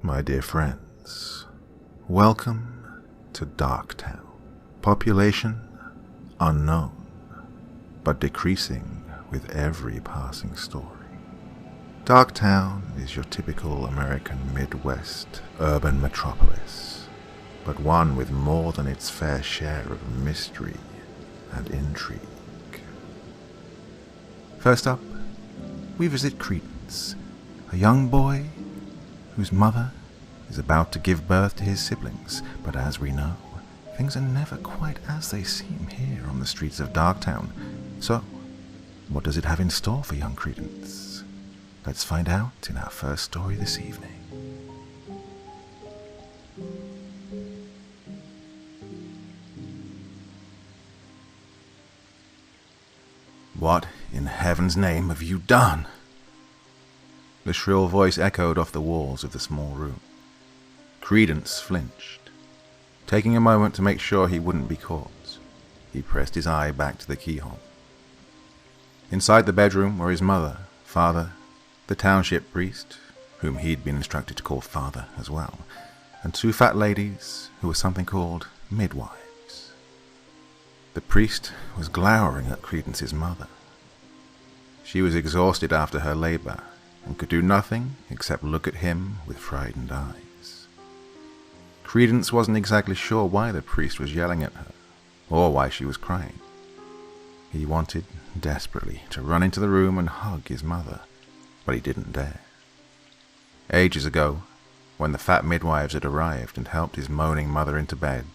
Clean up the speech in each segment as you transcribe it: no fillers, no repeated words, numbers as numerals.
My dear friends, welcome to Darktown. Population unknown, but decreasing with every passing story. Darktown is your typical American Midwest urban metropolis, but one with more than its fair share of mystery and intrigue. First up, we visit Credence, a young boy whose mother is about to give birth to his siblings, but as we know, things are never quite as they seem here on the streets of Darktown. So, what does it have in store for young Credence? Let's find out in our first story this evening. What in heaven's name have you done? The shrill voice echoed off the walls of the small room. Credence flinched. Taking a moment to make sure he wouldn't be caught, he pressed his eye back to the keyhole. Inside the bedroom were his mother, father, the township priest, whom he'd been instructed to call father as well, and two fat ladies who were something called midwives. The priest was glowering at Credence's mother. She was exhausted after her labor and could do nothing except look at him with frightened eyes. Credence wasn't exactly sure why the priest was yelling at her, or why she was crying. He wanted desperately to run into the room and hug his mother, but he didn't dare. Ages ago, when the fat midwives had arrived and helped his moaning mother into bed,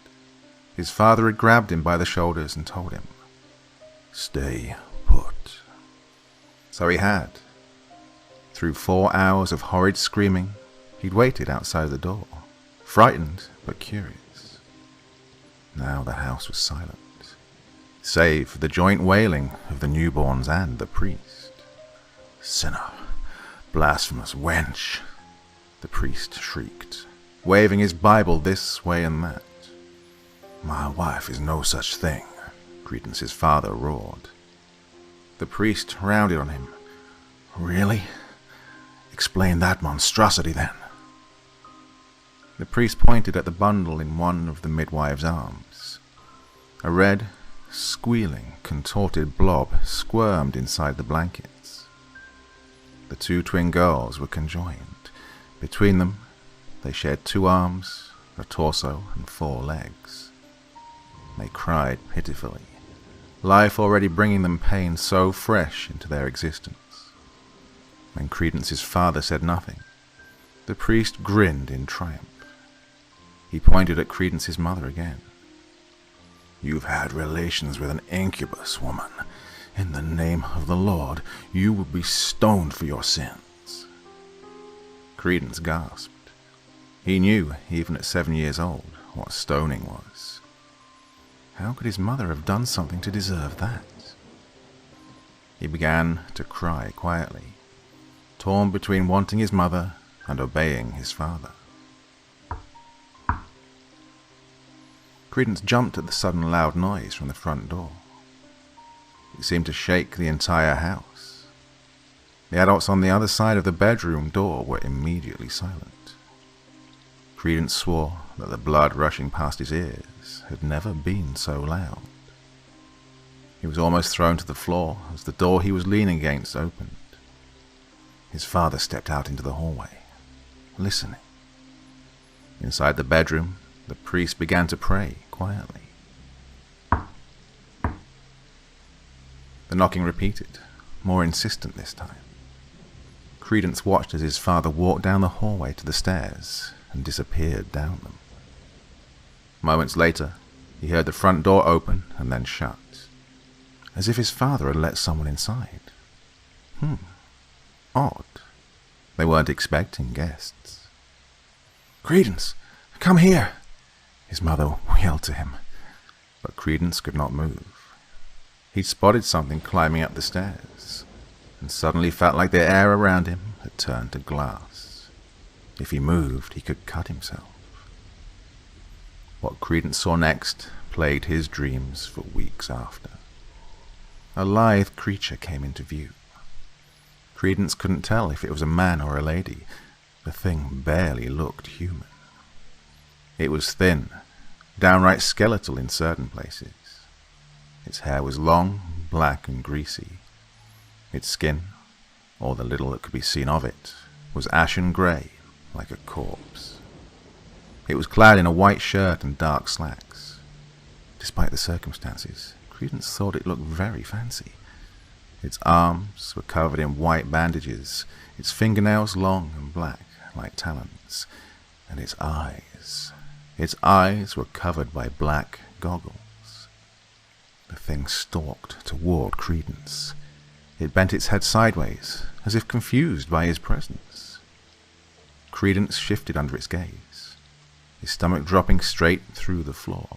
his father had grabbed him by the shoulders and told him, "Stay put." So he had. Through 4 hours of horrid screaming, he'd waited outside the door, frightened but curious. Now the house was silent, save for the joint wailing of the newborns and the priest. "Sinner, blasphemous wench," the priest shrieked, waving his Bible this way and that. "My wife is no such thing," Credence's father roared. The priest rounded on him. "Really? Explain that monstrosity then." The priest pointed at the bundle in one of the midwife's arms. A red, squealing, contorted blob squirmed inside the blankets. The two twin girls were conjoined. Between them, they shared 2 arms, a torso, and 4 legs. They cried pitifully, life already bringing them pain so fresh into their existence. When Credence's father said nothing, the priest grinned in triumph. He pointed at Credence's mother again. "You've had relations with an incubus, woman. In the name of the Lord, you will be stoned for your sins." Credence gasped. He knew, even at 7 years old, what stoning was. How could his mother have done something to deserve that? He began to cry quietly, torn between wanting his mother and obeying his father. Credence jumped at the sudden loud noise from the front door. It seemed to shake the entire house. The adults on the other side of the bedroom door were immediately silent. Credence swore that the blood rushing past his ears had never been so loud. He was almost thrown to the floor as the door he was leaning against opened. His father stepped out into the hallway, listening. Inside the bedroom, the priest began to pray quietly. The knocking repeated, more insistent this time. Credence watched as his father walked down the hallway to the stairs and disappeared down them. Moments later, he heard the front door open and then shut, as if his father had let someone inside. Odd. They weren't expecting guests. "Credence, come here!" his mother yelled to him, but Credence could not move. He'd spotted something climbing up the stairs, and suddenly felt like the air around him had turned to glass. If he moved, he could cut himself. What Credence saw next plagued his dreams for weeks after. A lithe creature came into view. Credence couldn't tell if it was a man or a lady, The thing barely looked human. It was thin, downright skeletal in certain places. Its hair was long, black and greasy. Its skin, or the little that could be seen of it, was ashen grey, like a corpse. It was clad in a white shirt and dark slacks. Despite the circumstances, Credence thought it looked very fancy. Its arms were covered in white bandages, its fingernails long and black, like talons, and its eyes were covered by black goggles. The thing stalked toward Credence. It bent its head sideways, as if confused by his presence. Credence shifted under its gaze, his stomach dropping straight through the floor.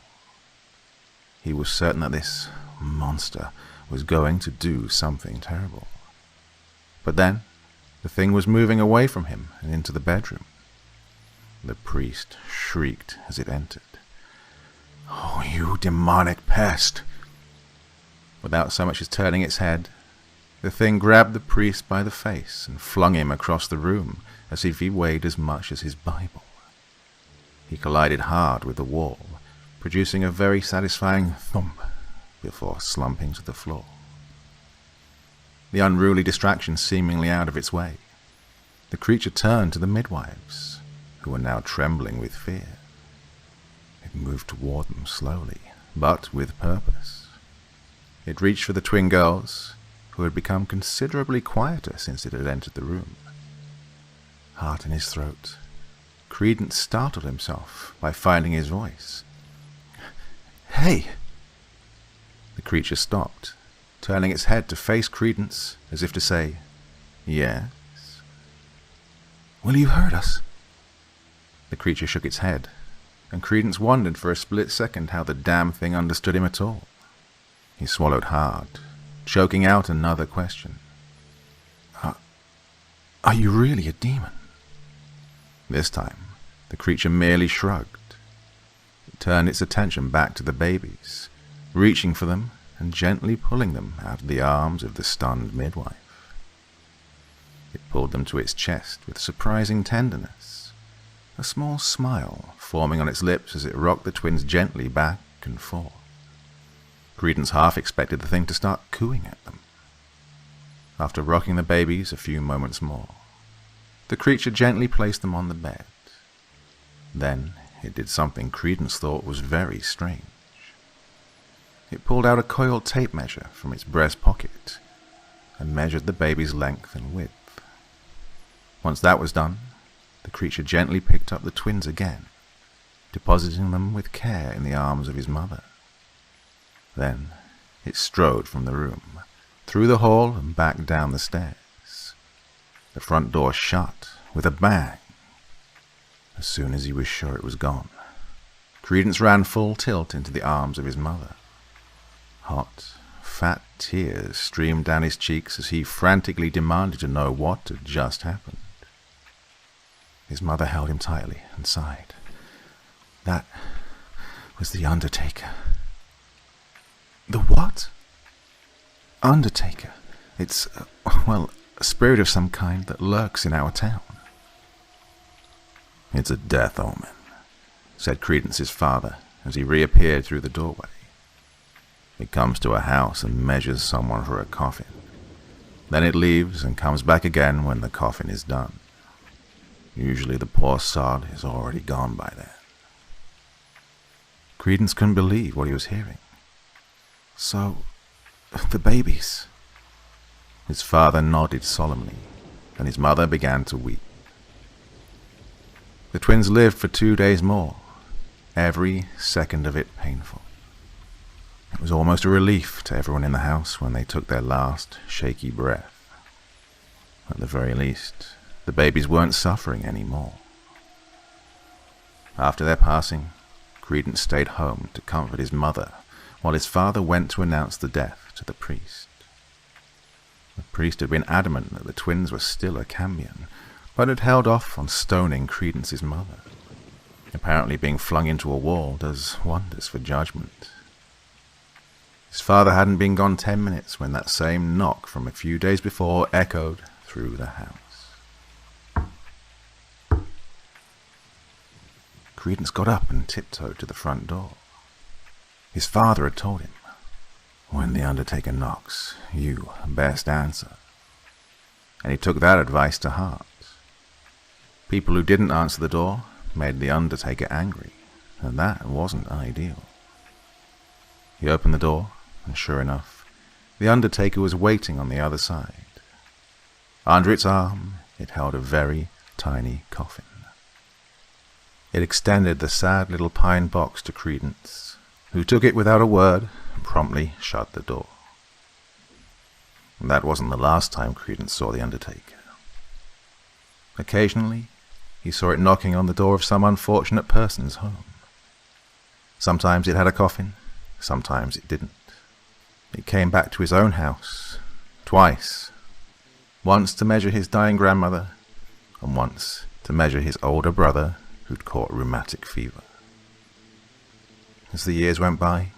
He was certain that this monster was going to do something terrible. But then, the thing was moving away from him and into the bedroom. The priest shrieked as it entered. "Oh, you demonic pest!" Without so much as turning its head, the thing grabbed the priest by the face and flung him across the room as if he weighed as much as his Bible. He collided hard with the wall, producing a very satisfying thump before slumping to the floor. The unruly distraction seemingly out of its way, the creature turned to the midwives, who were now trembling with fear. It moved toward them slowly, but with purpose. It reached for the twin girls, who had become considerably quieter since it had entered the room. Heart in his throat, Credence startled himself by finding his voice. "Hey!" The creature stopped, turning its head to face Credence as if to say, "Yes?" "Will you hurt us?" The creature shook its head, and Credence wondered for a split second how the damn thing understood him at all. He swallowed hard, choking out another question. Are you really a demon?" This time, the creature merely shrugged. It turned its attention back to the babies, reaching for them and gently pulling them out of the arms of the stunned midwife. It pulled them to its chest with surprising tenderness, a small smile forming on its lips as it rocked the twins gently back and forth. Credence half expected the thing to start cooing at them. After rocking the babies a few moments more, the creature gently placed them on the bed. Then it did something Credence thought was very strange. It pulled out a coiled tape measure from its breast pocket and measured the baby's length and width. Once that was done, the creature gently picked up the twins again, depositing them with care in the arms of his mother. Then it strode from the room, through the hall and back down the stairs. The front door shut with a bang. As soon as he was sure it was gone, Credence ran full tilt into the arms of his mother. Hot, fat tears streamed down his cheeks as he frantically demanded to know what had just happened. His mother held him tightly and sighed. "That was the Undertaker." "The what?" "Undertaker. It's, a spirit of some kind that lurks in our town." "It's a death omen," said Credence's father as he reappeared through the doorway. "It comes to a house and measures someone for a coffin. Then it leaves and comes back again when the coffin is done. Usually the poor sod is already gone by then." Credence couldn't believe what he was hearing. "So, the babies?" His father nodded solemnly, and his mother began to weep. The twins lived for 2 days more, every second of it painful. It was almost a relief to everyone in the house when they took their last shaky breath. At the very least, the babies weren't suffering anymore. After their passing, Credence stayed home to comfort his mother while his father went to announce the death to the priest. The priest had been adamant that the twins were still a Cambion, but had held off on stoning Credence's mother. Apparently being flung into a wall does wonders for judgment. His father hadn't been gone 10 minutes when that same knock from a few days before echoed through the house. Credence got up and tiptoed to the front door. His father had told him, "When the Undertaker knocks, you best answer." And he took that advice to heart. People who didn't answer the door made the Undertaker angry, and that wasn't ideal. He opened the door, and sure enough, the Undertaker was waiting on the other side. Under its arm, it held a very tiny coffin. It extended the sad little pine box to Credence, who took it without a word and promptly shut the door. And that wasn't the last time Credence saw the Undertaker. Occasionally, he saw it knocking on the door of some unfortunate person's home. Sometimes it had a coffin, sometimes it didn't. It came back to his own house, twice. Once to measure his dying grandmother, and once to measure his older brother who'd caught rheumatic fever. As the years went by,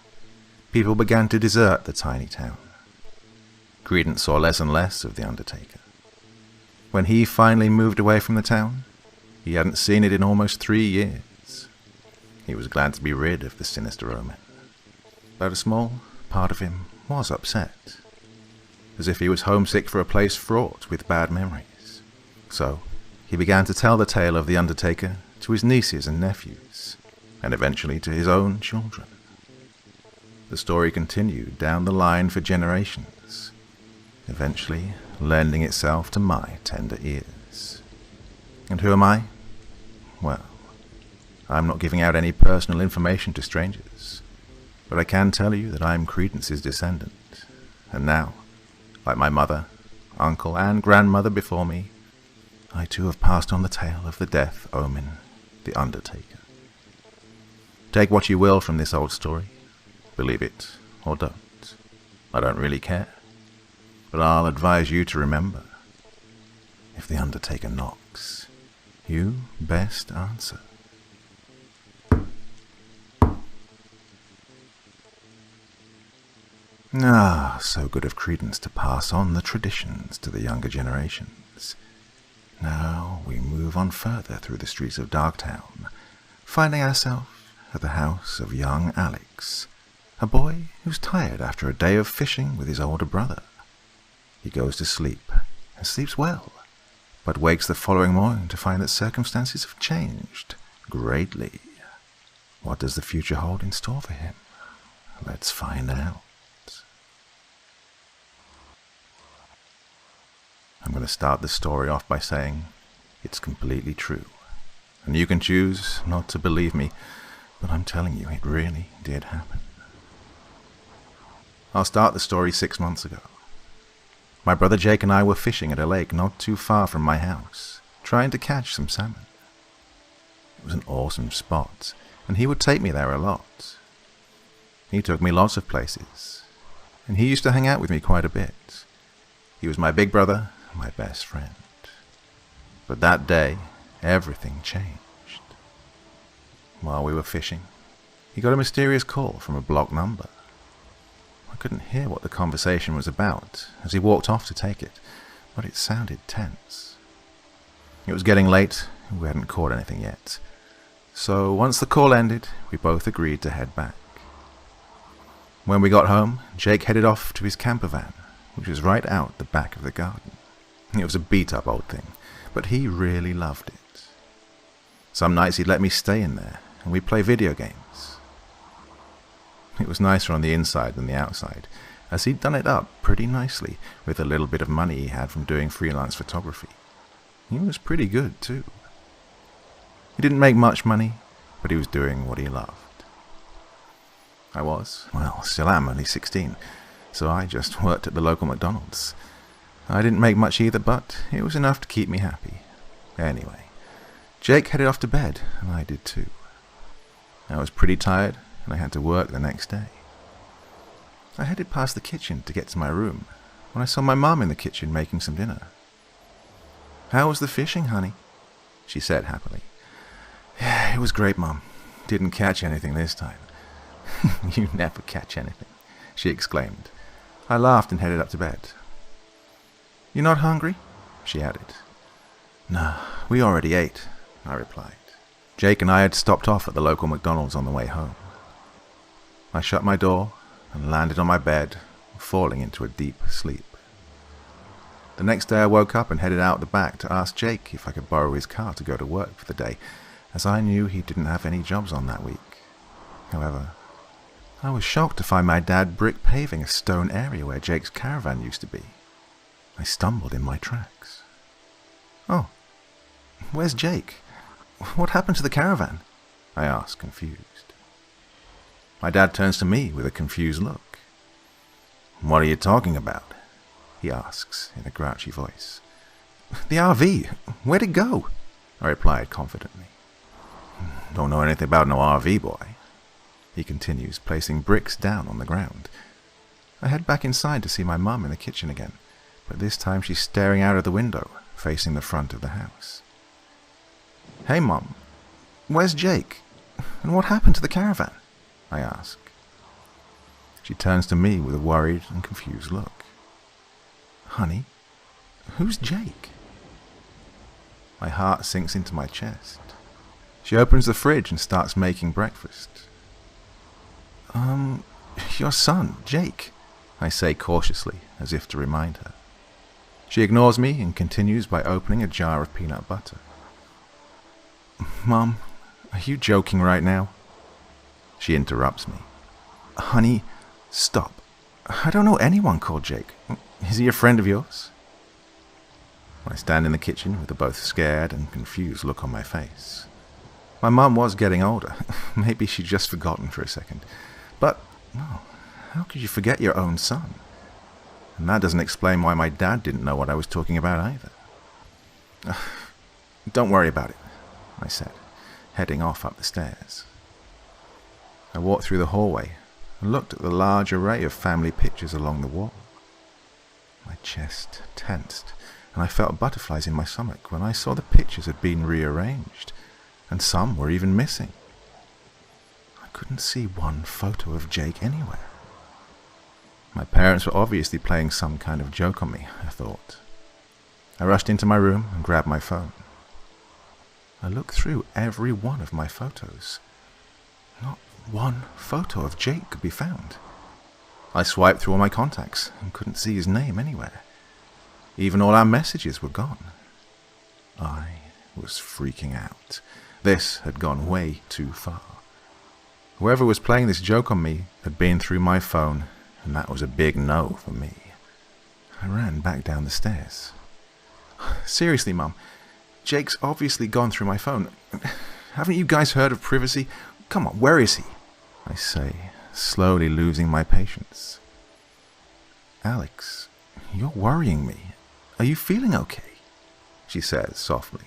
people began to desert the tiny town. Credence saw less and less of the Undertaker. When he finally moved away from the town, he hadn't seen it in almost 3 years. He was glad to be rid of the sinister omen. But a small part of him was upset, as if he was homesick for a place fraught with bad memories. So he began to tell the tale of the Undertaker to his nieces and nephews, and eventually to his own children. The story continued down the line for generations, eventually lending itself to my tender ears. And who am I? Well, I'm not giving out any personal information to strangers, but I can tell you that I'm Credence's descendant, and now, like my mother, uncle, and grandmother before me, I too have passed on the tale of the death omen, the Undertaker. Take what you will from this old story, believe it or don't. I don't really care, but I'll advise you to remember, if the Undertaker knocks, you best answer. Ah, so good of Credence to pass on the traditions to the younger generations. Now we move on further through the streets of Darktown, finding ourselves at the house of young Alex, a boy who's tired after a day of fishing with his older brother. He goes to sleep, and sleeps well, but wakes the following morning to find that circumstances have changed greatly. What does the future hold in store for him? Let's find out. I'm going to start the story off by saying it's completely true, and you can choose not to believe me, but I'm telling you, it really did happen. I'll start the story 6 months ago. My brother Jake and I were fishing at a lake not too far from my house, trying to catch some salmon. It was an awesome spot, and he would take me there a lot. He took me lots of places, and he used to hang out with me quite a bit. He was my big brother, my best friend. But that day, everything changed. While we were fishing, he got a mysterious call from a blocked number. I couldn't hear what the conversation was about as he walked off to take it, but it sounded tense. It was getting late, and we hadn't caught anything yet. So once the call ended, we both agreed to head back. When we got home, Jake headed off to his camper van, which was right out the back of the garden. It was a beat-up old thing, but he really loved it. Some nights he'd let me stay in there, and we'd play video games. It was nicer on the inside than the outside, as he'd done it up pretty nicely with a little bit of money he had from doing freelance photography. He was pretty good, too. He didn't make much money, but he was doing what he loved. I still am only 16, so I just worked at the local McDonald's. I didn't make much either, but it was enough to keep me happy. Anyway, Jake headed off to bed, and I did too. I was pretty tired, and I had to work the next day. I headed past the kitchen to get to my room, when I saw my mum in the kitchen making some dinner. "How was the fishing, honey?" she said happily. "Yeah, it was great, Mum. Didn't catch anything this time." "You never catch anything," she exclaimed. I laughed and headed up to bed. "You're not hungry?" she added. "No, we already ate," I replied. Jake and I had stopped off at the local McDonald's on the way home. I shut my door and landed on my bed, falling into a deep sleep. The next day I woke up and headed out the back to ask Jake if I could borrow his car to go to work for the day, as I knew he didn't have any jobs on that week. However, I was shocked to find my dad brick paving a stone area where Jake's caravan used to be. I stumbled in my tracks. "Oh, where's Jake? What happened to the caravan?" I asked, confused. My dad turns to me with a confused look. "What are you talking about?" he asks in a grouchy voice. "The RV, where'd it go?" I replied confidently. "Don't know anything about no RV, boy," he continues, placing bricks down on the ground. I head back inside to see my mum in the kitchen again, but this time she's staring out of the window, facing the front of the house. "Hey, Mum, where's Jake? And what happened to the caravan?" I ask. She turns to me with a worried and confused look. "Honey, who's Jake?" My heart sinks into my chest. She opens the fridge and starts making breakfast. Your son, Jake," I say cautiously, as if to remind her. She ignores me and continues by opening a jar of peanut butter. "Mom, are you joking right now?" She interrupts me. "Honey, stop. I don't know anyone called Jake. Is he a friend of yours?" I stand in the kitchen with a both scared and confused look on my face. My mum was getting older. Maybe she'd just forgotten for a second. But, no, how could you forget your own son? And that doesn't explain why my dad didn't know what I was talking about either. "Don't worry about it," I said, heading off up the stairs. I walked through the hallway and looked at the large array of family pictures along the wall. My chest tensed, and I felt butterflies in my stomach when I saw the pictures had been rearranged, and some were even missing. I couldn't see one photo of Jake anywhere. My parents were obviously playing some kind of joke on me, I thought. I rushed into my room and grabbed my phone. I looked through every one of my photos. Not one photo of Jake could be found. I swiped through all my contacts and couldn't see his name anywhere. Even all our messages were gone. I was freaking out. This had gone way too far. Whoever was playing this joke on me had been through my phone, and that was a big no for me. I ran back down the stairs. "Seriously, Mum, Jake's obviously gone through my phone. Haven't you guys heard of privacy? Come on, where is he?" I say, slowly losing my patience. "Alex, you're worrying me. Are you feeling okay?" she says softly.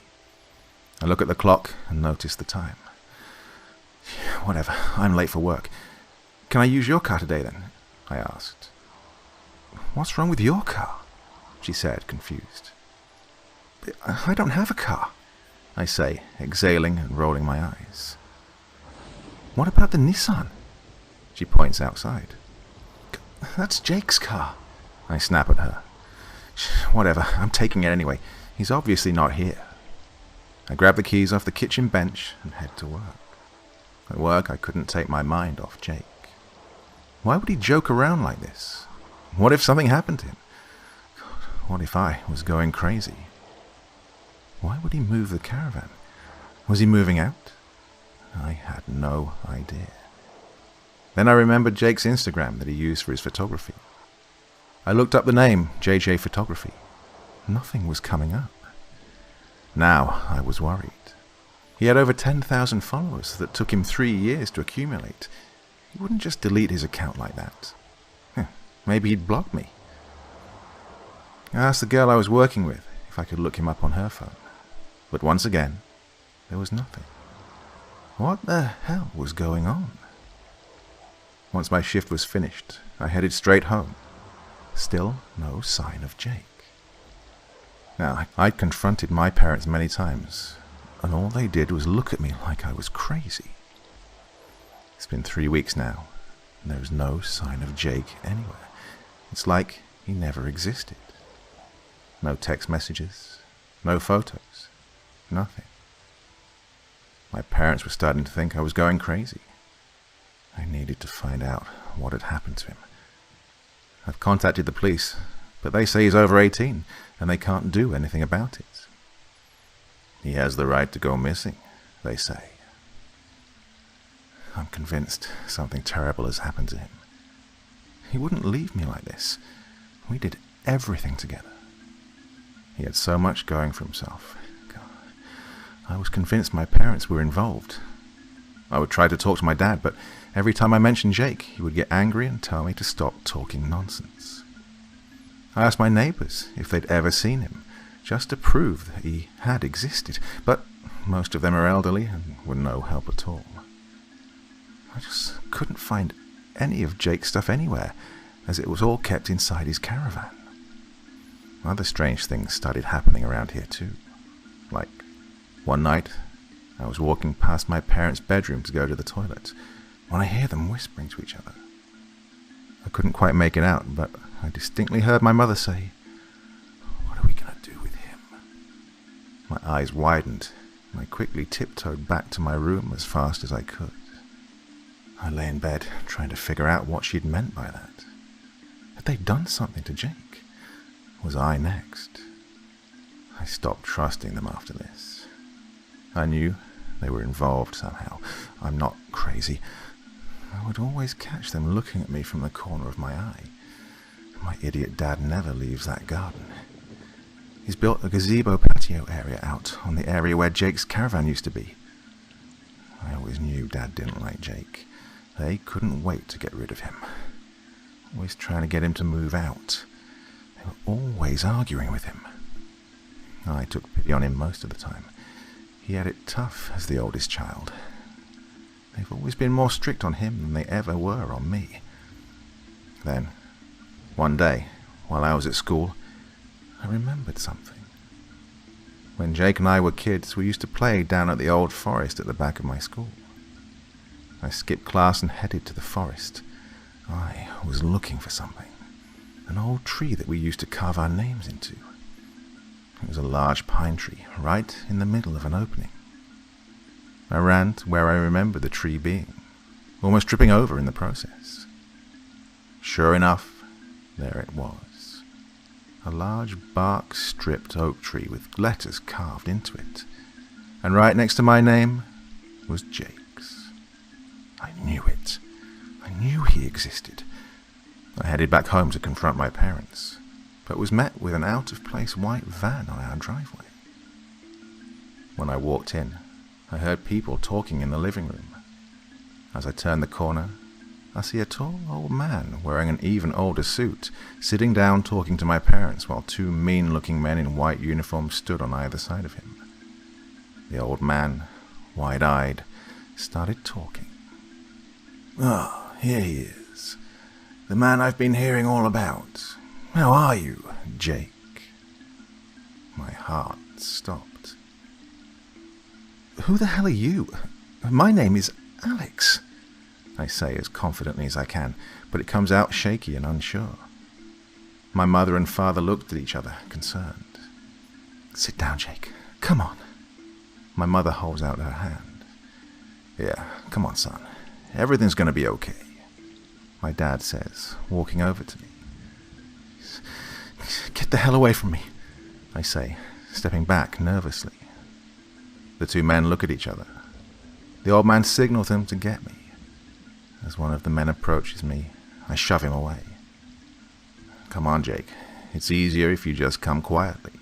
I look at the clock and notice the time. "Whatever, I'm late for work. Can I use your car today then?" I asked. "What's wrong with your car?" she said, confused. "I don't have a car," I say, exhaling and rolling my eyes. "What about the Nissan?" She points outside. "That's Jake's car," I snap at her. "Whatever, I'm taking it anyway. He's obviously not here." I grab the keys off the kitchen bench and head to work. At work, I couldn't take my mind off Jake. Why would he joke around like this? What if something happened to him? What if I was going crazy? Why would he move the caravan? Was he moving out? I had no idea. Then I remembered Jake's Instagram that he used for his photography. I looked up the name, JJ Photography. Nothing was coming up. Now I was worried. He had over 10,000 followers that took him 3 years to accumulate. He wouldn't just delete his account like that. Maybe he'd block me. I asked the girl I was working with if I could look him up on her phone. But once again, there was nothing. What the hell was going on? Once my shift was finished, I headed straight home. Still no sign of Jake. Now, I'd confronted my parents many times, and all they did was look at me like I was crazy. It's been 3 weeks now, and there is no sign of Jake anywhere. It's like he never existed. No text messages, no photos, nothing. My parents were starting to think I was going crazy. I needed to find out what had happened to him. I've contacted the police, but they say he's over 18 and they can't do anything about it. He has the right to go missing, they say. I'm convinced something terrible has happened to him. He wouldn't leave me like this. We did everything together. He had so much going for himself. God, I was convinced my parents were involved. I would try to talk to my dad, but every time I mentioned Jake, he would get angry and tell me to stop talking nonsense. I asked my neighbors if they'd ever seen him, just to prove that he had existed, but most of them are elderly and were no help at all. I just couldn't find any of Jake's stuff anywhere, as it was all kept inside his caravan. Other strange things started happening around here too. Like, one night, I was walking past my parents' bedroom to go to the toilet, when I hear them whispering to each other. I couldn't quite make it out, but I distinctly heard my mother say, "What are we going to do with him?" My eyes widened, and I quickly tiptoed back to my room as fast as I could. I lay in bed, trying to figure out what she'd meant by that. Had they done something to Jake? Was I next? I stopped trusting them after this. I knew they were involved somehow. I'm not crazy. I would always catch them looking at me from the corner of my eye. My idiot dad never leaves that garden. He's built a gazebo patio area out on the area where Jake's caravan used to be. I always knew Dad didn't like Jake. They couldn't wait to get rid of him. Always trying to get him to move out. They were always arguing with him. I took pity on him most of the time. He had it tough as the oldest child. They've always been more strict on him than they ever were on me. Then, one day, while I was at school, I remembered something. When Jake and I were kids, we used to play down at the old forest at the back of my school. I skipped class and headed to the forest. I was looking for something. An old tree that we used to carve our names into. It was a large pine tree, right in the middle of an opening. I ran to where I remembered the tree being, almost tripping over in the process. Sure enough, there it was. A large bark-stripped oak tree with letters carved into it. And right next to my name was Jake's. I knew it. I knew he existed. I headed back home to confront my parents, but was met with an out-of-place white van on our driveway. When I walked in, I heard people talking in the living room. As I turned the corner, I see a tall old man wearing an even older suit, sitting down talking to my parents while two mean-looking men in white uniforms stood on either side of him. The old man, wide-eyed, started talking. "Ah, here he is. The man I've been hearing all about. How are you, Jake?" My heart stopped. "Who the hell are you? My name is Alex," I say as confidently as I can, but it comes out shaky and unsure. My mother and father looked at each other, concerned. "Sit down, Jake. Come on." My mother holds out her hand. "Yeah, come on, son. Everything's going to be okay," my dad says, walking over to me. "Get the hell away from me," I say, stepping back nervously. The two men look at each other. The old man signals them to get me. As one of the men approaches me, I shove him away. "Come on, Jake. It's easier if you just come quietly,"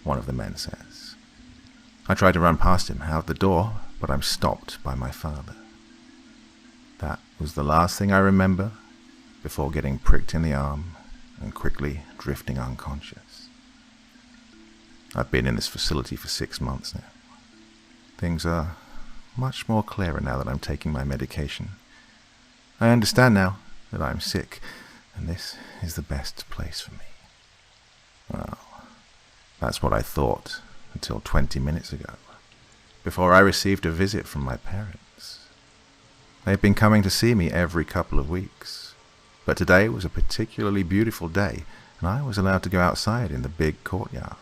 one of the men says. I try to run past him out the door, but I'm stopped by my father. That was the last thing I remember before getting pricked in the arm and quickly drifting unconscious. I've been in this facility for 6 months now. Things are much more clearer now that I'm taking my medication. I understand now that I'm sick, and this is the best place for me. Well, that's what I thought until 20 minutes ago, before I received a visit from my parents. They've been coming to see me every couple of weeks, but today was a particularly beautiful day, and I was allowed to go outside in the big courtyard.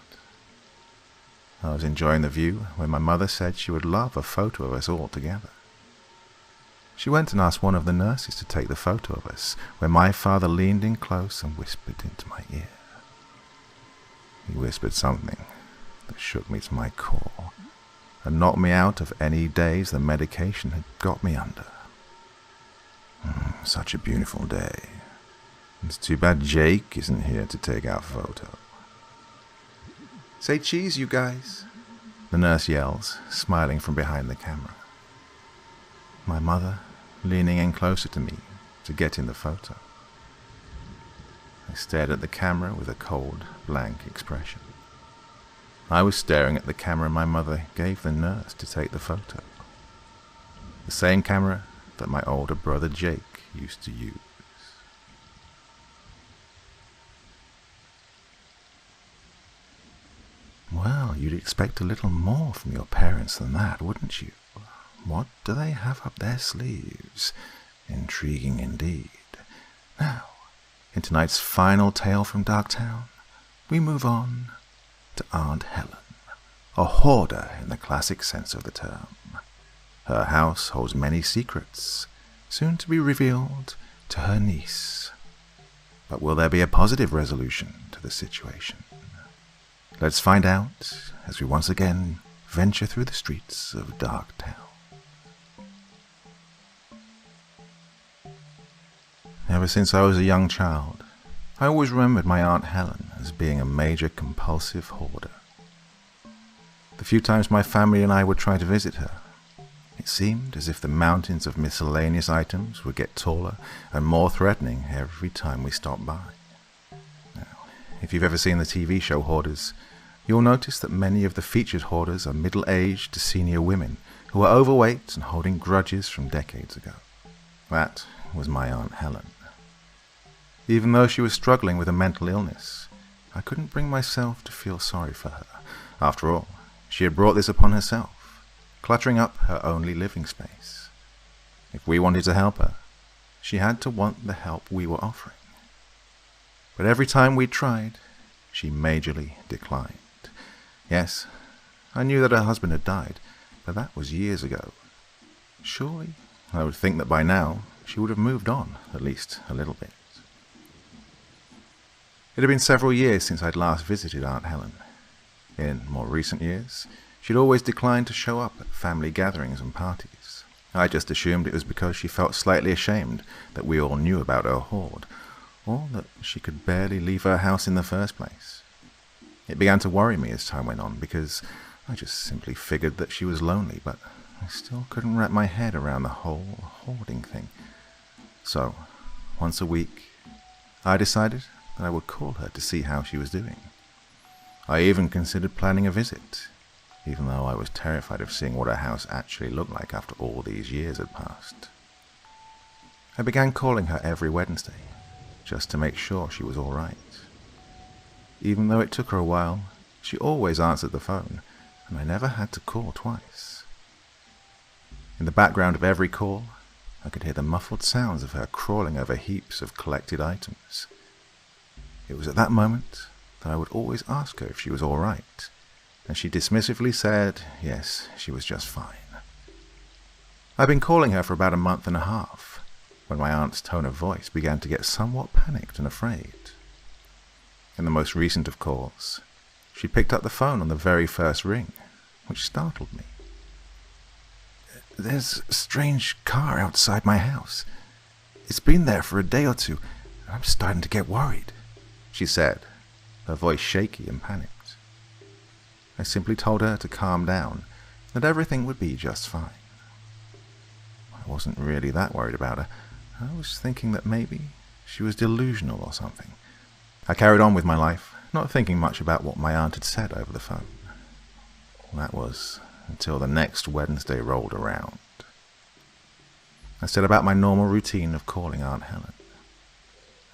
I was enjoying the view when my mother said she would love a photo of us all together. She went and asked one of the nurses to take the photo of us, when my father leaned in close and whispered into my ear. He whispered something that shook me to my core and knocked me out of any days the medication had got me under. Such a beautiful day. It's too bad Jake isn't here to take our photo. "Say cheese, you guys," the nurse yells, smiling from behind the camera. My mother leaning in closer to me to get in the photo. I stared at the camera with a cold, blank expression. I was staring at the camera my mother gave the nurse to take the photo. The same camera that my older brother Jake used to use. Well, you'd expect a little more from your parents than that, wouldn't you? What do they have up their sleeves? Intriguing indeed. Now, in tonight's final tale from Darktown, we move on to Aunt Helen, a hoarder in the classic sense of the term. Her house holds many secrets, soon to be revealed to her niece. But will there be a positive resolution to the situation? Let's find out as we once again venture through the streets of Darktown. Ever since I was a young child, I always remembered my Aunt Helen as being a major compulsive hoarder. The few times my family and I would try to visit her, it seemed as if the mountains of miscellaneous items would get taller and more threatening every time we stopped by. Now, if you've ever seen the TV show Hoarders, you'll notice that many of the featured hoarders are middle-aged to senior women who are overweight and holding grudges from decades ago. That was my Aunt Helen. Even though she was struggling with a mental illness, I couldn't bring myself to feel sorry for her. After all, she had brought this upon herself, cluttering up her only living space. If we wanted to help her, she had to want the help we were offering. But every time we tried, she majorly declined. Yes, I knew that her husband had died, but that was years ago. Surely, I would think that by now, she would have moved on, at least a little bit. It had been several years since I'd last visited Aunt Helen. In more recent years, she'd always declined to show up at family gatherings and parties. I just assumed it was because she felt slightly ashamed that we all knew about her hoard, or that she could barely leave her house in the first place. It began to worry me as time went on, because I just simply figured that she was lonely, but I still couldn't wrap my head around the whole hoarding thing. So, once a week, I decided that I would call her to see how she was doing. I even considered planning a visit, even though I was terrified of seeing what her house actually looked like after all these years had passed. I began calling her every Wednesday, just to make sure she was all right. Even though it took her a while, she always answered the phone, and I never had to call twice. In the background of every call, I could hear the muffled sounds of her crawling over heaps of collected items. It was at that moment that I would always ask her if she was all right, and she dismissively said, yes, she was just fine. I'd been calling her for about a month and a half, when my aunt's tone of voice began to get somewhat panicked and afraid. In the most recent of calls, she picked up the phone on the very first ring, which startled me. "There's a strange car outside my house. It's been there for a day or two, and I'm starting to get worried," she said, her voice shaky and panicked. I simply told her to calm down, that everything would be just fine. I wasn't really that worried about her. I was thinking that maybe she was delusional or something. I carried on with my life, not thinking much about what my aunt had said over the phone. That was until the next Wednesday rolled around. I set about my normal routine of calling Aunt Helen.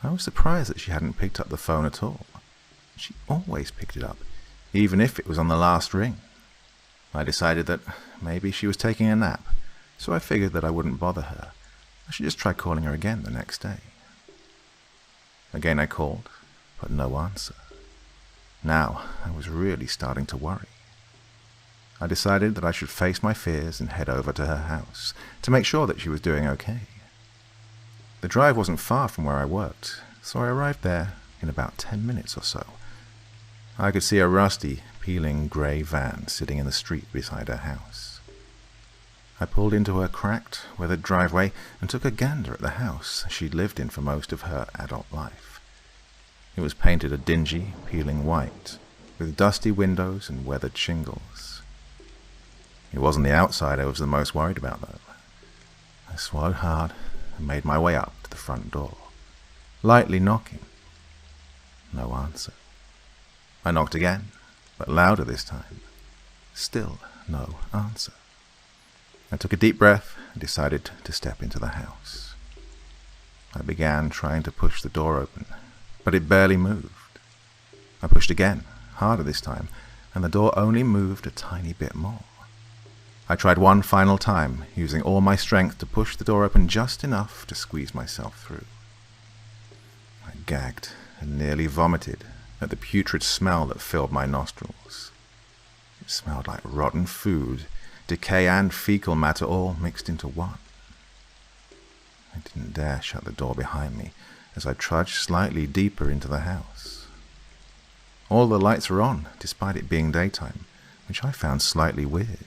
I was surprised that she hadn't picked up the phone at all. She always picked it up, even if it was on the last ring. I decided that maybe she was taking a nap, so I figured that I wouldn't bother her. I should just try calling her again the next day. Again I called, but no answer. Now I was really starting to worry. I decided that I should face my fears and head over to her house to make sure that she was doing okay. The drive wasn't far from where I worked, so I arrived there in about 10 minutes or so. I could see a rusty, peeling grey van sitting in the street beside her house. I pulled into her cracked, weathered driveway and took a gander at the house she'd lived in for most of her adult life. It was painted a dingy, peeling white, with dusty windows and weathered shingles. It wasn't the outside I was the most worried about, though. I swallowed hard and made my way up to the front door, lightly knocking. No answer. I knocked again, but louder this time. Still no answer. I took a deep breath and decided to step into the house. I began trying to push the door open, but it barely moved. I pushed again, harder this time, and the door only moved a tiny bit more. I tried one final time, using all my strength to push the door open just enough to squeeze myself through. I gagged and nearly vomited at the putrid smell that filled my nostrils. It smelled like rotten food, decay and fecal matter all mixed into one. I didn't dare shut the door behind me as I trudged slightly deeper into the house. All the lights were on, despite it being daytime, which I found slightly weird.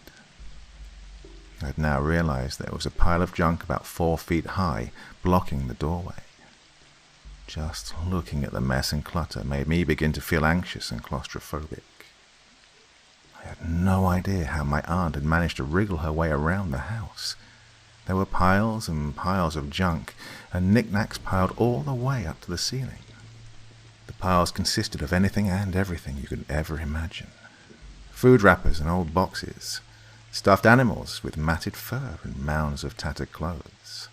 I had now realized there was a pile of junk about 4 feet high, blocking the doorway. Just looking at the mess and clutter made me begin to feel anxious and claustrophobic. I had no idea how my aunt had managed to wriggle her way around the house. There were piles and piles of junk, and knickknacks piled all the way up to the ceiling. The piles consisted of anything and everything you could ever imagine. Food wrappers and old boxes, stuffed animals with matted fur and mounds of tattered clothes.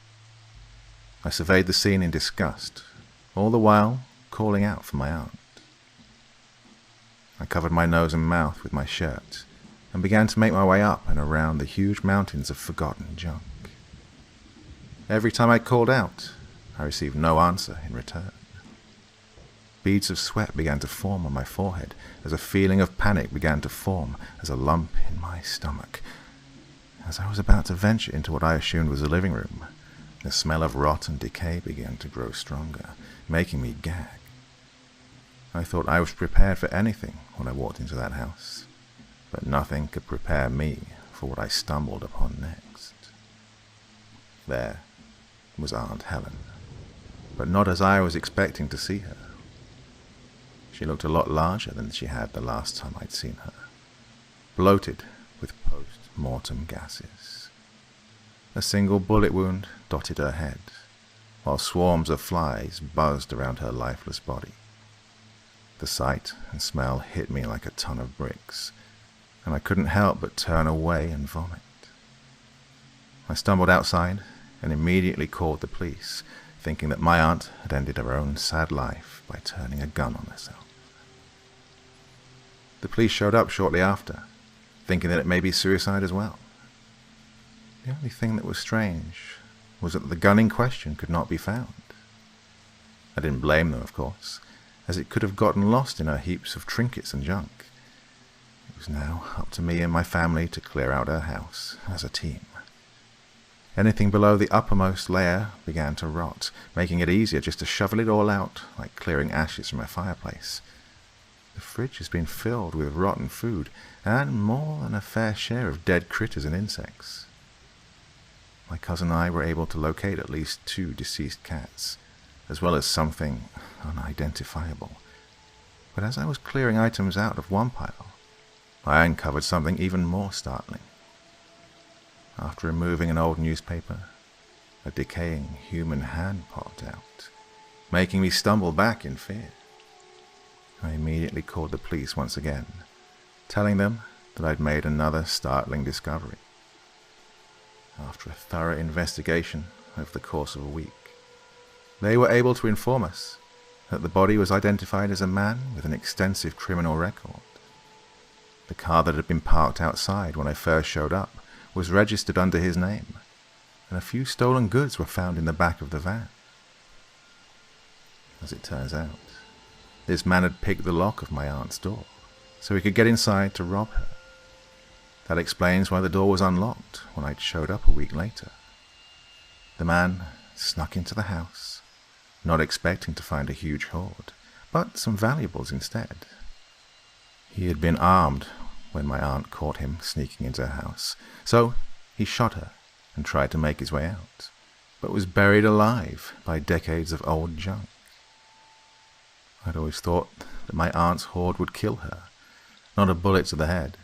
I surveyed the scene in disgust, all the while calling out for my aunt. I covered my nose and mouth with my shirt and began to make my way up and around the huge mountains of forgotten junk. Every time I called out, I received no answer in return. Beads of sweat began to form on my forehead as a feeling of panic began to form as a lump in my stomach. As I was about to venture into what I assumed was the living room, the smell of rot and decay began to grow stronger, making me gag. I thought I was prepared for anything when I walked into that house, but nothing could prepare me for what I stumbled upon next. There was Aunt Helen, but not as I was expecting to see her. She looked a lot larger than she had the last time I'd seen her, bloated with post-mortem gases. A single bullet wound dotted her head, while swarms of flies buzzed around her lifeless body. The sight and smell hit me like a ton of bricks, and I couldn't help but turn away and vomit. I stumbled outside and immediately called the police, thinking that my aunt had ended her own sad life by turning a gun on herself. The police showed up shortly after, thinking that it may be suicide as well. The only thing that was strange was that the gun in question could not be found. I didn't blame them, of course, as it could have gotten lost in her heaps of trinkets and junk. It was now up to me and my family to clear out her house as a team. Anything below the uppermost layer began to rot, making it easier just to shovel it all out like clearing ashes from a fireplace. The fridge has been filled with rotten food, and more than a fair share of dead critters and insects. My cousin and I were able to locate at least 2 deceased cats, as well as something unidentifiable. But as I was clearing items out of one pile, I uncovered something even more startling. After removing an old newspaper, a decaying human hand popped out, making me stumble back in fear. I immediately called the police once again, telling them that I'd made another startling discovery. After a thorough investigation over the course of a week, they were able to inform us that the body was identified as a man with an extensive criminal record. The car that had been parked outside when I first showed up was registered under his name, and a few stolen goods were found in the back of the van. As it turns out, this man had picked the lock of my aunt's door so he could get inside to rob her. That explains why the door was unlocked when I showed up a week later. The man snuck into the house, not expecting to find a huge hoard, but some valuables instead. He had been armed when my aunt caught him sneaking into her house, so he shot her and tried to make his way out, but was buried alive by decades of old junk. I'd always thought that my aunt's hoard would kill her, not a bullet to the head.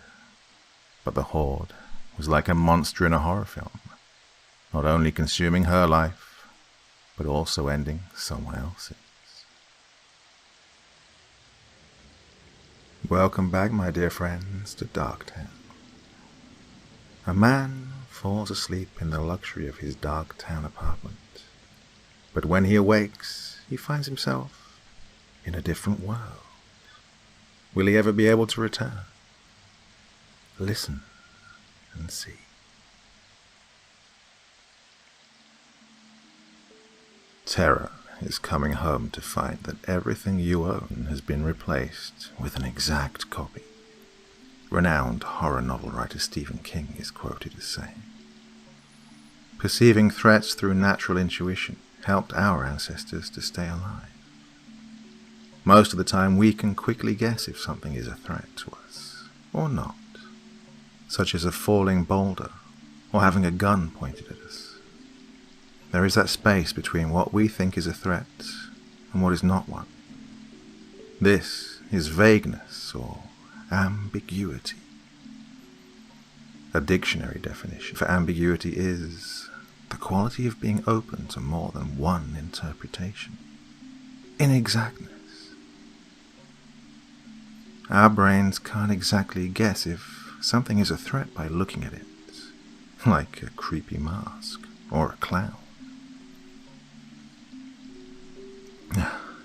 But the hoard was like a monster in a horror film, not only consuming her life, but also ending someone else's. Welcome back, my dear friends, to Darktown. A man falls asleep in the luxury of his Darktown apartment, but when he awakes, he finds himself in a different world. Will he ever be able to return? Listen and see. Terror is coming home to find that everything you own has been replaced with an exact copy. Renowned horror novel writer Stephen King is quoted as saying, "Perceiving threats through natural intuition helped our ancestors to stay alive. Most of the time we can quickly guess if something is a threat to us or not, such as a falling boulder or having a gun pointed at us. There is that space between what we think is a threat and what is not one. This is vagueness or ambiguity. A dictionary definition for ambiguity is the quality of being open to more than one interpretation. Inexactness. Our brains can't exactly guess if something is a threat by looking at it, like a creepy mask or a clown.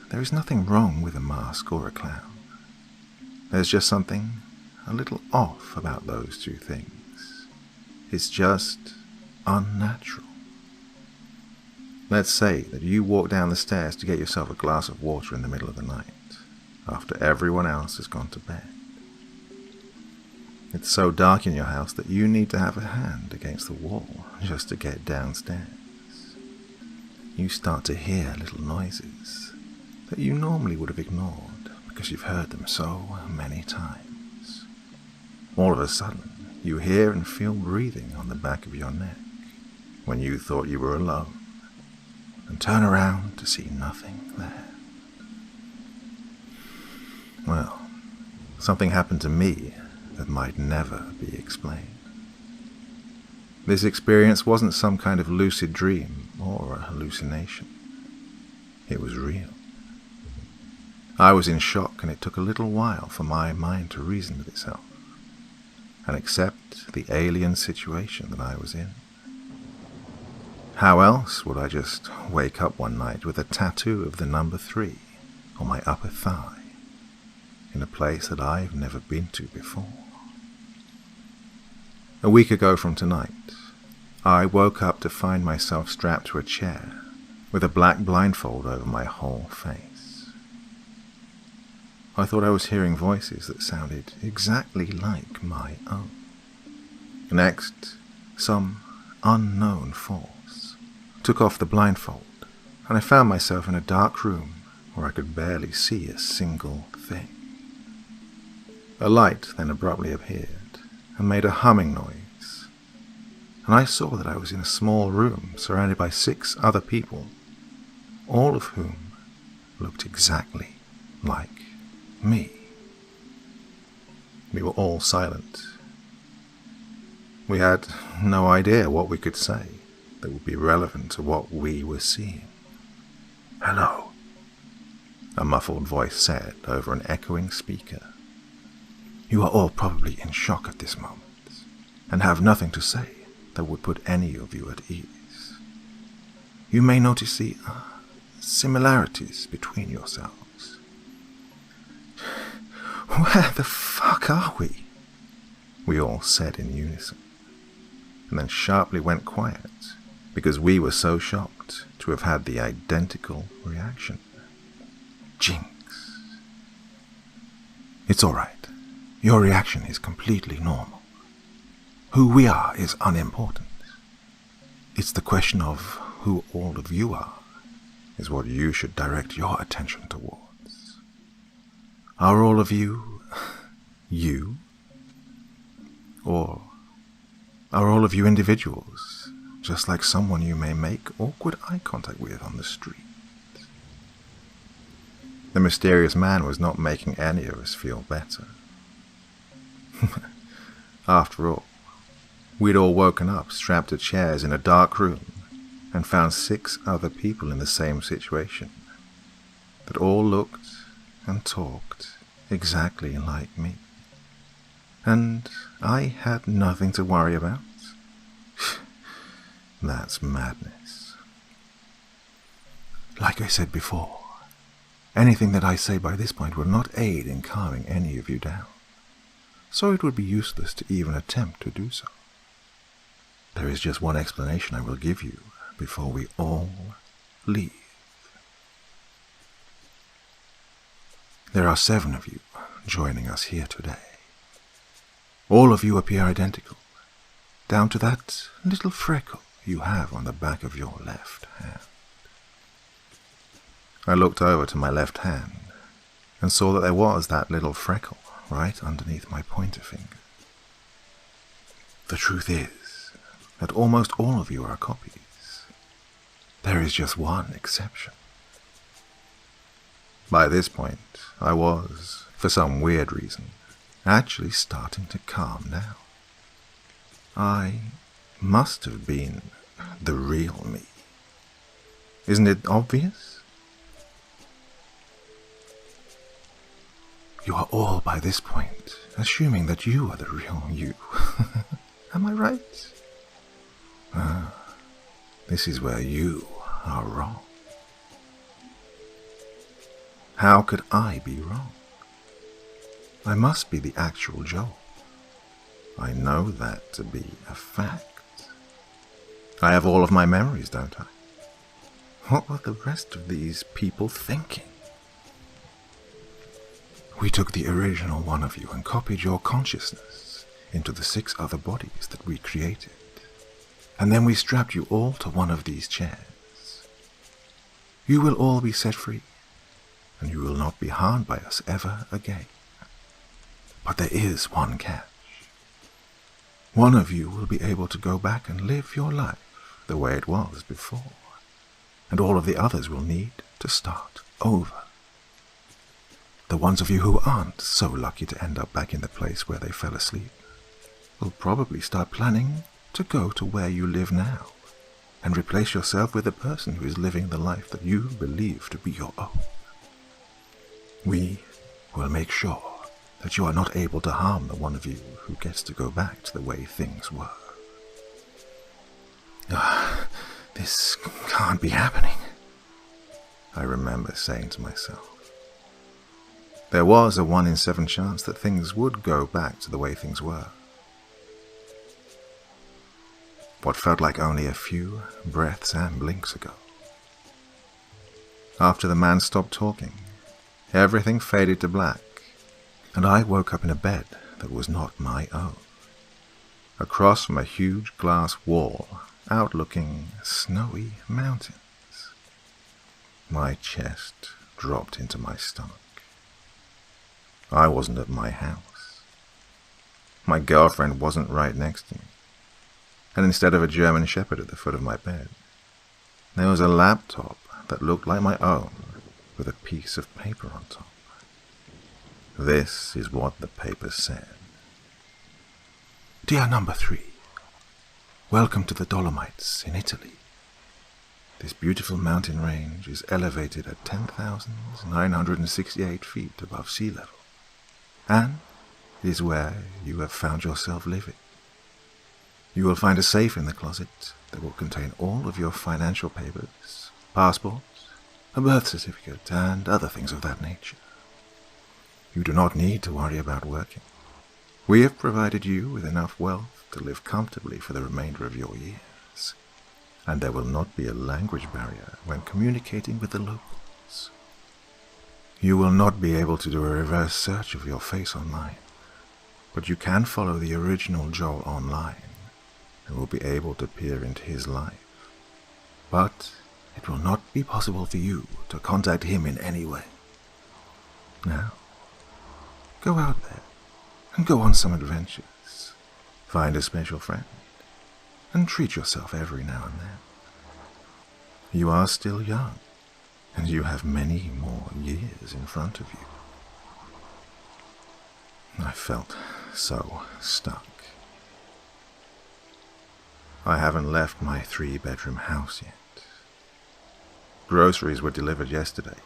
There is nothing wrong with a mask or a clown. There's just something a little off about those two things. It's just unnatural. Let's say that you walk down the stairs to get yourself a glass of water in the middle of the night, after everyone else has gone to bed. It's so dark in your house that you need to have a hand against the wall just to get downstairs. You start to hear little noises that you normally would have ignored because you've heard them so many times. All of a sudden, you hear and feel breathing on the back of your neck when you thought you were alone, and turn around to see nothing there. Well, something happened to me that might never be explained. This experience wasn't some kind of lucid dream or a hallucination. It was real. I was in shock, and it took a little while for my mind to reason with itself and accept the alien situation that I was in. How else would I just wake up one night with a tattoo of the number 3 on my upper thigh in a place that I've never been to before? A week ago from tonight, I woke up to find myself strapped to a chair with a black blindfold over my whole face. I thought I was hearing voices that sounded exactly like my own. Next, some unknown force took off the blindfold, and I found myself in a dark room where I could barely see a single thing. A light then abruptly appeared and made a humming noise, and I saw that I was in a small room surrounded by 6 other people, all of whom looked exactly like me. We were all silent. We had no idea what we could say that would be relevant to what we were seeing. "Hello," a muffled voice said over an echoing speaker. "You are all probably in shock at this moment, and have nothing to say that would put any of you at ease. You may notice the similarities between yourselves." "Where the fuck are we?" we all said in unison, and then sharply went quiet because we were so shocked to have had the identical reaction. Jinx. "It's all right. Your reaction is completely normal. Who we are is unimportant. It's the question of who all of you are is what you should direct your attention towards. Are all of you you? Or are all of you individuals, just like someone you may make awkward eye contact with on the street? The mysterious man was not making any of us feel better. After all, we'd all woken up strapped to chairs in a dark room and found 6 other people in the same situation that all looked and talked exactly like me. And I had nothing to worry about. That's madness. Like I said before, anything that I say by this point will not aid in calming any of you down, so it would be useless to even attempt to do so. There is just one explanation I will give you before we all leave. There are 7 of you joining us here today. All of you appear identical, down to that little freckle you have on the back of your left hand. I looked over to my left hand and saw that there was that little freckle right underneath my pointer finger. The truth is that almost all of you are copies. There is just one exception. By this point, I was, for some weird reason, actually starting to calm down. I must have been the real me. Isn't it obvious? You are all, by this point, assuming that you are the real you. Am I right? This is where you are wrong. How could I be wrong? I must be the actual Joel. I know that to be a fact. I have all of my memories, don't I? What were the rest of these people thinking? We took the original one of you and copied your consciousness into the 6 other bodies that we created. And then we strapped you all to one of these chairs. You will all be set free, and you will not be harmed by us ever again. But there is one catch. One of you will be able to go back and live your life the way it was before, and all of the others will need to start over. The ones of you who aren't so lucky to end up back in the place where they fell asleep will probably start planning to go to where you live now and replace yourself with the person who is living the life that you believe to be your own. We will make sure that you are not able to harm the one of you who gets to go back to the way things were. This can't be happening, I remember saying to myself. There was a 1 in 7 chance that things would go back to the way things were. What felt like only a few breaths and blinks ago. After the man stopped talking, everything faded to black, and I woke up in a bed that was not my own, across from a huge glass wall outlooking snowy mountains. My chest dropped into my stomach. I wasn't at my house. My girlfriend wasn't right next to me, and instead of a German Shepherd at the foot of my bed, there was a laptop that looked like my own with a piece of paper on top. This is what the paper said. Dear number 3, welcome to the Dolomites in Italy. This beautiful mountain range is elevated at 10,968 feet above sea level, and is where you have found yourself living. You will find a safe in the closet that will contain all of your financial papers, passports, a birth certificate, and other things of that nature. You do not need to worry about working. We have provided you with enough wealth to live comfortably for the remainder of your years, and there will not be a language barrier when communicating with the locals. You will not be able to do a reverse search of your face online. but you can follow the original Joel online and will be able to peer into his life. But it will not be possible for you to contact him in any way. Now, go out there and go on some adventures. Find a special friend and treat yourself every now and then. You are still young, and you have many more years in front of you. I felt so stuck. I haven't left my 3-bedroom house yet. Groceries were delivered yesterday,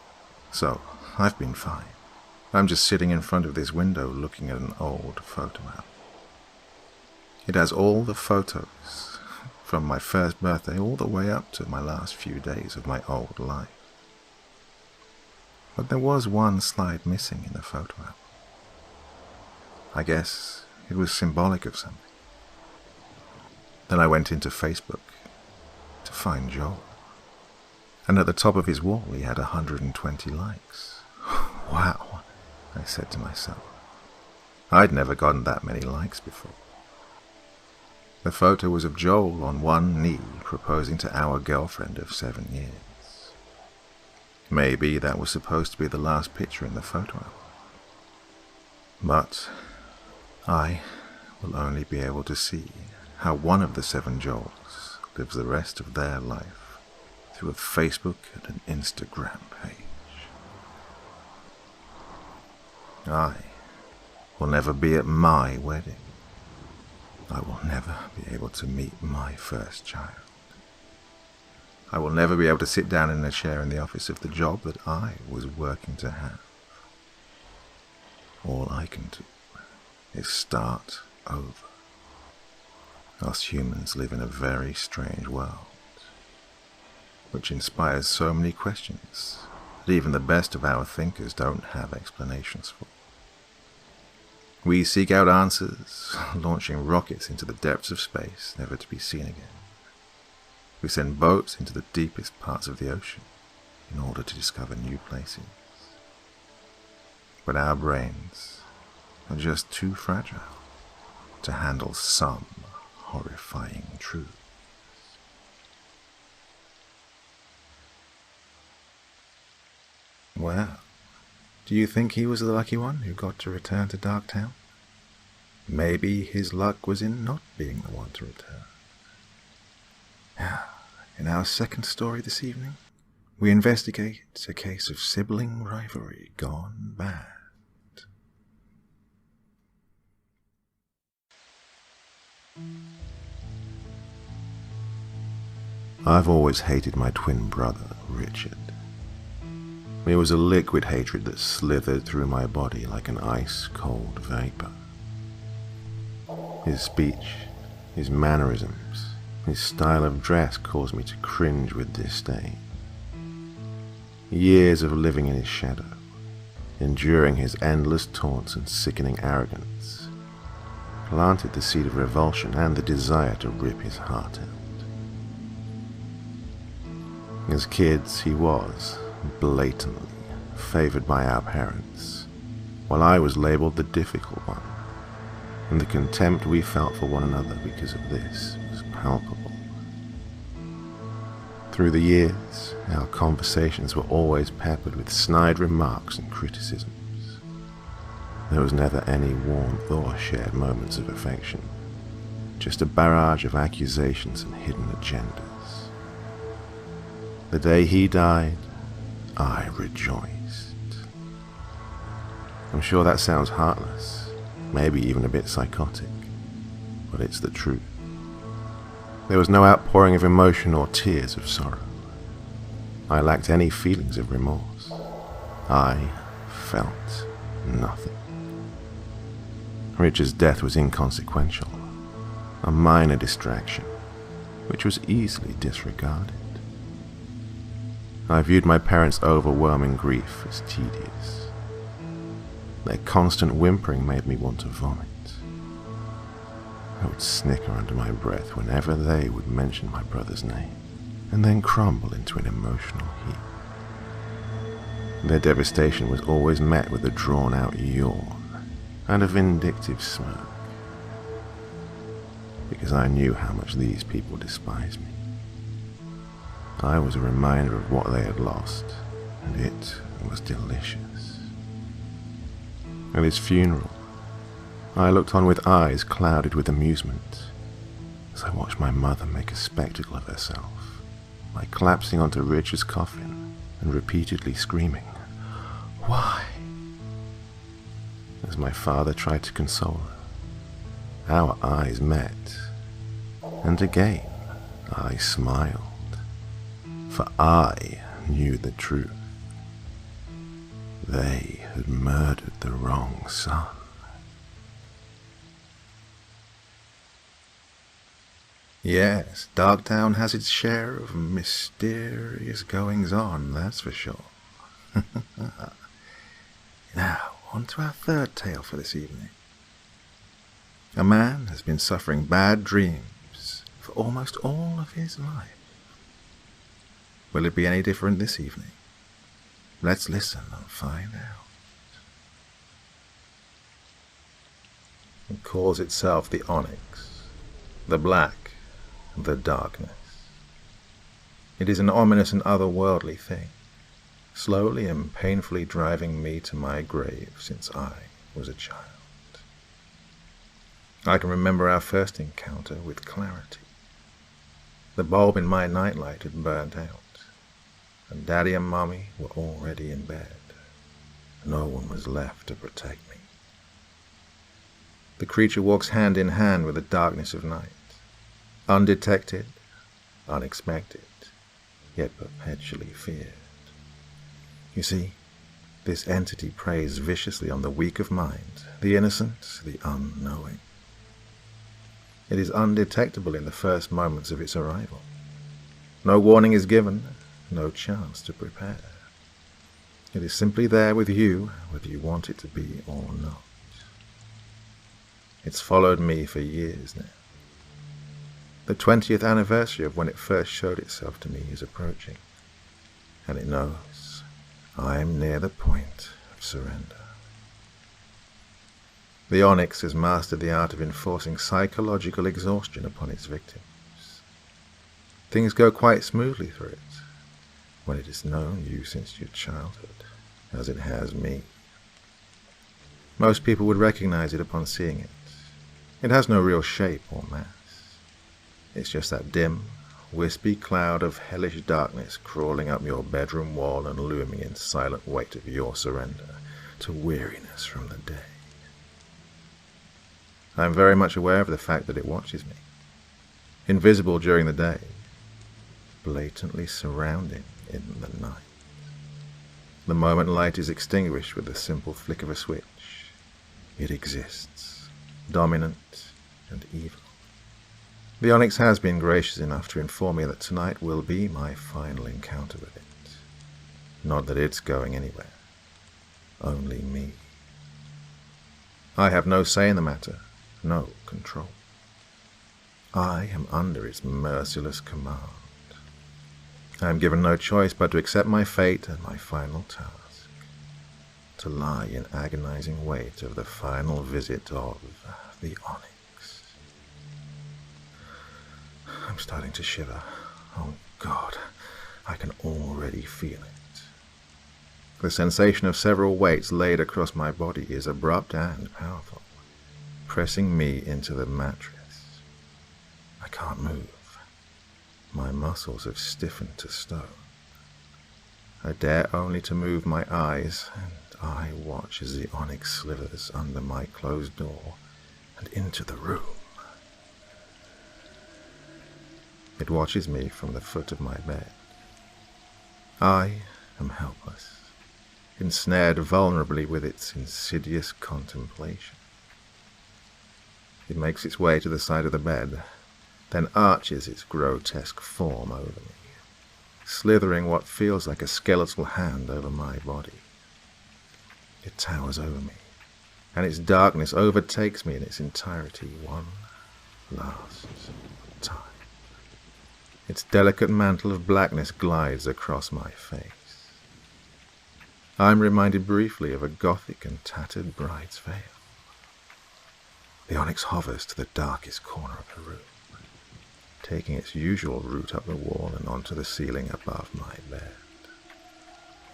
so I've been fine. I'm just sitting in front of this window looking at an old photo album. It has all the photos, from my first birthday all the way up to my last few days of my old life. But there was one slide missing in the photo album. I guess it was symbolic of something. Then I went into Facebook to find Joel. And at the top of his wall he had 120 likes. Wow, I said to myself. I'd never gotten that many likes before. The photo was of Joel on one knee proposing to our girlfriend of 7 years. Maybe that was supposed to be the last picture in the photo album. But I will only be able to see how one of the 7 Joels lives the rest of their life through a Facebook and an Instagram page. I will never be at my wedding. I will never be able to meet my first child. I will never be able to sit down in a chair in the office of the job that I was working to have. All I can do is start over. Us humans live in a very strange world, which inspires so many questions that even the best of our thinkers don't have explanations for. We seek out answers, launching rockets into the depths of space, never to be seen again. We send boats into the deepest parts of the ocean in order to discover new places. But our brains are just too fragile to handle some horrifying truth. Well, do you think he was the lucky one who got to return to Darktown? Maybe his luck was in not being the one to return. In our second story this evening, we investigate a case of sibling rivalry gone bad. I've always hated my twin brother, Richard. It was a liquid hatred that slithered through my body like an ice-cold vapor. His speech, his mannerisms, his style of dress caused me to cringe with disdain. Years of living in his shadow, enduring his endless taunts and sickening arrogance, planted the seed of revulsion and the desire to rip his heart out. As kids, he was blatantly favored by our parents, while I was labeled the difficult one, and the contempt we felt for one another because of this was palpable. Through the years, our conversations were always peppered with snide remarks and criticisms. There was never any warmth or shared moments of affection, just a barrage of accusations and hidden agendas. The day he died, I rejoiced. I'm sure that sounds heartless, maybe even a bit psychotic, but it's the truth. There was no outpouring of emotion or tears of sorrow. I lacked any feelings of remorse. I felt nothing. Richard's death was inconsequential, a minor distraction, which was easily disregarded. I viewed my parents' overwhelming grief as tedious. Their constant whimpering made me want to vomit. I would snicker under my breath whenever they would mention my brother's name, and then crumble into an emotional heap. Their devastation was always met with a drawn-out yawn, and a vindictive smirk, because I knew how much these people despised me. I was a reminder of what they had lost, and it was delicious. At his funeral, I looked on with eyes clouded with amusement as I watched my mother make a spectacle of herself by collapsing onto Richard's coffin and repeatedly screaming, "Why?" As my father tried to console her, our eyes met, and again I smiled, for I knew the truth. They had murdered the wrong son. Yes, Darktown has its share of mysterious goings-on, that's for sure. Now, on to our third tale for this evening. A man has been suffering bad dreams for almost all of his life. Will it be any different this evening? Let's listen and find out. It calls itself the Onyx, the Black, the Darkness. It is an ominous and otherworldly thing, slowly and painfully driving me to my grave since I was a child. I can remember our first encounter with clarity. The bulb in my nightlight had burnt out, and Daddy and Mommy were already in bed. No one was left to protect me. The creature walks hand in hand with the darkness of night, undetected, unexpected, yet perpetually feared. You see, this entity preys viciously on the weak of mind, the innocent, the unknowing. It is undetectable in the first moments of its arrival. No warning is given, no chance to prepare. It is simply there with you, whether you want it to be or not. It's followed me for years now. The 20th anniversary of when it first showed itself to me is approaching, and it knows I am near the point of surrender. The Onyx has mastered the art of enforcing psychological exhaustion upon its victims. Things go quite smoothly for it when it has known you since your childhood, as it has me. Most people would recognize it upon seeing it. It has no real shape or mass. It's just that dim, wispy cloud of hellish darkness crawling up your bedroom wall and looming in silent weight of your surrender to weariness from the day. I am very much aware of the fact that it watches me, invisible during the day, blatantly surrounding in the night. The moment light is extinguished with the simple flick of a switch, it exists, dominant and evil. The Onyx has been gracious enough to inform me that tonight will be my final encounter with it. Not that it's going anywhere, only me. I have no say in the matter, no control. I am under its merciless command. I am given no choice but to accept my fate and my final task, to lie in agonizing wait of the final visit of the Onyx. I'm starting to shiver. Oh God, I can already feel it. The sensation of several weights laid across my body is abrupt and powerful, pressing me into the mattress. I can't move. My muscles have stiffened to stone. I dare only to move my eyes, and I watch as the Onyx slithers under my closed door and into the room. It watches me from the foot of my bed. I am helpless, ensnared vulnerably with its insidious contemplation. It makes its way to the side of the bed, then arches its grotesque form over me, slithering what feels like a skeletal hand over my body. It towers over me, and its darkness overtakes me in its entirety one last time. Its delicate mantle of blackness glides across my face. I'm reminded briefly of a gothic and tattered bride's veil. The onyx hovers to the darkest corner of the room, taking its usual route up the wall and onto the ceiling above my bed.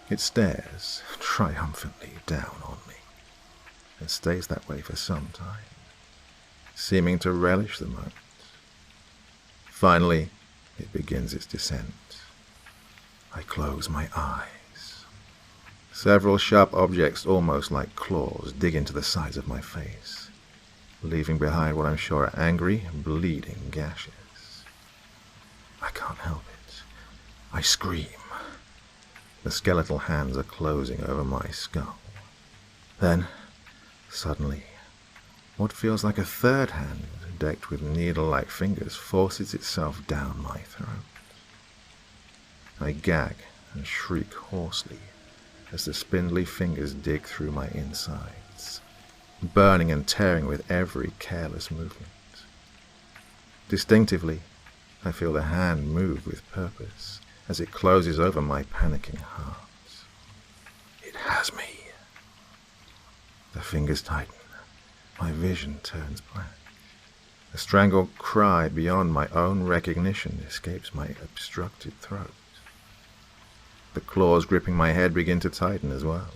It stares triumphantly down on me, and stays that way for some time, seeming to relish the moment. Finally, it begins its descent. I close my eyes. Several sharp objects, almost like claws, dig into the sides of my face, leaving behind what I'm sure are angry, bleeding gashes. I can't help it. I scream. The skeletal hands are closing over my skull. Then, suddenly, what feels like a third hand, decked with needle-like fingers, forces itself down my throat. I gag and shriek hoarsely as the spindly fingers dig through my insides, burning and tearing with every careless movement. Distinctively, I feel the hand move with purpose as it closes over my panicking heart. It has me. The fingers tighten. My vision turns black. A strangled cry beyond my own recognition escapes my obstructed throat. The claws gripping my head begin to tighten as well.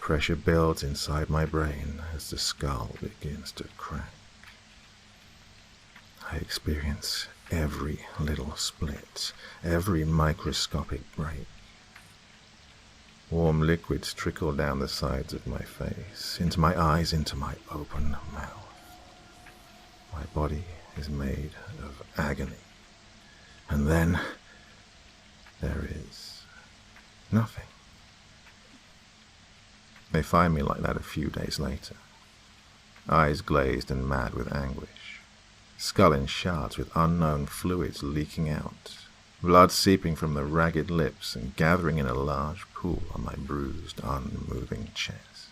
Pressure builds inside my brain as the skull begins to crack. I experience every little split, every microscopic break. Warm liquids trickle down the sides of my face, into my eyes, into my open mouth. My body is made of agony. And then there is nothing. They find me like that a few days later, eyes glazed and mad with anguish. Skull in shards with unknown fluids leaking out, blood seeping from the ragged lips and gathering in a large pool on my bruised, unmoving chest.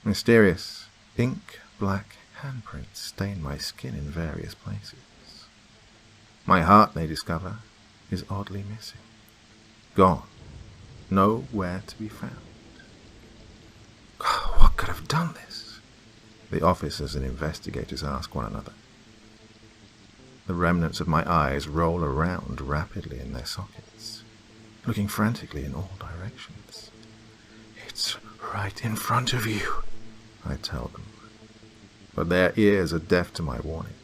Mysterious, ink-black handprints stain my skin in various places. My heart, they discover, is oddly missing. Gone. Nowhere to be found. What could have done this? The officers and investigators ask one another. The remnants of my eyes roll around rapidly in their sockets, looking frantically in all directions. It's right in front of you, I tell them. But their ears are deaf to my warnings.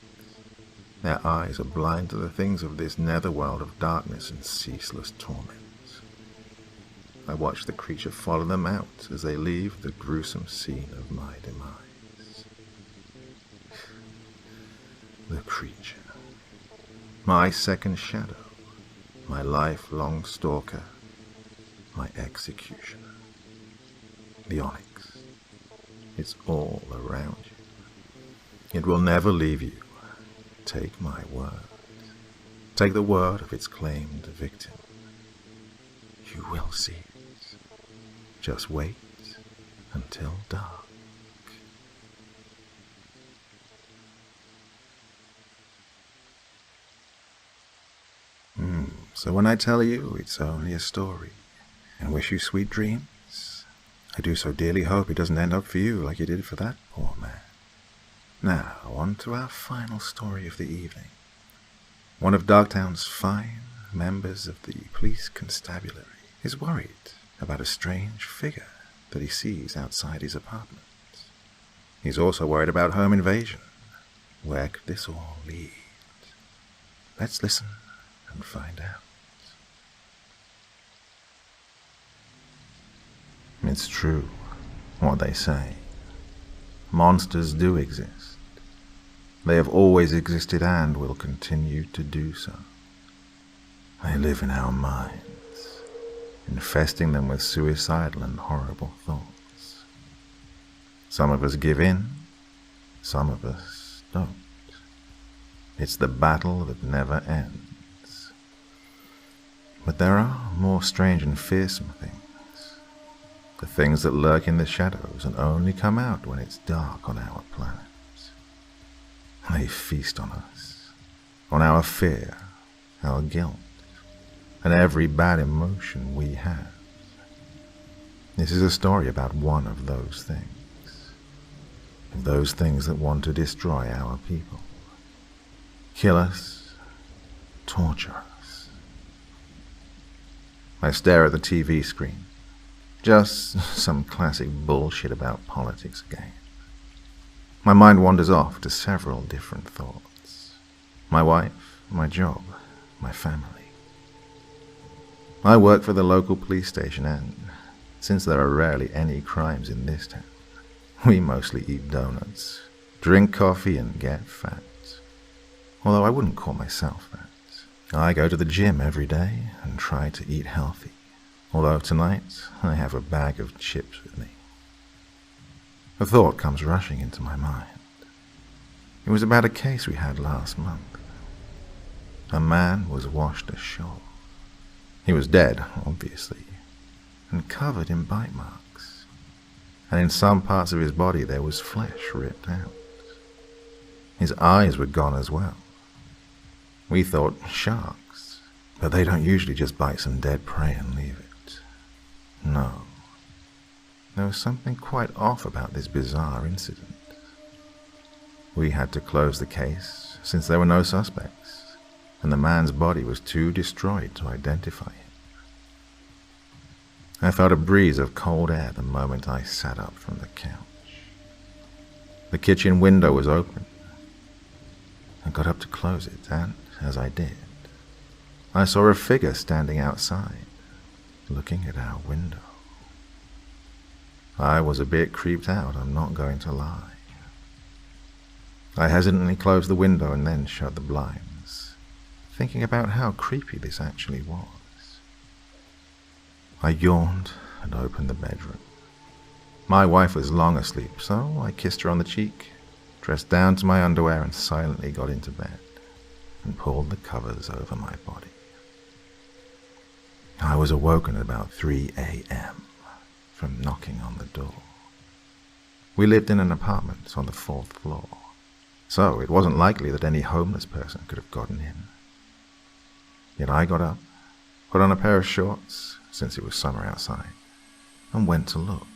Their eyes are blind to the things of this netherworld of darkness and ceaseless torment. I watch the creature follow them out as they leave the gruesome scene of my demise. The creature. My second shadow. My lifelong stalker. My executioner. The onyx. It's all around you. It will never leave you. Take my word. Take the word of its claimed victim. You will see it. Just wait until dark. So when I tell you it's only a story and wish you sweet dreams, I do so dearly hope it doesn't end up for you like it did for that poor man. Now, on to our final story of the evening. One of Darktown's fine members of the police constabulary is worried about a strange figure that he sees outside his apartment. He's also worried about home invasion. Where could this all lead? Let's listen and find out. It's true, what they say. Monsters do exist. They have always existed and will continue to do so. They live in our minds, infesting them with suicidal and horrible thoughts. Some of us give in, some of us don't. It's the battle that never ends. But there are more strange and fearsome things. The things that lurk in the shadows and only come out when it's dark on our planet. They feast on us, on our fear, our guilt, and every bad emotion we have. This is a story about one of those things. of those things that want to destroy our people. Kill us, torture us. I stare at the TV screen. Just some classic bullshit about politics again. My mind wanders off to several different thoughts. My wife, my job, my family. I work for the local police station, and since there are rarely any crimes in this town, we mostly eat donuts, drink coffee, and get fat. Although I wouldn't call myself that. I go to the gym every day and try to eat healthy. Although tonight I have a bag of chips with me. A thought comes rushing into my mind. It was about a case we had last month. A man was washed ashore. He was dead, obviously, and covered in bite marks. And in some parts of his body there was flesh ripped out. His eyes were gone as well. We thought sharks, but they don't usually just bite some dead prey and leave it. No. There was something quite off about this bizarre incident. We had to close the case since there were no suspects, and the man's body was too destroyed to identify him. I felt a breeze of cold air the moment I sat up from the couch. The kitchen window was open. I got up to close it, and as I did, I saw a figure standing outside, looking at our window. I was a bit creeped out, I'm not going to lie. I hesitantly closed the window and then shut the blinds, thinking about how creepy this actually was. I yawned and opened the bedroom. My wife was long asleep, so I kissed her on the cheek, dressed down to my underwear, and silently got into bed and pulled the covers over my body. I was awoken at about 3 a.m. from knocking on the door. We lived in an apartment on the 4th floor, so it wasn't likely that any homeless person could have gotten in. Yet I got up, put on a pair of shorts, since it was summer outside, and went to look.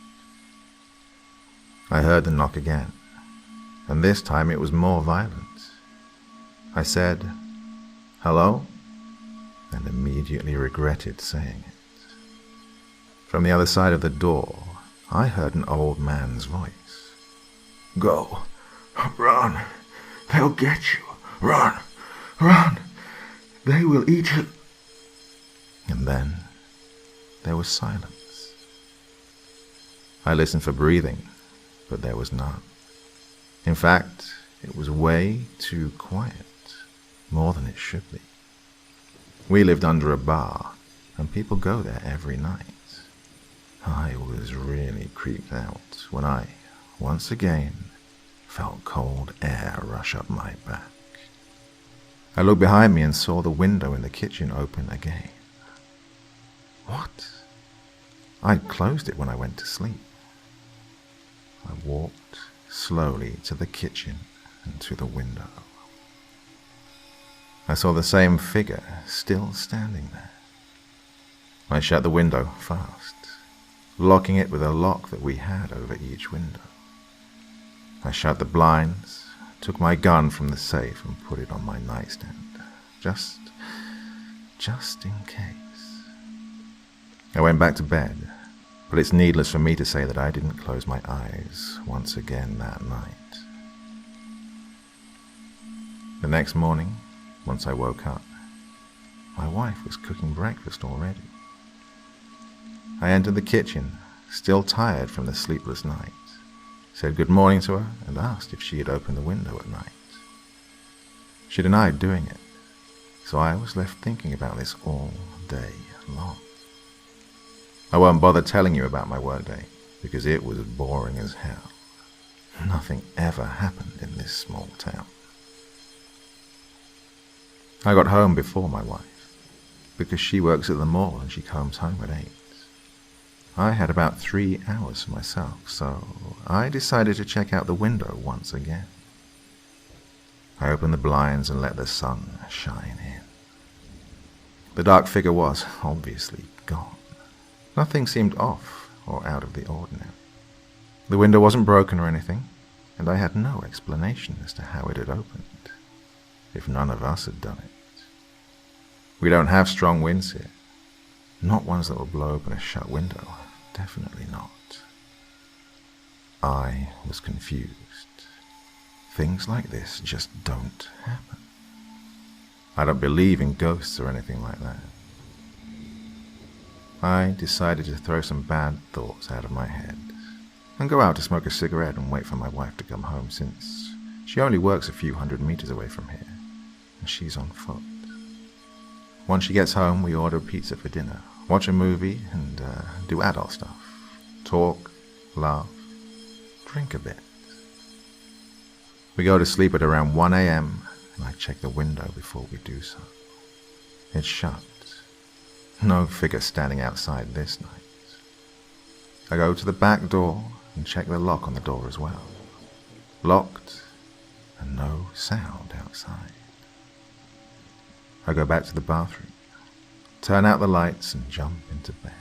I heard the knock again, and this time it was more violent. I said, "Hello?" and immediately regretted saying it. From the other side of the door, I heard an old man's voice. "Go, run, they'll get you, run, run, they will eat you." And then there was silence. I listened for breathing, but there was none. In fact, it was way too quiet, more than it should be. We lived under a bar, and people go there every night. I was really creeped out when I, once again, felt cold air rush up my back. I looked behind me and saw the window in the kitchen open again. What? I'd closed it when I went to sleep. I walked slowly to the kitchen and to the window. I saw the same figure still standing there. I shut the window fast, locking it with a lock that we had over each window. I shut the blinds, took my gun from the safe and put it on my nightstand, just in case. I went back to bed, but it's needless for me to say that I didn't close my eyes once again that night. The next morning, once I woke up, my wife was cooking breakfast already. I entered the kitchen, still tired from the sleepless night, said good morning to her, and asked if she had opened the window at night. She denied doing it, so I was left thinking about this all day long. I won't bother telling you about my workday, because it was boring as hell. Nothing ever happened in this small town. I got home before my wife, because she works at the mall and she comes home at 8. I had about 3 hours for myself, so I decided to check out the window once again. I opened the blinds and let the sun shine in. The dark figure was obviously gone. Nothing seemed off or out of the ordinary. The window wasn't broken or anything, and I had no explanation as to how it had opened, if none of us had done it. We don't have strong winds here. Not ones that will blow open a shut window. Definitely not. I was confused. Things like this just don't happen. I don't believe in ghosts or anything like that. I decided to throw some bad thoughts out of my head and go out to smoke a cigarette and wait for my wife to come home, since she only works a few 100 meters away from here and she's on foot. Once she gets home, we order pizza for dinner, watch a movie, and do adult stuff. Talk, laugh, drink a bit. We go to sleep at around 1 a.m. and I check the window before we do so. It's shut. No figure standing outside this night. I go to the back door and check the lock on the door as well. Locked, and no sound outside. I go back to the bathroom, turn out the lights, and jump into bed.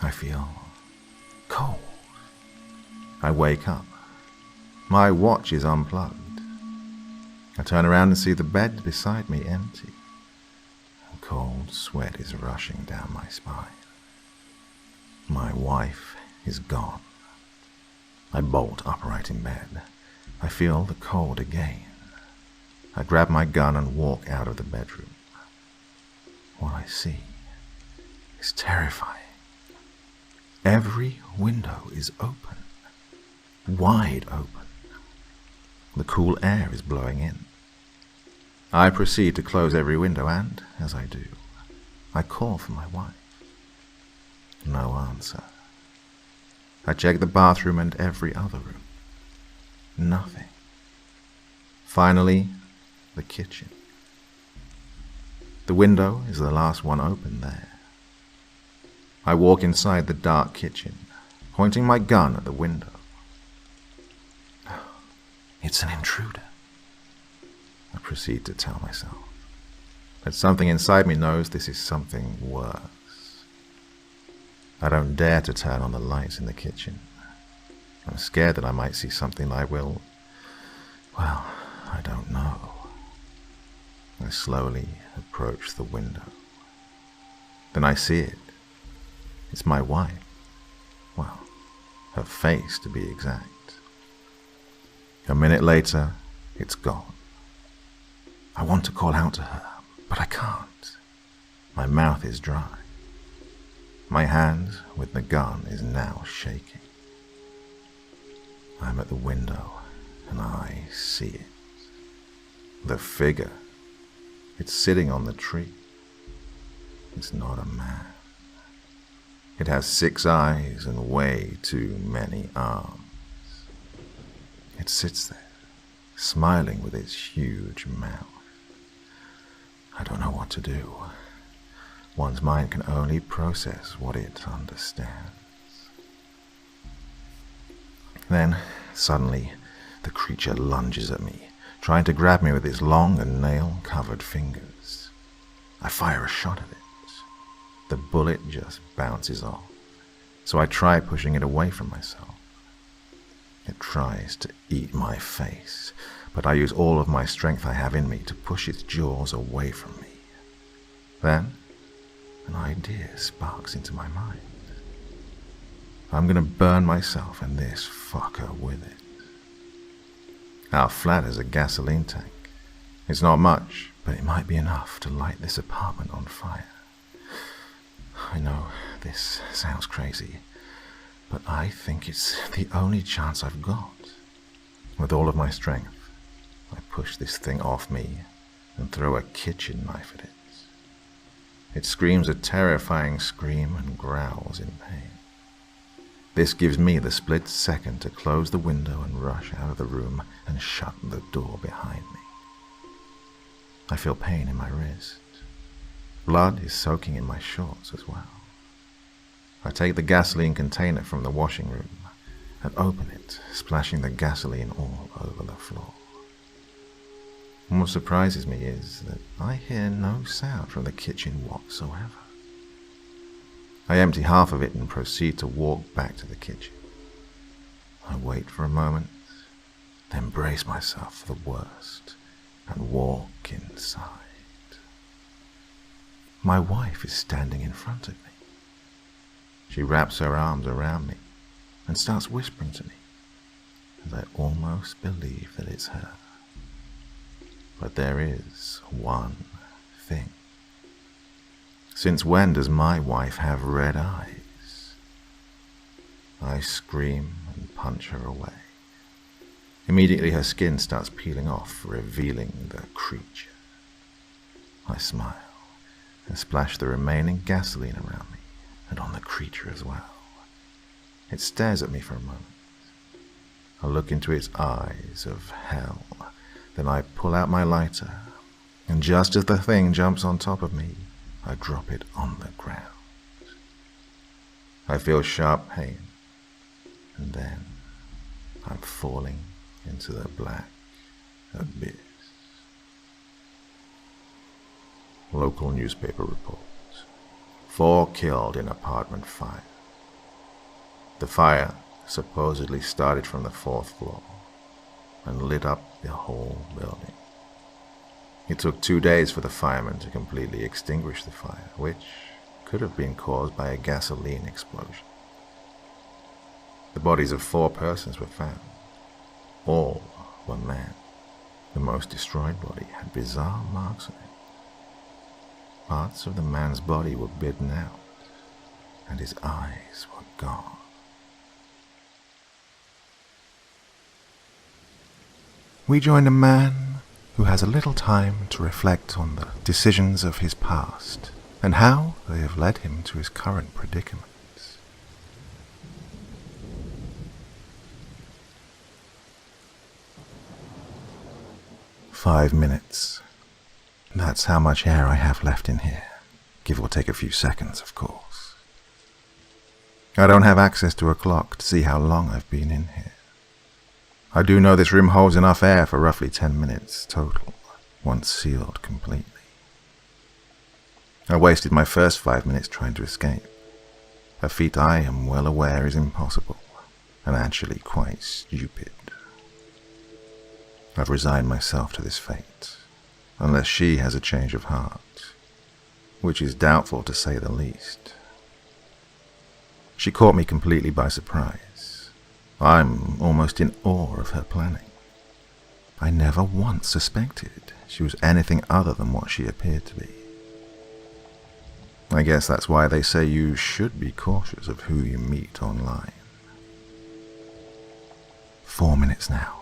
I feel cold. I wake up. My watch is unplugged. I turn around and see the bed beside me empty. A cold sweat is rushing down my spine. My wife is gone. I bolt upright in bed. I feel the cold again. I grab my gun and walk out of the bedroom. What I see is terrifying. Every window is open, wide open. The cool air is blowing in. I proceed to close every window and, as I do, I call for my wife. No answer. I check the bathroom and every other room. Nothing. Finally, the kitchen. The window is the last one open there. I walk inside the dark kitchen, pointing my gun at the window. It's an intruder, I proceed to tell myself. But something inside me knows this is something worse. I don't dare to turn on the lights in the kitchen. I'm scared that I might see something I will... well, I don't know. I slowly approach the window. Then I see it. It's my wife. Well, her face to be exact. A minute later, it's gone. I want to call out to her, but I can't. My mouth is dry. My hand with the gun is now shaking. I'm at the window, and I see it. The figure. It's sitting on the tree. It's not a man. It has 6 eyes and way too many arms. It sits there, smiling with its huge mouth. I don't know what to do. One's mind can only process what it understands. Then, suddenly, the creature lunges at me, trying to grab me with its long and nail-covered fingers. I fire a shot at it. The bullet just bounces off, so I try pushing it away from myself. It tries to eat my face, but I use all of my strength I have in me to push its jaws away from me. Then, an idea sparks into my mind. I'm gonna burn myself and this fucker with it. Our flat has a gasoline tank. It's not much, but it might be enough to light this apartment on fire. I know this sounds crazy, but I think it's the only chance I've got. With all of my strength, I push this thing off me and throw a kitchen knife at it. It screams a terrifying scream and growls in pain. This gives me the split second to close the window and rush out of the room and shut the door behind me. I feel pain in my wrist. Blood is soaking in my shorts as well. I take the gasoline container from the washing room and open it, splashing the gasoline all over the floor. What surprises me is that I hear no sound from the kitchen whatsoever. I empty half of it and proceed to walk back to the kitchen. I wait for a moment, then brace myself for the worst and walk inside. My wife is standing in front of me. She wraps her arms around me and starts whispering to me, and I almost believe that it's her. But there is one thing. Since when does my wife have red eyes? I scream and punch her away. Immediately her skin starts peeling off, revealing the creature. I smile and splash the remaining gasoline around me and on the creature as well. It stares at me for a moment. I look into its eyes of hell. Then I pull out my lighter, and just as the thing jumps on top of me, I drop it on the ground. I feel sharp pain, and then I'm falling into the black abyss. Local newspaper reports: 4 killed in apartment fire. The fire supposedly started from the 4th floor and lit up the whole building. It took 2 days for the firemen to completely extinguish the fire, which could have been caused by a gasoline explosion. The bodies of 4 persons were found. All were men. The most destroyed body had bizarre marks on it. Parts of the man's body were bitten out, and his eyes were gone. We join a man who has a little time to reflect on the decisions of his past and how they have led him to his current predicaments. "5 minutes. That's how much air I have left in here, give or take a few seconds, of course. I don't have access to a clock to see how long I've been in here. I do know this room holds enough air for roughly 10 minutes total, once sealed completely. I wasted my first 5 minutes trying to escape, a feat I am well aware is impossible, and actually quite stupid. I've resigned myself to this fate, unless she has a change of heart, which is doubtful to say the least. She caught me completely by surprise. I'm almost in awe of her planning. I never once suspected she was anything other than what she appeared to be. I guess that's why they say you should be cautious of who you meet online. 4 minutes now.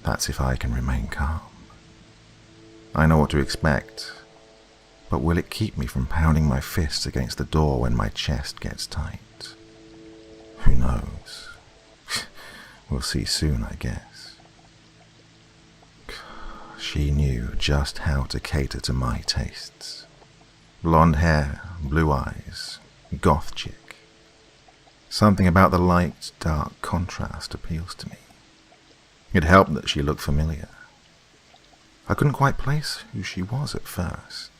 That's if I can remain calm. I know what to expect, but will it keep me from pounding my fists against the door when my chest gets tight? Who knows? We'll see soon, I guess. She knew just how to cater to my tastes. Blonde hair, blue eyes, goth chick. Something about the light-dark contrast appeals to me. It helped that she looked familiar. I couldn't quite place who she was at first.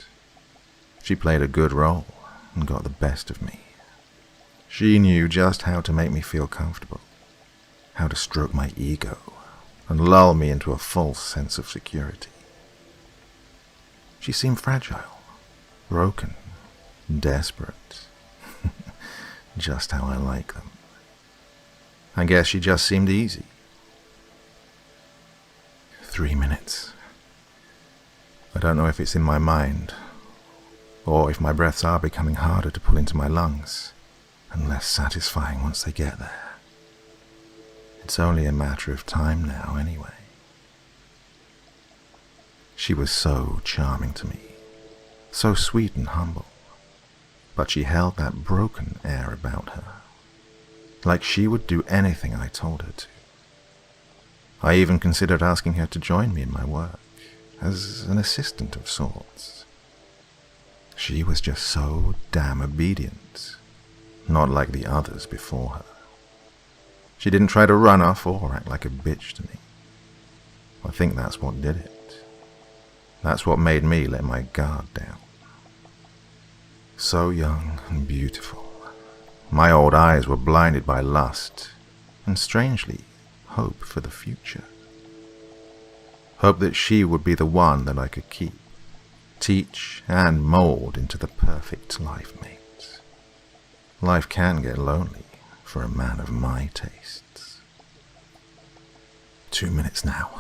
She played a good role and got the best of me. She knew just how to make me feel comfortable, how to stroke my ego and lull me into a false sense of security. She seemed fragile, broken, desperate. Just how I like them. I guess she just seemed easy. 3 minutes. I don't know if it's in my mind, or if my breaths are becoming harder to pull into my lungs, and less satisfying once they get there. It's only a matter of time now, anyway. She was so charming to me, so sweet and humble, but she held that broken air about her, like she would do anything I told her to. I even considered asking her to join me in my work, as an assistant of sorts. She was just so damn obedient, not like the others before her. She didn't try to run off or act like a bitch to me. I think that's what did it. That's what made me let my guard down. So young and beautiful. My old eyes were blinded by lust, and strangely, hope for the future. Hope that she would be the one that I could keep, teach, and mold into the perfect life mate. Life can get lonely for a man of my tastes. 2 minutes now.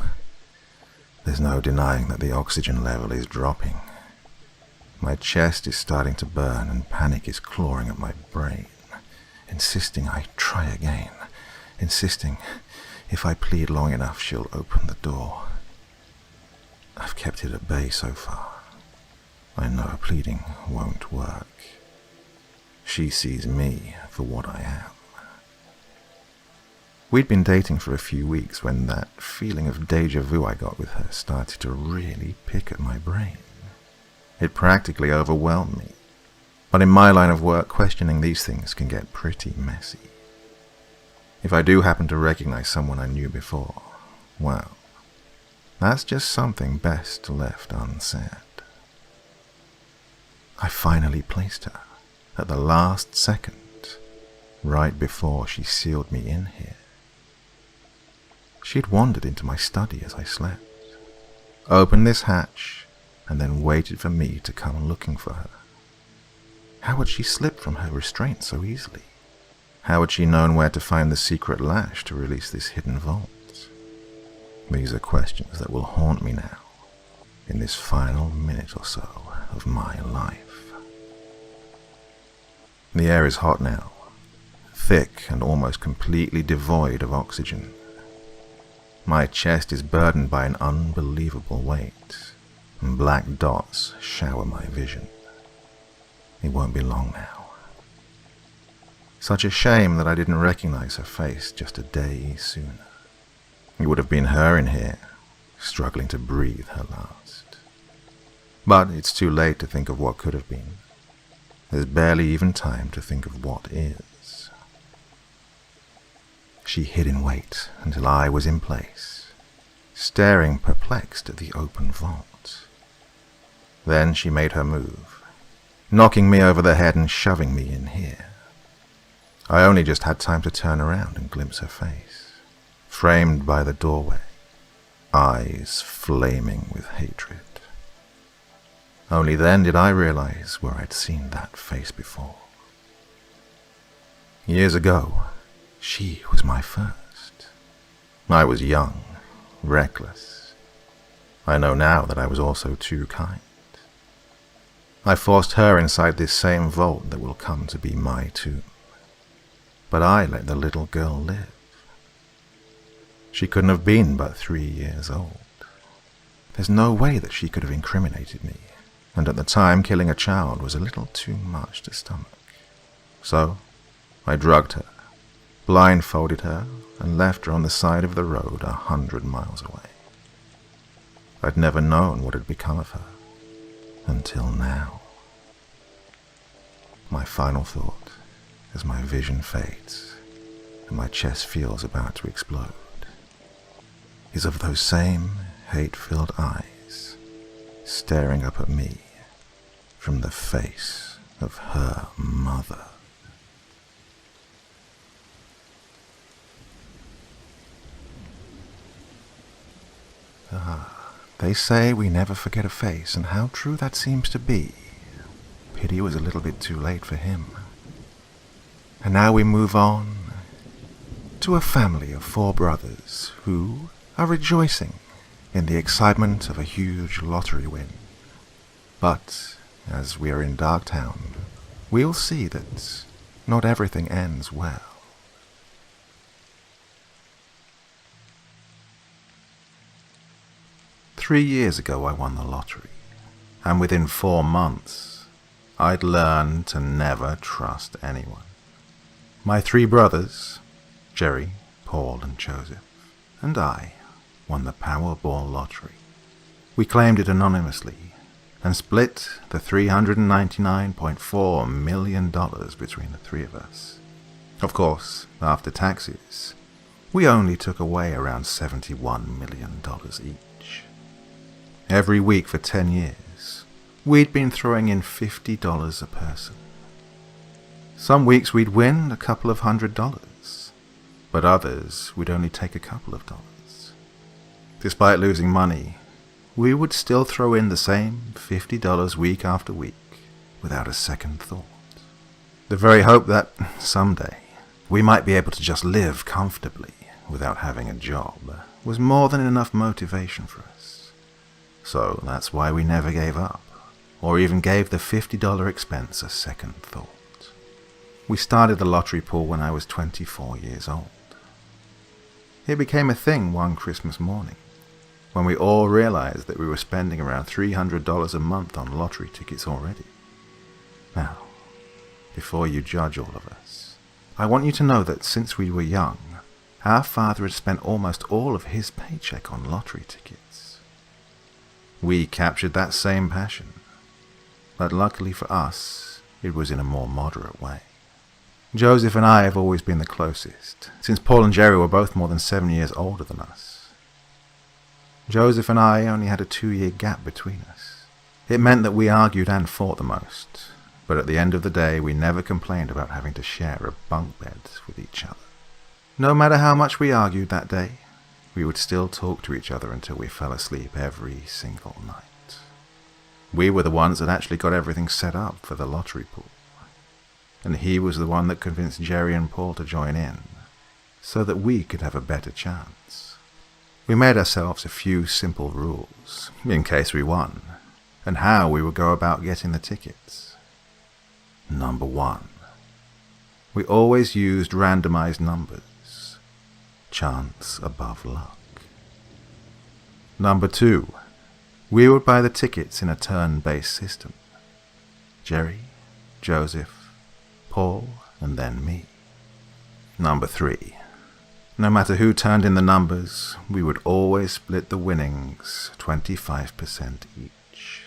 There's no denying that the oxygen level is dropping. My chest is starting to burn and panic is clawing at my brain, insisting I try again, insisting if I plead long enough she'll open the door. I've kept it at bay so far. I know pleading won't work. She sees me for what I am. We'd been dating for a few weeks when that feeling of deja vu I got with her started to really pick at my brain. It practically overwhelmed me. But in my line of work, questioning these things can get pretty messy. If I do happen to recognize someone I knew before, well, that's just something best left unsaid. I finally placed her at the last second, right before she sealed me in here. She'd wandered into my study as I slept, opened this hatch, and then waited for me to come looking for her. How had she slipped from her restraint so easily? How had she known where to find the secret latch to release this hidden vault? These are questions that will haunt me now, in this final minute or so of my life. The air is hot now, thick and almost completely devoid of oxygen. My chest is burdened by an unbelievable weight, and black dots shower my vision. It won't be long now. Such a shame that I didn't recognize her face just a day sooner. It would have been her in here, struggling to breathe her last. But it's too late to think of what could have been. There's barely even time to think of what is. She hid in wait until I was in place, staring perplexed at the open vault. Then she made her move, knocking me over the head and shoving me in here. I only just had time to turn around and glimpse her face, framed by the doorway, eyes flaming with hatred. Only then did I realize where I'd seen that face before. Years ago, she was my first. I was young, reckless. I know now that I was also too kind. I forced her inside this same vault that will come to be my tomb. But I let the little girl live. She couldn't have been but 3 years old. There's no way that she could have incriminated me, and at the time killing a child was a little too much to stomach. So I drugged her, blindfolded her, and left her on the side of the road 100 miles away. I'd never known what had become of her, until now. My final thought, as my vision fades and my chest feels about to explode, is of those same hate-filled eyes staring up at me from the face of her mother. They say we never forget a face, and how true that seems to be. Pity it was a little bit too late for him. And now we move on to a family of 4 brothers who are rejoicing in the excitement of a huge lottery win. But as we are in Darktown, we'll see that not everything ends well. "3 years ago I won the lottery, and within 4 months I'd learned to never trust anyone. My 3 brothers, Jerry, Paul and Joseph, and I won the Powerball lottery. We claimed it anonymously and split the $399.4 million between the 3 of us. Of course, after taxes, we only took away around $71 million each. Every week for 10 years, we'd been throwing in $50 a person. Some weeks we'd win a couple of $100, but others would only take a couple of dollars. Despite losing money, we would still throw in the same $50 week after week without a second thought. The very hope that someday we might be able to just live comfortably without having a job was more than enough motivation for us. So that's why we never gave up, or even gave the $50 expense a second thought. We started the lottery pool when I was 24 years old. It became a thing one Christmas morning, when we all realized that we were spending around $300 a month on lottery tickets already. Now, before you judge all of us, I want you to know that since we were young, our father had spent almost all of his paycheck on lottery tickets. We captured that same passion, but luckily for us, it was in a more moderate way. Joseph and I have always been the closest, since Paul and Jerry were both more than 7 years older than us. Joseph and I only had a 2-year gap between us. It meant that we argued and fought the most, but at the end of the day we never complained about having to share a bunk bed with each other. No matter how much we argued that day, we would still talk to each other until we fell asleep every single night. We were the ones that actually got everything set up for the lottery pool, and he was the one that convinced Jerry and Paul to join in, so that we could have a better chance. We made ourselves a few simple rules, in case we won, and how we would go about getting the tickets. Number 1. We always used randomized numbers, chance above luck. Number 2. We would buy the tickets in a turn-based system. Jerry, Joseph, Paul, and then me. Number 3. No matter who turned in the numbers, we would always split the winnings 25% each.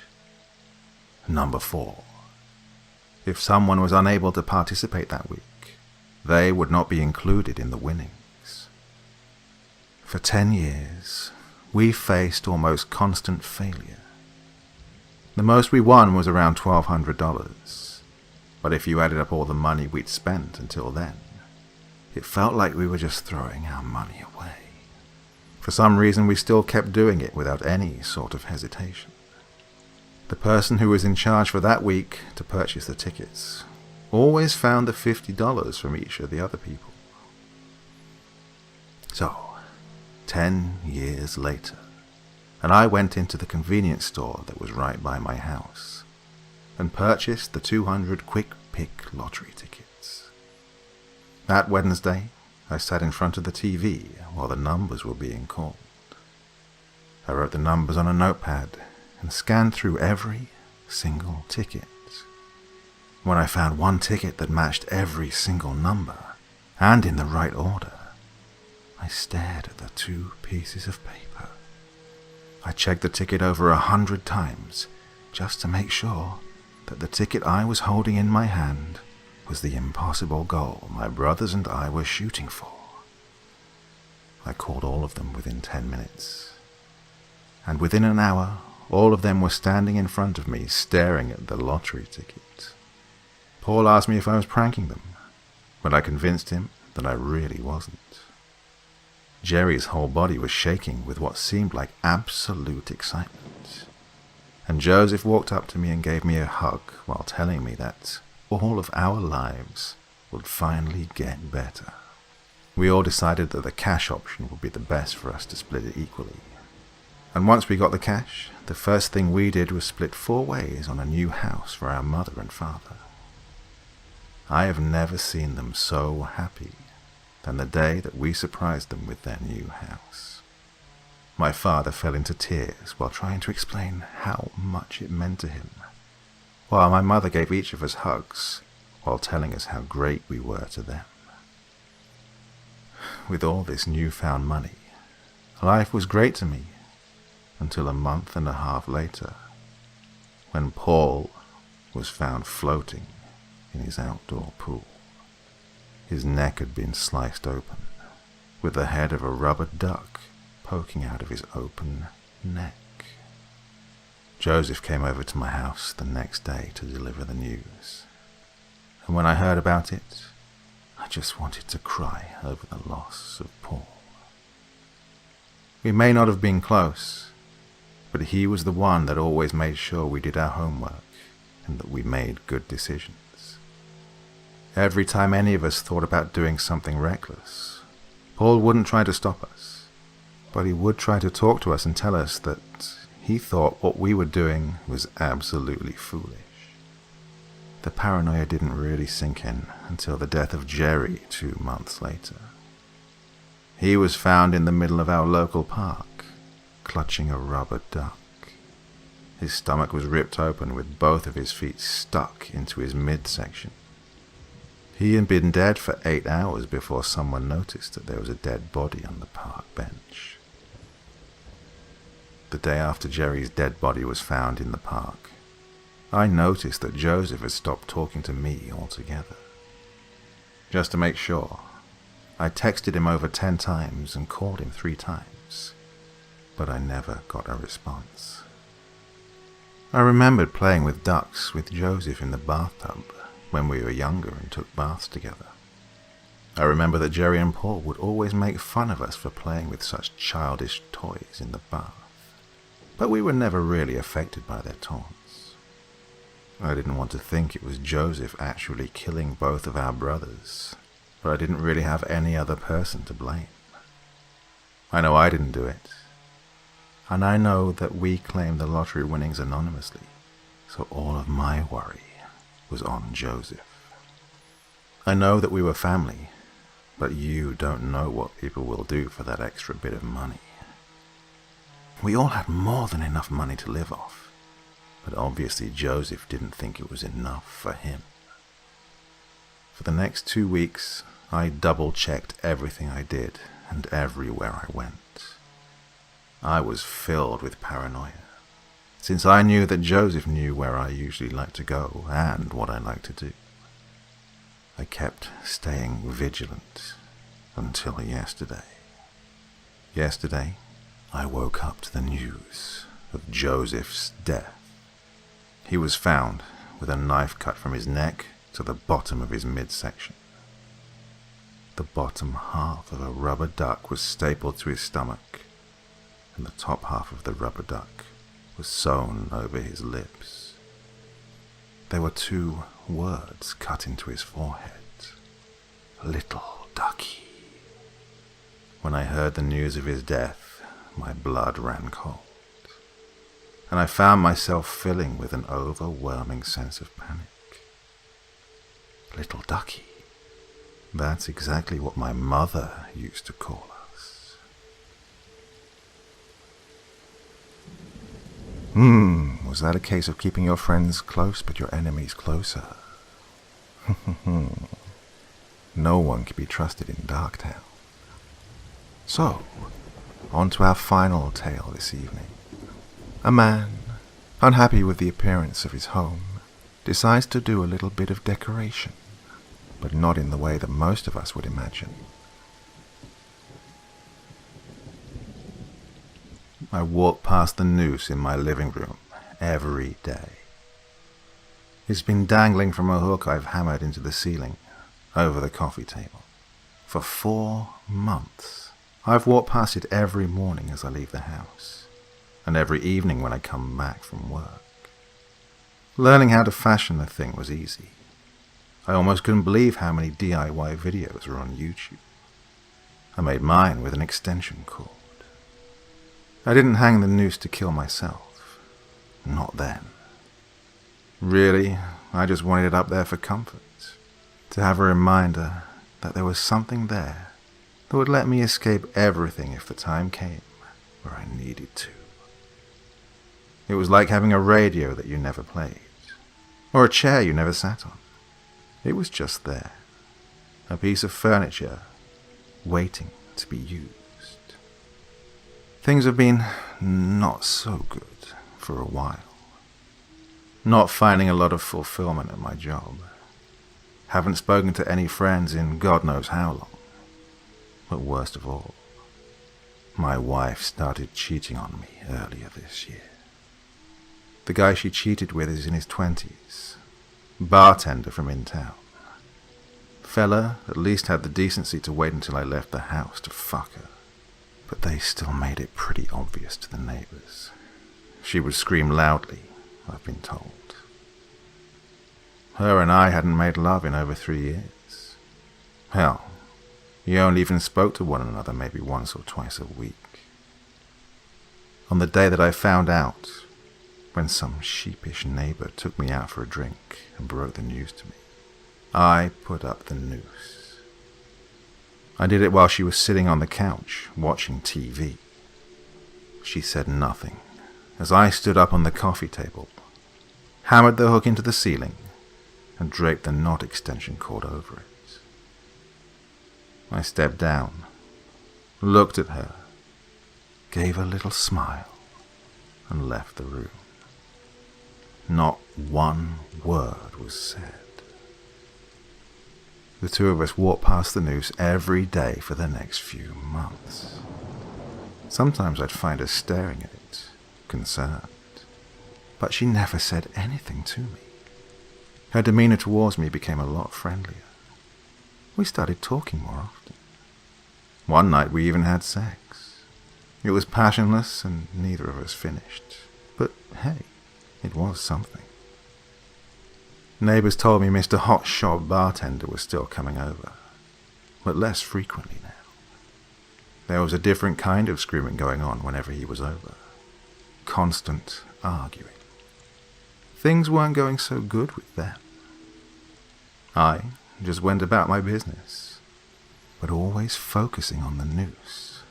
Number 4. If someone was unable to participate that week, they would not be included in the winnings. For 10 years, we faced almost constant failure. The most we won was around $1,200, but if you added up all the money we'd spent until then, it felt like we were just throwing our money away. For some reason, we still kept doing it without any sort of hesitation. The person who was in charge for that week to purchase the tickets always found the $50 from each of the other people. So, 10 years later, and I went into the convenience store that was right by my house and purchased the 200 quick pick lottery tickets. That Wednesday, I sat in front of the TV while the numbers were being called. I wrote the numbers on a notepad and scanned through every single ticket. When I found one ticket that matched every single number, and in the right order, I stared at the 2 pieces of paper. I checked the ticket over 100 times, just to make sure that the ticket I was holding in my hand was the impossible goal my brothers and I were shooting for. I called all of them within 10 minutes, and within an hour, all of them were standing in front of me staring at the lottery ticket. Paul asked me if I was pranking them, but I convinced him that I really wasn't. Jerry's whole body was shaking with what seemed like absolute excitement, and Joseph walked up to me and gave me a hug while telling me that all of our lives would finally get better. We all decided that the cash option would be the best for us to split it equally. And once we got the cash, the first thing we did was split 4 ways on a new house for our mother and father. I have never seen them so happy than the day that we surprised them with their new house. My father fell into tears while trying to explain how much it meant to him, while my mother gave each of us hugs while telling us how great we were to them. With all this newfound money, life was great to me until a month and a half later, when Paul was found floating in his outdoor pool. His neck had been sliced open, with the head of a rubber duck poking out of his open neck. Joseph came over to my house the next day to deliver the news, and when I heard about it, I just wanted to cry over the loss of Paul. We may not have been close, but he was the one that always made sure we did our homework and that we made good decisions. Every time any of us thought about doing something reckless, Paul wouldn't try to stop us, but he would try to talk to us and tell us that he thought what we were doing was absolutely foolish. The paranoia didn't really sink in until the death of Jerry 2 months later. He was found in the middle of our local park, clutching a rubber duck. His stomach was ripped open with both of his feet stuck into his midsection. He had been dead for 8 hours before someone noticed that there was a dead body on the park bench. The day after Jerry's dead body was found in the park, I noticed that Joseph had stopped talking to me altogether. Just to make sure, I texted him over 10 times and called him 3 times, but I never got a response. I remembered playing with ducks with Joseph in the bathtub when we were younger and took baths together. I remember that Jerry and Paul would always make fun of us for playing with such childish toys in the bath, but we were never really affected by their taunts. I didn't want to think it was Joseph actually killing both of our brothers, but I didn't really have any other person to blame. I know I didn't do it, and I know that we claimed the lottery winnings anonymously, so all of my worry was on Joseph. I know that we were family, but you don't know what people will do for that extra bit of money. We all had more than enough money to live off, but obviously Joseph didn't think it was enough for him. For the next 2 weeks, I double-checked everything I did and everywhere I went. I was filled with paranoia, since I knew that Joseph knew where I usually liked to go and what I liked to do. I kept staying vigilant until yesterday. Yesterday, I woke up to the news of Joseph's death. He was found with a knife cut from his neck to the bottom of his midsection. The bottom half of a rubber duck was stapled to his stomach, and the top half of the rubber duck was sewn over his lips. There were 2 words cut into his forehead. Little ducky. When I heard the news of his death, my blood ran cold, and I found myself filling with an overwhelming sense of panic. Little ducky. That's exactly what my mother used to call us. Was that a case of keeping your friends close but your enemies closer? No one can be trusted in Darktown. So, on to our final tale this evening. A man, unhappy with the appearance of his home, decides to do a little bit of decoration, but not in the way that most of us would imagine. I walk past the noose in my living room every day. It's been dangling from a hook I've hammered into the ceiling over the coffee table. For 4 months, I've walked past it every morning as I leave the house, and every evening when I come back from work. Learning how to fashion the thing was easy. I almost couldn't believe how many DIY videos were on YouTube. I made mine with an extension cord. I didn't hang the noose to kill myself. Not then. Really, I just wanted it up there for comfort, to have a reminder that there was something there that would let me escape everything if the time came where I needed to. It was like having a radio that you never played, or a chair you never sat on. It was just there, a piece of furniture waiting to be used. Things have been not so good for a while. Not finding a lot of fulfillment at my job. Haven't spoken to any friends in God knows how long. But worst of all, my wife started cheating on me earlier this year. The guy she cheated with is in his 20s, bartender from in town. Fella at least had the decency to wait until I left the house to fuck her. But they still made it pretty obvious to the neighbors. She would scream loudly, I've been told. Her and I hadn't made love in over 3 years. Hell, we only even spoke to one another maybe once or twice a week. On the day that I found out, when some sheepish neighbor took me out for a drink and broke the news to me, I put up the noose. I did it while she was sitting on the couch watching TV. She said nothing as I stood up on the coffee table, hammered the hook into the ceiling, and draped the knot extension cord over it. I stepped down, looked at her, gave a little smile, and left the room. Not one word was said. The two of us walked past the noose every day for the next few months. Sometimes I'd find her staring at it, concerned, but she never said anything to me. Her demeanor towards me became a lot friendlier. We started talking more often. One night we even had sex. It was passionless and neither of us finished. But hey, it was something. Neighbors told me Mr. Hotshot Bartender was still coming over, but less frequently now. There was a different kind of screaming going on whenever he was over. Constant arguing. Things weren't going so good with them. I just went about my business, but always focusing on the noose.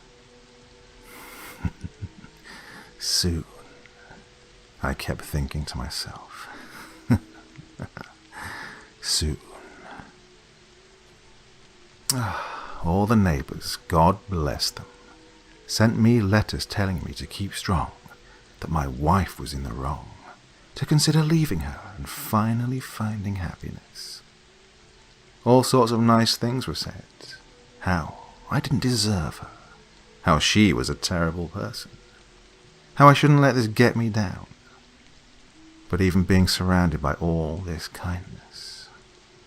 Soon, I kept thinking to myself, soon. All the neighbors, God bless them, sent me letters telling me to keep strong, that my wife was in the wrong, to consider leaving her and finally finding happiness. All sorts of nice things were said. How I didn't deserve her. How she was a terrible person. How I shouldn't let this get me down. But even being surrounded by all this kindness,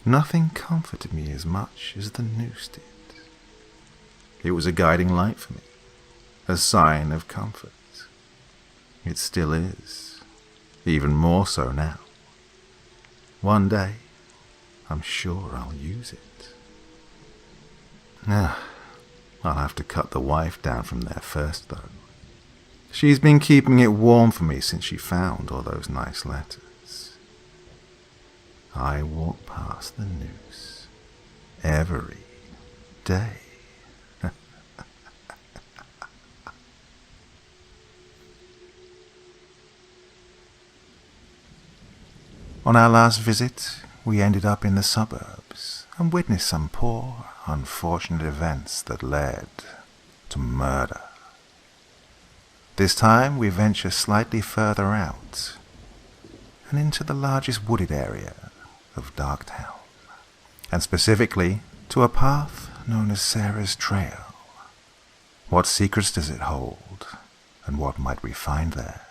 nothing comforted me as much as the noose did. It was a guiding light for me, a sign of comfort. It still is, even more so now. One day, I'm sure I'll use it. I'll have to cut the wife down from there first, though. She's been keeping it warm for me since she found all those nice letters. I walk past the noose every day. On our last visit, we ended up in the suburbs and witnessed some poor, unfortunate events that led to murder. This time we venture slightly further out and into the largest wooded area of Darktown, and specifically to a path known as Sarah's Trail. What secrets does it hold, and what might we find there?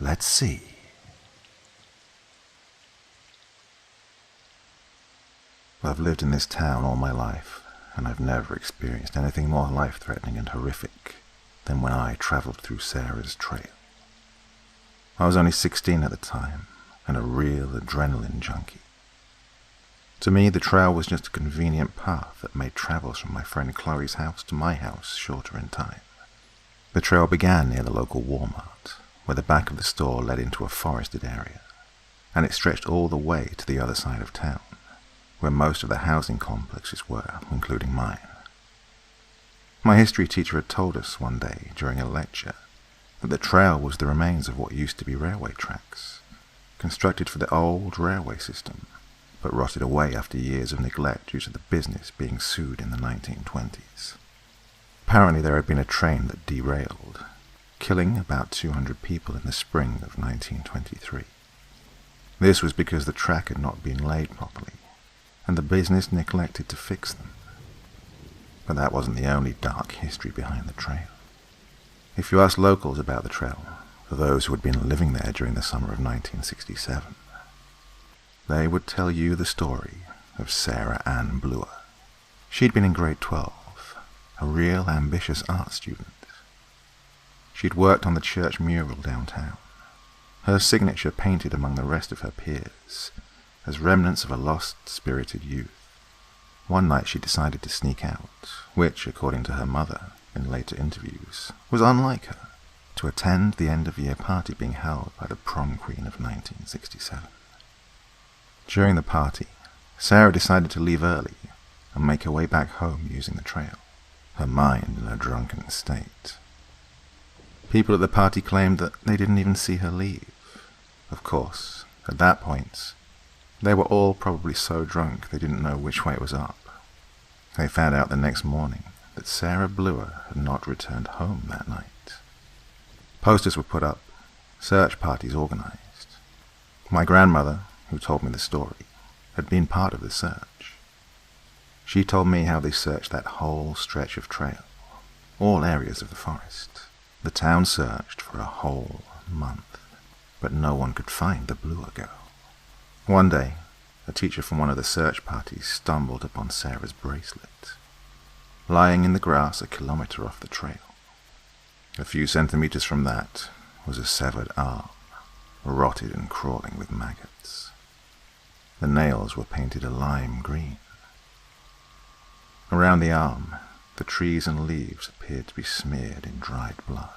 Let's see. I've lived in this town all my life, and I've never experienced anything more life-threatening and horrific than when I travelled through Sarah's Trail. I was only 16 at the time, and a real adrenaline junkie. To me, the trail was just a convenient path that made travels from my friend Chloe's house to my house shorter in time. The trail began near the local Walmart, where the back of the store led into a forested area, and it stretched all the way to the other side of town, where most of the housing complexes were, including mine. My history teacher had told us one day during a lecture that the trail was the remains of what used to be railway tracks, constructed for the old railway system, but rotted away after years of neglect due to the business being sued in the 1920s. Apparently there had been a train that derailed, killing about 200 people in the spring of 1923. This was because the track had not been laid properly, and the business neglected to fix them. But that wasn't the only dark history behind the trail. If you ask locals about the trail, for those who had been living there during the summer of 1967, they would tell you the story of Sarah Ann Bluer. She'd been in grade 12, a real ambitious art student. She'd worked on the church mural downtown, her signature painted among the rest of her peers as remnants of a lost, spirited youth. One night she decided to sneak out, which, according to her mother in later interviews, was unlike her, to attend the end-of-year party being held by the prom queen of 1967. During the party, Sarah decided to leave early and make her way back home using the trail, her mind in a drunken state. People at the party claimed that they didn't even see her leave. Of course, at that point, they were all probably so drunk they didn't know which way was up. They found out the next morning that Sarah Bluer had not returned home that night. Posters were put up, search parties organized. My grandmother, who told me the story, had been part of the search. She told me how they searched that whole stretch of trail, all areas of the forest. The town searched for a whole month, but no one could find the Bluer girl. One day, a teacher from one of the search parties stumbled upon Sarah's bracelet, lying in the grass a kilometer off the trail. A few centimeters from that was a severed arm, rotted and crawling with maggots. The nails were painted a lime green. Around the arm, the trees and leaves appeared to be smeared in dried blood.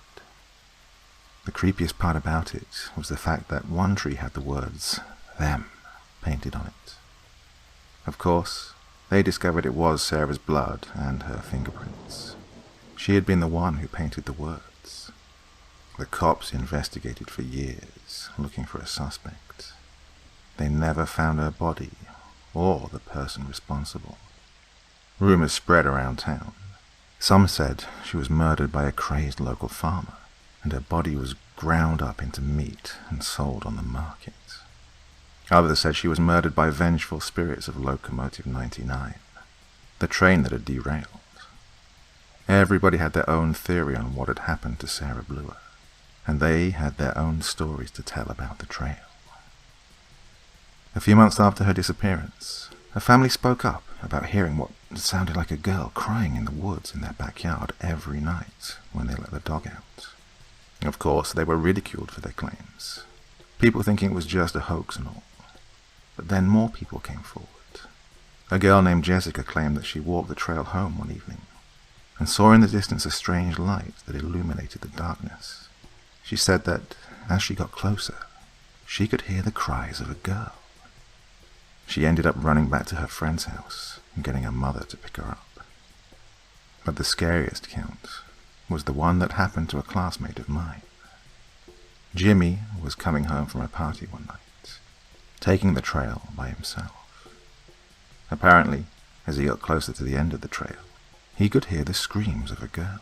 The creepiest part about it was the fact that one tree had the words, "them," painted on it. Of course, they discovered it was Sarah's blood and her fingerprints. She had been the one who painted the words. The cops investigated for years, looking for a suspect. They never found her body or the person responsible. Rumors spread around town. Some said she was murdered by a crazed local farmer, and her body was ground up into meat and sold on the market. Others said she was murdered by vengeful spirits of Locomotive 99, the train that had derailed. Everybody had their own theory on what had happened to Sarah Bluer, and they had their own stories to tell about the trail. A few months after her disappearance, her family spoke up about hearing what sounded like a girl crying in the woods in their backyard every night when they let the dog out. Of course, they were ridiculed for their claims, people thinking it was just a hoax and all. But then more people came forward. A girl named Jessica claimed that she walked the trail home one evening and saw in the distance a strange light that illuminated the darkness. She said that, as she got closer, she could hear the cries of a girl. She ended up running back to her friend's house and getting her mother to pick her up. But the scariest account was the one that happened to a classmate of mine. Jimmy was coming home from a party one night, taking the trail by himself. Apparently, as he got closer to the end of the trail, he could hear the screams of a girl.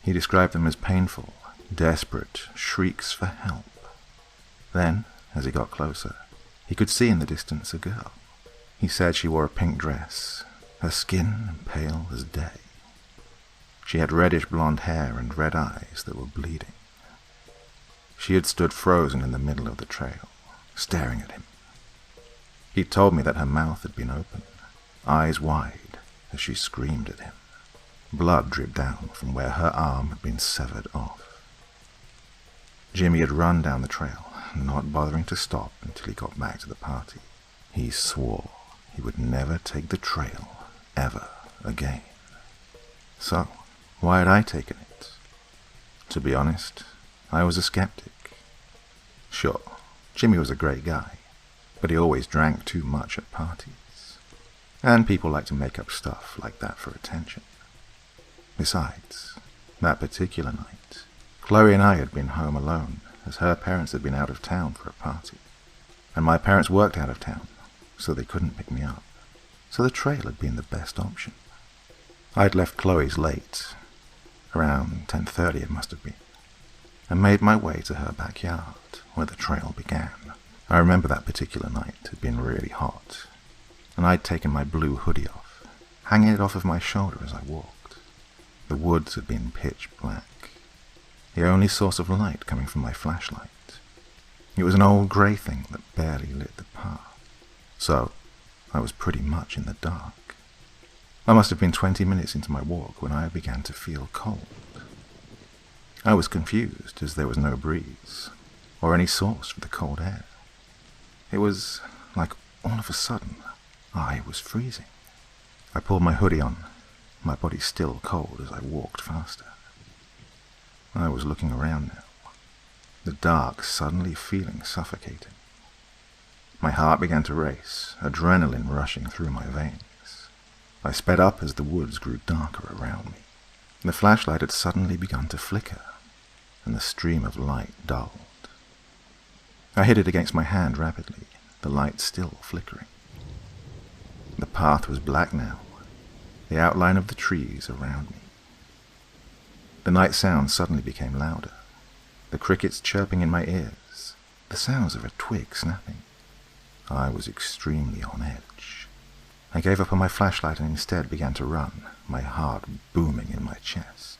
He described them as painful, desperate shrieks for help. Then, as he got closer, he could see in the distance a girl. He said she wore a pink dress, her skin pale as day. She had reddish blonde hair and red eyes that were bleeding. She had stood frozen in the middle of the trail, staring at him. He told me that her mouth had been open, eyes wide, as she screamed at him. Blood dripped down from where her arm had been severed off. Jimmy had run down the trail, not bothering to stop until he got back to the party. He swore he would never take the trail ever again. So, why had I taken it? To be honest, I was a skeptic. Sure, Jimmy was a great guy, but he always drank too much at parties. And people like to make up stuff like that for attention. Besides, that particular night, Chloe and I had been home alone, as her parents had been out of town for a party. And my parents worked out of town, so they couldn't pick me up. So the trail had been the best option. I'd left Chloe's late, around 10:30 it must have been, and made my way to her backyard, where the trail began. I remember that particular night had been really hot, and I'd taken my blue hoodie off, hanging it off of my shoulder as I walked. The woods had been pitch black, the only source of light coming from my flashlight. It was an old grey thing that barely lit the path. So, I was pretty much in the dark. I must have been 20 minutes into my walk when I began to feel cold. I was confused as there was no breeze or any source for the cold air. It was like all of a sudden I was freezing. I pulled my hoodie on, my body still cold as I walked faster. I was looking around now, the dark suddenly feeling suffocating. My heart began to race, adrenaline rushing through my veins. I sped up as the woods grew darker around me. The flashlight had suddenly begun to flicker, and the stream of light dulled. I hit it against my hand rapidly, the light still flickering. The path was black now, the outline of the trees around me. The night sound suddenly became louder, the crickets chirping in my ears, the sounds of a twig snapping. I was extremely on edge. I gave up on my flashlight and instead began to run, my heart booming in my chest.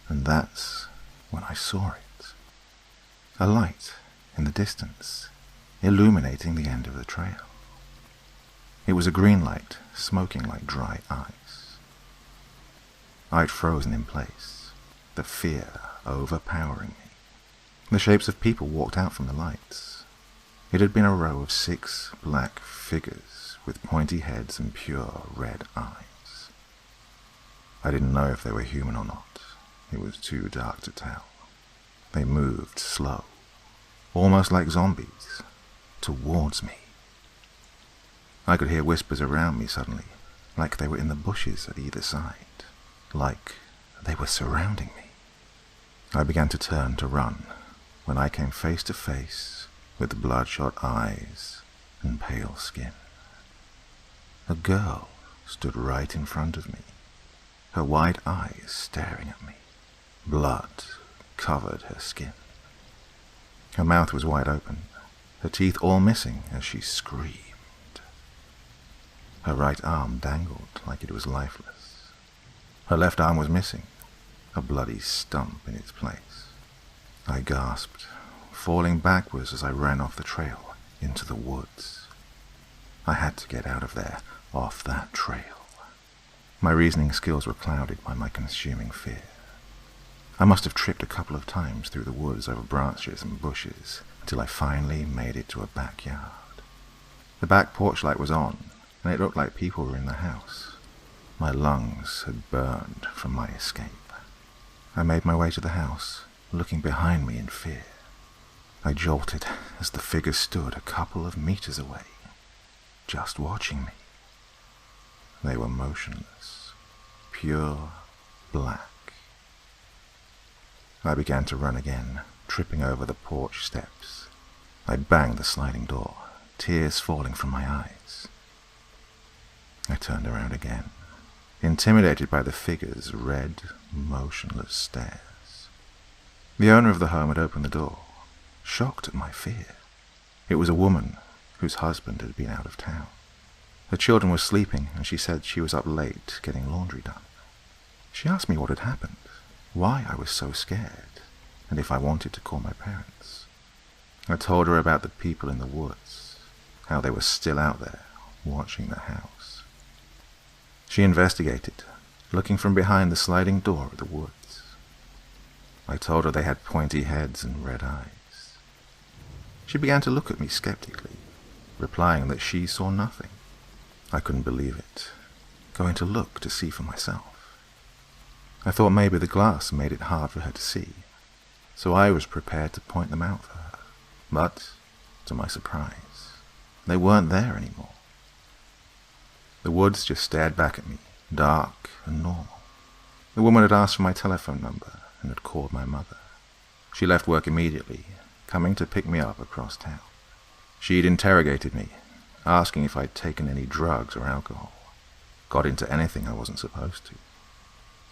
And that's when I saw it. A light in the distance, illuminating the end of the trail. It was a green light, smoking like dry ice. I'd frozen in place, the fear overpowering me. The shapes of people walked out from the lights. It had been a row of 6 black figures with pointy heads and pure red eyes. I didn't know if they were human or not. It was too dark to tell. They moved slow, almost like zombies, towards me. I could hear whispers around me suddenly, like they were in the bushes at either side, like they were surrounding me. I began to turn to run when I came face to face with bloodshot eyes and pale skin. A girl stood right in front of me, her wide eyes staring at me. Blood covered her skin. Her mouth was wide open, her teeth all missing as she screamed. Her right arm dangled like it was lifeless. Her left arm was missing, a bloody stump in its place. I gasped, falling backwards as I ran off the trail into the woods. I had to get out of there, off that trail. My reasoning skills were clouded by my consuming fear. I must have tripped a couple of times through the woods over branches and bushes until I finally made it to a backyard. The back porch light was on, and it looked like people were in the house. My lungs had burned from my escape. I made my way to the house, looking behind me in fear. I jolted as the figure stood a couple of meters away, just watching me. They were motionless, pure black. I began to run again, tripping over the porch steps. I banged the sliding door, tears falling from my eyes. I turned around again, intimidated by the figure's red, motionless stares. The owner of the home had opened the door, shocked at my fear. It was a woman whose husband had been out of town. Her children were sleeping, and she said she was up late getting laundry done. She asked me what had happened, why I was so scared, and if I wanted to call my parents. I told her about the people in the woods, how they were still out there, watching the house. She investigated, looking from behind the sliding door of the woods. I told her they had pointy heads and red eyes. She began to look at me skeptically, replying that she saw nothing. I couldn't believe it, going to look to see for myself. I thought maybe the glass made it hard for her to see, so I was prepared to point them out for her. But, to my surprise, they weren't there anymore. The woods just stared back at me, dark and normal. The woman had asked for my telephone number and had called my mother. She left work immediately, coming to pick me up across town. She'd interrogated me, asking if I'd taken any drugs or alcohol, got into anything I wasn't supposed to.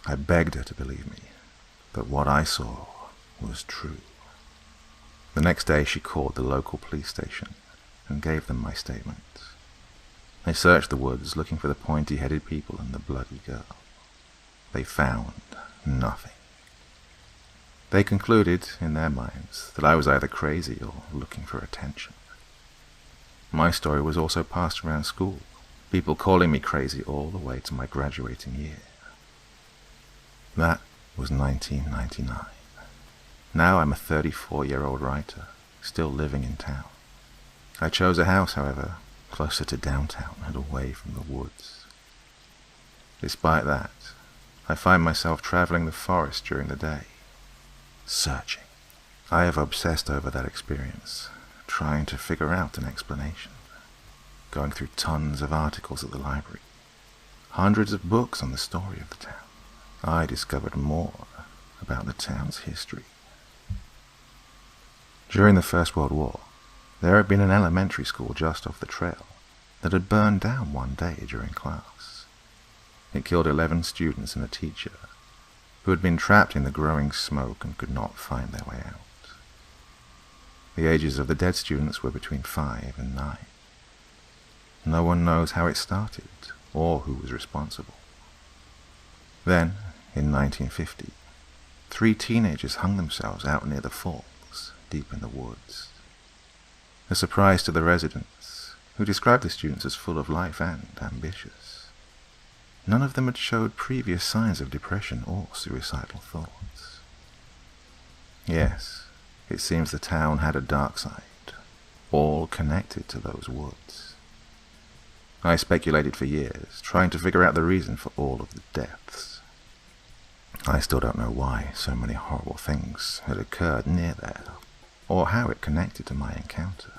I begged her to believe me, that what I saw was true. The next day she called the local police station and gave them my statement. They searched the woods looking for the pointy-headed people and the bloody girl. They found nothing. They concluded, in their minds, that I was either crazy or looking for attention. My story was also passed around school, people calling me crazy all the way to my graduating year. That was 1999. Now I'm a 34-year-old writer, still living in town. I chose a house, however, closer to downtown and away from the woods. Despite that, I find myself traveling the forest during the day, searching. I have obsessed over that experience, trying to figure out an explanation, going through tons of articles at the library, hundreds of books on the story of the town. I discovered more about the town's history. During the First World War, there had been an elementary school just off the trail that had burned down one day during class. It killed 11 students and a teacher who had been trapped in the growing smoke and could not find their way out. The ages of the dead students were between 5 and 9. No one knows how it started or who was responsible. Then, in 1950, 3 teenagers hung themselves out near the falls, deep in the woods. A surprise to the residents, who described the students as full of life and ambitious. None of them had showed previous signs of depression or suicidal thoughts. Yes, it seems the town had a dark side, all connected to those woods. I speculated for years, trying to figure out the reason for all of the deaths. I still don't know why so many horrible things had occurred near there, or how it connected to my encounter.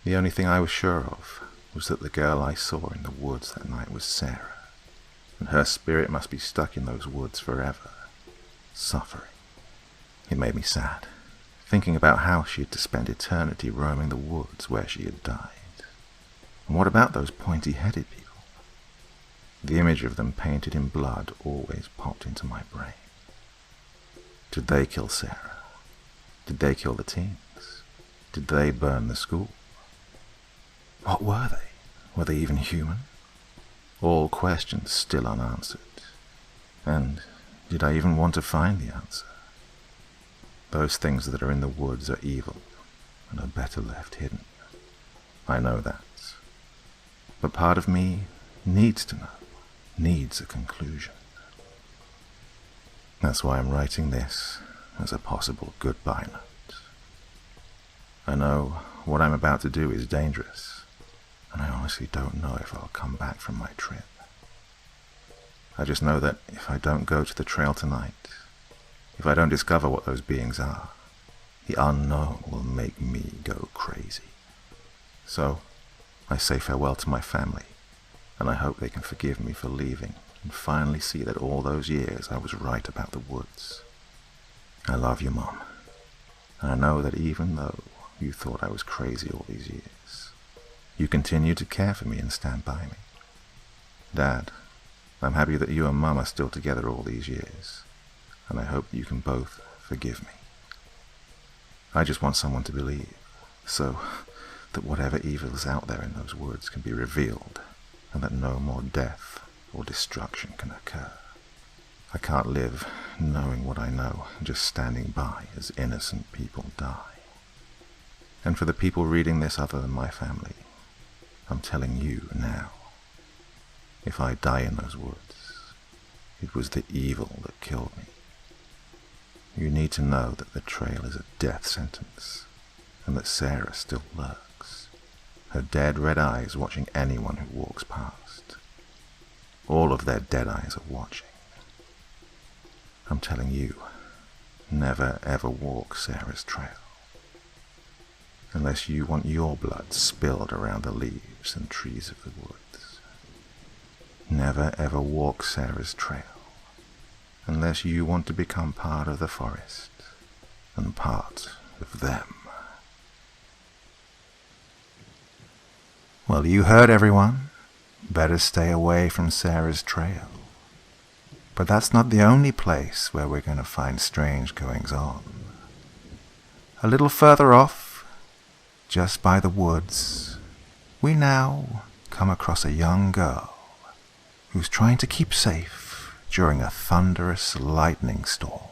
The only thing I was sure of was that the girl I saw in the woods that night was Sarah, and her spirit must be stuck in those woods forever, suffering. It made me sad, thinking about how she had to spend eternity roaming the woods where she had died. And what about those pointy-headed people? The image of them painted in blood always popped into my brain. Did they kill Sarah? Did they kill the teens? Did they burn the school? What were they? Were they even human? All questions still unanswered. And did I even want to find the answer? Those things that are in the woods are evil and are better left hidden. I know that. But part of me needs to know, needs a conclusion. That's why I'm writing this as a possible goodbye note. I know what I'm about to do is dangerous, and I honestly don't know if I'll come back from my trip. I just know that if I don't go to the trail tonight, if I don't discover what those beings are, the unknown will make me go crazy. So, I say farewell to my family, and I hope they can forgive me for leaving and finally see that all those years I was right about the woods. I love you, Mom, and I know that even though you thought I was crazy all these years, you continue to care for me and stand by me. Dad, I'm happy that you and Mum are still together all these years, and I hope you can both forgive me. I just want someone to believe, so that whatever evil is out there in those woods can be revealed, and that no more death or destruction can occur. I can't live knowing what I know, just standing by as innocent people die. And for the people reading this other than my family, I'm telling you now, if I die in those woods, it was the evil that killed me. You need to know that the trail is a death sentence, and that Sarah still lurks, her dead red eyes watching anyone who walks past. All of their dead eyes are watching. I'm telling you, never ever walk Sarah's trail, unless you want your blood spilled around the leaves and trees of the woods. Never ever walk Sarah's trail, unless you want to become part of the forest and part of them. Well, you heard, everyone. Better stay away from Sarah's trail. But that's not the only place where we're going to find strange goings-on. A little further off, just by the woods, we now come across a young girl who's trying to keep safe during a thunderous lightning storm.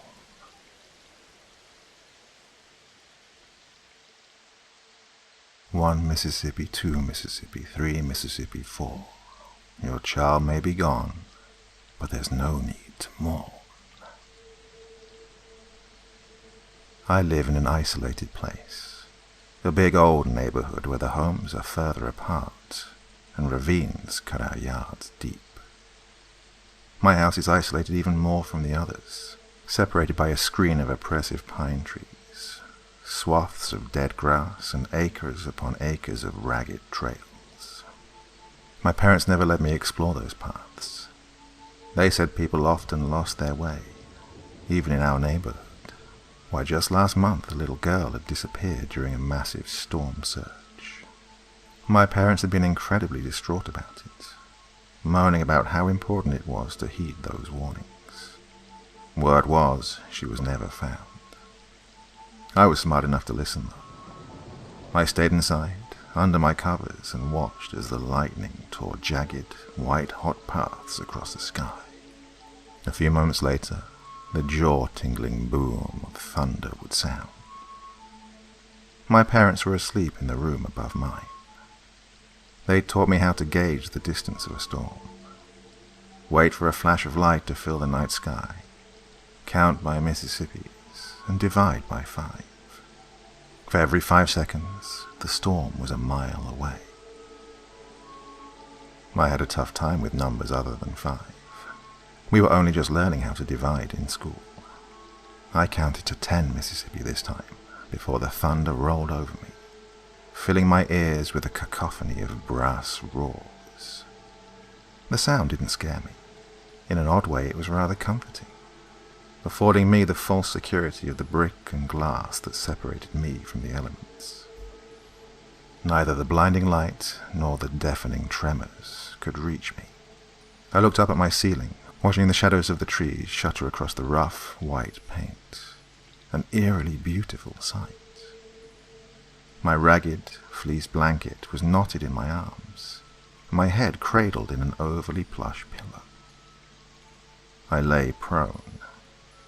1 Mississippi, 2 Mississippi, 3 Mississippi, 4. Your child may be gone, but there's no need to mourn. I live in an isolated place, a big old neighborhood where the homes are further apart and ravines cut our yards deep. My house is isolated even more from the others, separated by a screen of oppressive pine trees, swaths of dead grass, and acres upon acres of ragged trails. My parents never let me explore those paths. They said people often lost their way, even in our neighborhood. Why, just last month a little girl had disappeared during a massive storm surge. My parents had been incredibly distraught about it, moaning about how important it was to heed those warnings. Word was, she was never found. I was smart enough to listen, though. I stayed inside, under my covers, and watched as the lightning tore jagged, white-hot paths across the sky. A few moments later, the jaw-tingling boom of thunder would sound. My parents were asleep in the room above mine. They taught me how to gauge the distance of a storm, wait for a flash of light to fill the night sky, count by Mississippis, and divide by 5. For every 5 seconds, the storm was a mile away. I had a tough time with numbers other than 5. We were only just learning how to divide in school. I counted to 10 Mississippi this time, before the thunder rolled over me, filling my ears with a cacophony of brass roars. The sound didn't scare me. In an odd way, it was rather comforting, affording me the false security of the brick and glass that separated me from the elements. Neither the blinding light nor the deafening tremors could reach me. I looked up at my ceiling, watching the shadows of the trees shutter across the rough, white paint. An eerily beautiful sight. My ragged, fleece blanket was knotted in my arms, my head cradled in an overly plush pillow. I lay prone,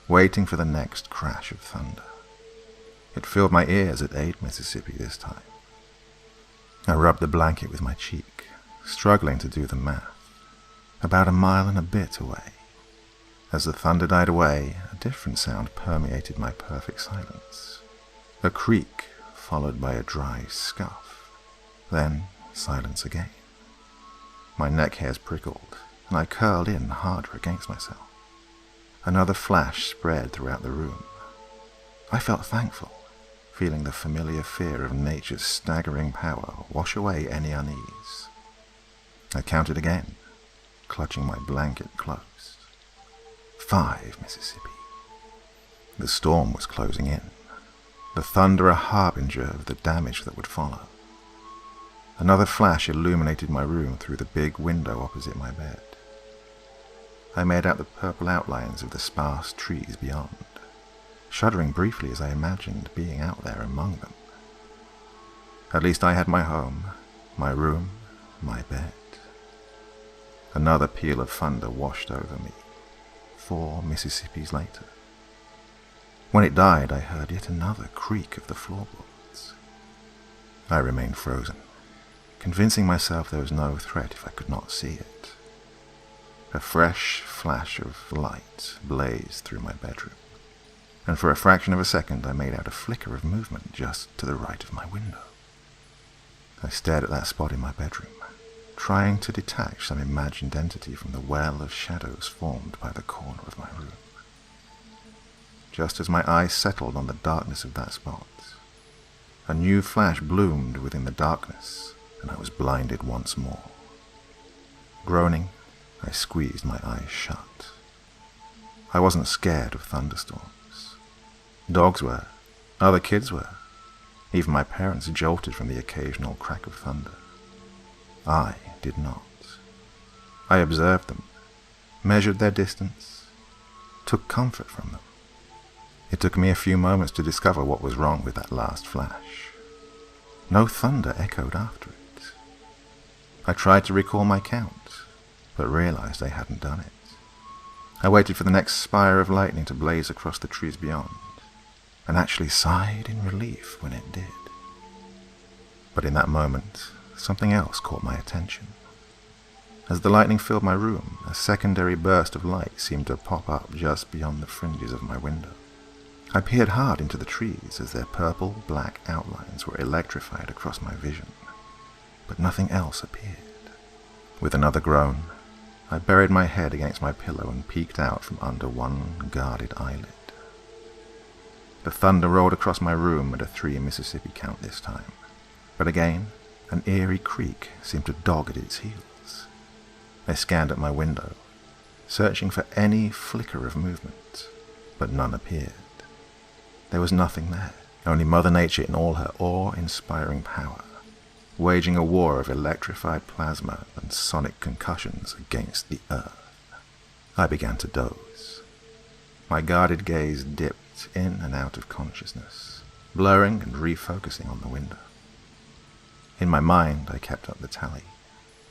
waiting for the next crash of thunder. It filled my ears at 8 Mississippi this time. I rubbed the blanket with my cheek, struggling to do the math. About a mile and a bit away. As the thunder died away, a different sound permeated my perfect silence. A creak, followed by a dry scuff. Then silence again. My neck hairs prickled, and I curled in harder against myself. Another flash spread throughout the room. I felt thankful, feeling the familiar fear of nature's staggering power wash away any unease. I counted again, clutching my blanket close. 5 Mississippi. The storm was closing in, the thunder a harbinger of the damage that would follow. Another flash illuminated my room through the big window opposite my bed. I made out the purple outlines of the sparse trees beyond, shuddering briefly as I imagined being out there among them. At least I had my home, my room, my bed. Another peal of thunder washed over me, 4 Mississippis later. When it died, I heard yet another creak of the floorboards. I remained frozen, convincing myself there was no threat if I could not see it. A fresh flash of light blazed through my bedroom, and for a fraction of a second I made out a flicker of movement just to the right of my window. I stared at that spot in my bedroom, trying to detach some imagined entity from the well of shadows formed by the corner of my room. Just as my eyes settled on the darkness of that spot, a new flash bloomed within the darkness, and I was blinded once more. Groaning, I squeezed my eyes shut. I wasn't scared of thunderstorms. Dogs were, other kids were, even my parents jolted from the occasional crack of thunder. I did not. I observed them, measured their distance, took comfort from them. It took me a few moments to discover what was wrong with that last flash. No thunder echoed after it. I tried to recall my count, but realized I hadn't done it. I waited for the next spire of lightning to blaze across the trees beyond, and actually sighed in relief when it did. But in that moment, something else caught my attention. As the lightning filled my room, a secondary burst of light seemed to pop up just beyond the fringes of my window. I peered hard into the trees as their purple-black outlines were electrified across my vision, but nothing else appeared. With another groan, I buried my head against my pillow and peeked out from under one guarded eyelid. The thunder rolled across my room at a 3 Mississippi count this time, but again, an eerie creak seemed to dog at its heels. I scanned at my window, searching for any flicker of movement, but none appeared. There was nothing there, only Mother Nature in all her awe-inspiring power, waging a war of electrified plasma and sonic concussions against the earth. I began to doze. My guarded gaze dipped in and out of consciousness, blurring and refocusing on the window. In my mind, I kept up the tally,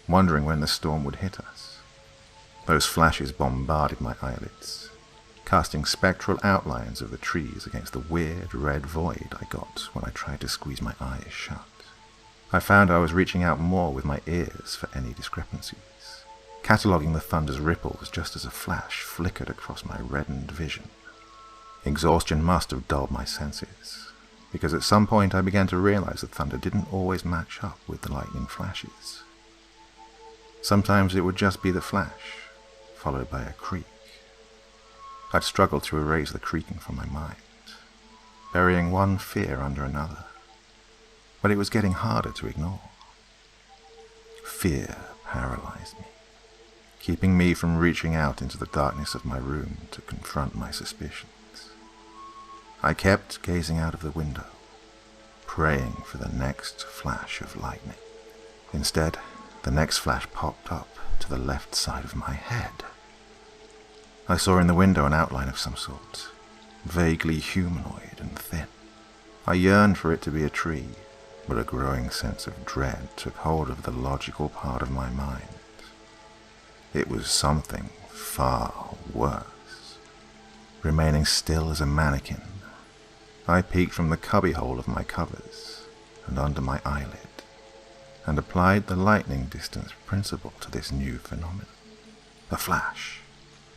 wondering when the storm would hit us. Those flashes bombarded my eyelids, casting spectral outlines of the trees against the weird red void I got when I tried to squeeze my eyes shut. I found I was reaching out more with my ears for any discrepancies, cataloguing the thunder's ripples just as a flash flickered across my reddened vision. Exhaustion must have dulled my senses, because at some point I began to realize that thunder didn't always match up with the lightning flashes. Sometimes it would just be the flash, followed by a creak. I'd struggled to erase the creaking from my mind, burying one fear under another, but it was getting harder to ignore. Fear paralyzed me, keeping me from reaching out into the darkness of my room to confront my suspicions. I kept gazing out of the window, praying for the next flash of lightning. Instead, the next flash popped up to the left side of my head. I saw in the window an outline of some sort, vaguely humanoid and thin. I yearned for it to be a tree, but a growing sense of dread took hold of the logical part of my mind. It was something far worse. Remaining still as a mannequin, I peeked from the cubbyhole of my covers and under my eyelid, and applied the lightning distance principle to this new phenomenon. A flash,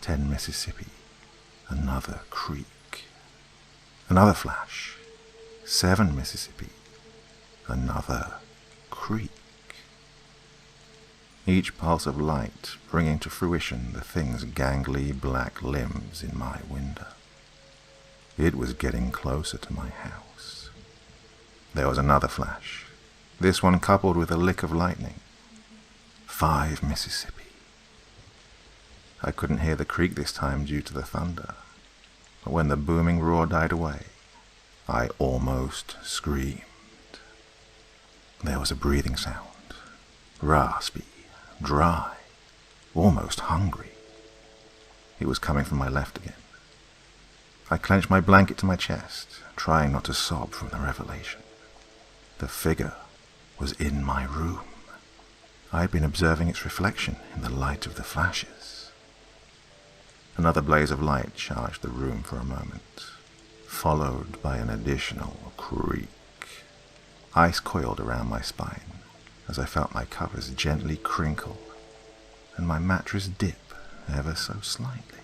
10 Mississippi, another creek. Another flash, 7 Mississippi, another creek. Each pulse of light bringing to fruition the thing's gangly black limbs in my window. It was getting closer to my house. There was another flash, this one coupled with a lick of lightning. 5 Mississippi. I couldn't hear the creak this time due to the thunder, but when the booming roar died away, I almost screamed. There was a breathing sound, raspy, dry, almost hungry. It was coming from my left again. I clenched my blanket to my chest, trying not to sob from the revelation. The figure was in my room. I had been observing its reflection in the light of the flashes. Another blaze of light charged the room for a moment, followed by an additional creak. Ice coiled around my spine as I felt my covers gently crinkle and my mattress dip ever so slightly.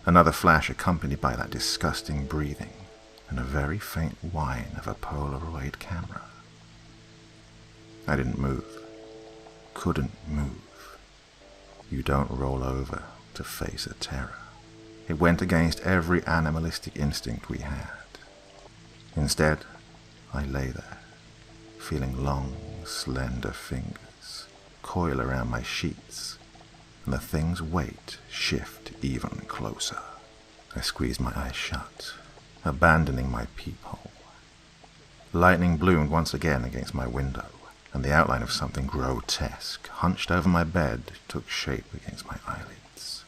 Another flash accompanied by that disgusting breathing and a very faint whine of a Polaroid camera. I didn't move. Couldn't move. You don't roll over to face a terror. It went against every animalistic instinct we had. Instead, I lay there, feeling long, slender fingers coil around my sheets, and the thing's weight shift even closer. I squeezed my eyes shut, abandoning my peephole. Lightning bloomed once again against my window, and the outline of something grotesque, hunched over my bed, took shape against my eyelids.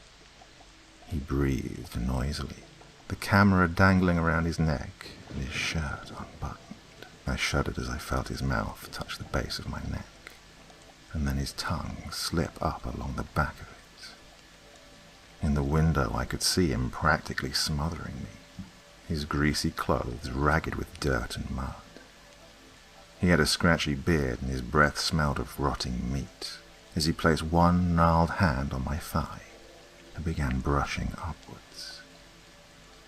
He breathed noisily, the camera dangling around his neck and his shirt unbuttoned. I shuddered as I felt his mouth touch the base of my neck, and then his tongue slip up along the back of it. In the window I could see him practically smothering me, his greasy clothes ragged with dirt and mud. He had a scratchy beard and his breath smelled of rotting meat, as he placed one gnarled hand on my thigh and began brushing upwards.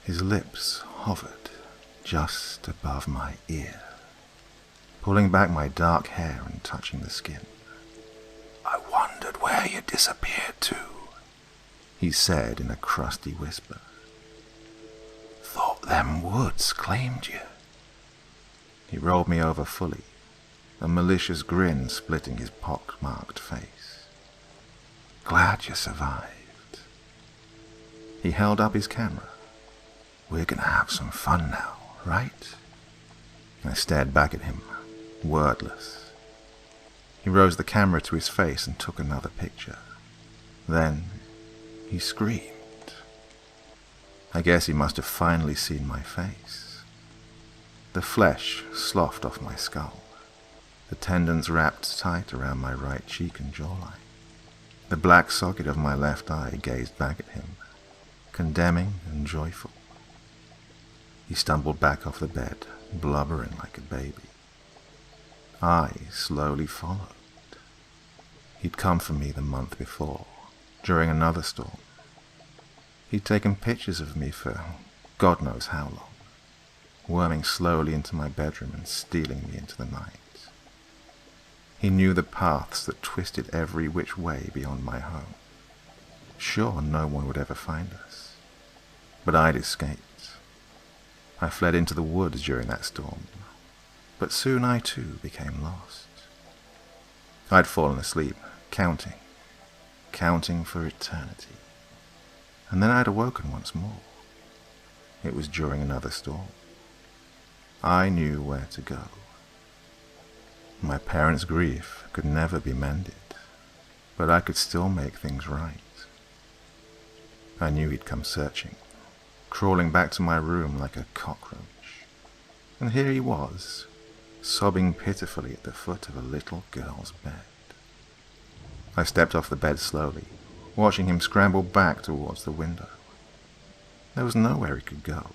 His lips hovered just above my ear, pulling back my dark hair and touching the skin. "I wondered where you disappeared to," he said in a crusty whisper. "Thought them woods claimed you." He rolled me over fully, a malicious grin splitting his pock-marked face. "Glad you survived." He held up his camera. "We're gonna have some fun now, right?" I stared back at him, wordless. He rose the camera to his face and took another picture. Then he screamed. I guess he must have finally seen my face. The flesh sloughed off my skull. The tendons wrapped tight around my right cheek and jawline. The black socket of my left eye gazed back at him, condemning and joyful. He stumbled back off the bed, blubbering like a baby. I slowly followed. He'd come for me the month before, during another storm. He'd taken pictures of me for God knows how long, worming slowly into my bedroom and stealing me into the night. He knew the paths that twisted every which way beyond my home. Sure, no one would ever find us, but I'd escaped. I fled into the woods during that storm, but soon I too became lost. I'd fallen asleep, counting for eternity, and then I'd awoken once more. It was during another storm. I knew where to go. My parents' grief could never be mended, but I could still make things right. I knew he'd come searching, crawling back to my room like a cockroach, and here he was, sobbing pitifully at the foot of a little girl's bed. I stepped off the bed slowly, watching him scramble back towards the window. There was nowhere he could go.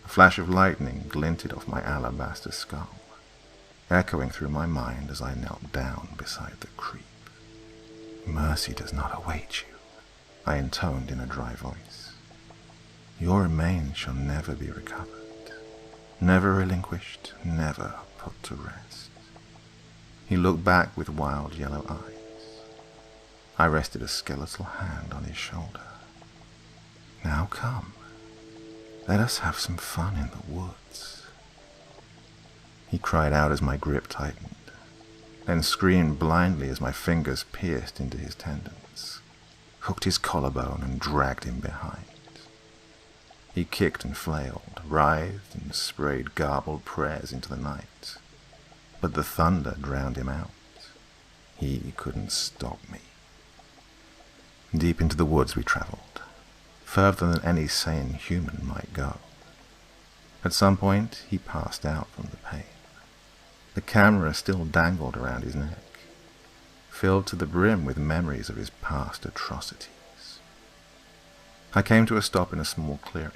A flash of lightning glinted off my alabaster skull, echoing through my mind as I knelt down beside the creep. "Mercy does not await you," I intoned in a dry voice. "Your remains shall never be recovered, never relinquished, never put to rest." He looked back with wild yellow eyes. I rested a skeletal hand on his shoulder. "Now come, let us have some fun in the woods." He cried out as my grip tightened, then screamed blindly as my fingers pierced into his tendons, hooked his collarbone and dragged him behind. He kicked and flailed, writhed and sprayed garbled prayers into the night, but the thunder drowned him out. He couldn't stop me. Deep into the woods we travelled, further than any sane human might go. At some point he passed out from the pain. The camera still dangled around his neck, filled to the brim with memories of his past atrocities. I came to a stop in a small clearing,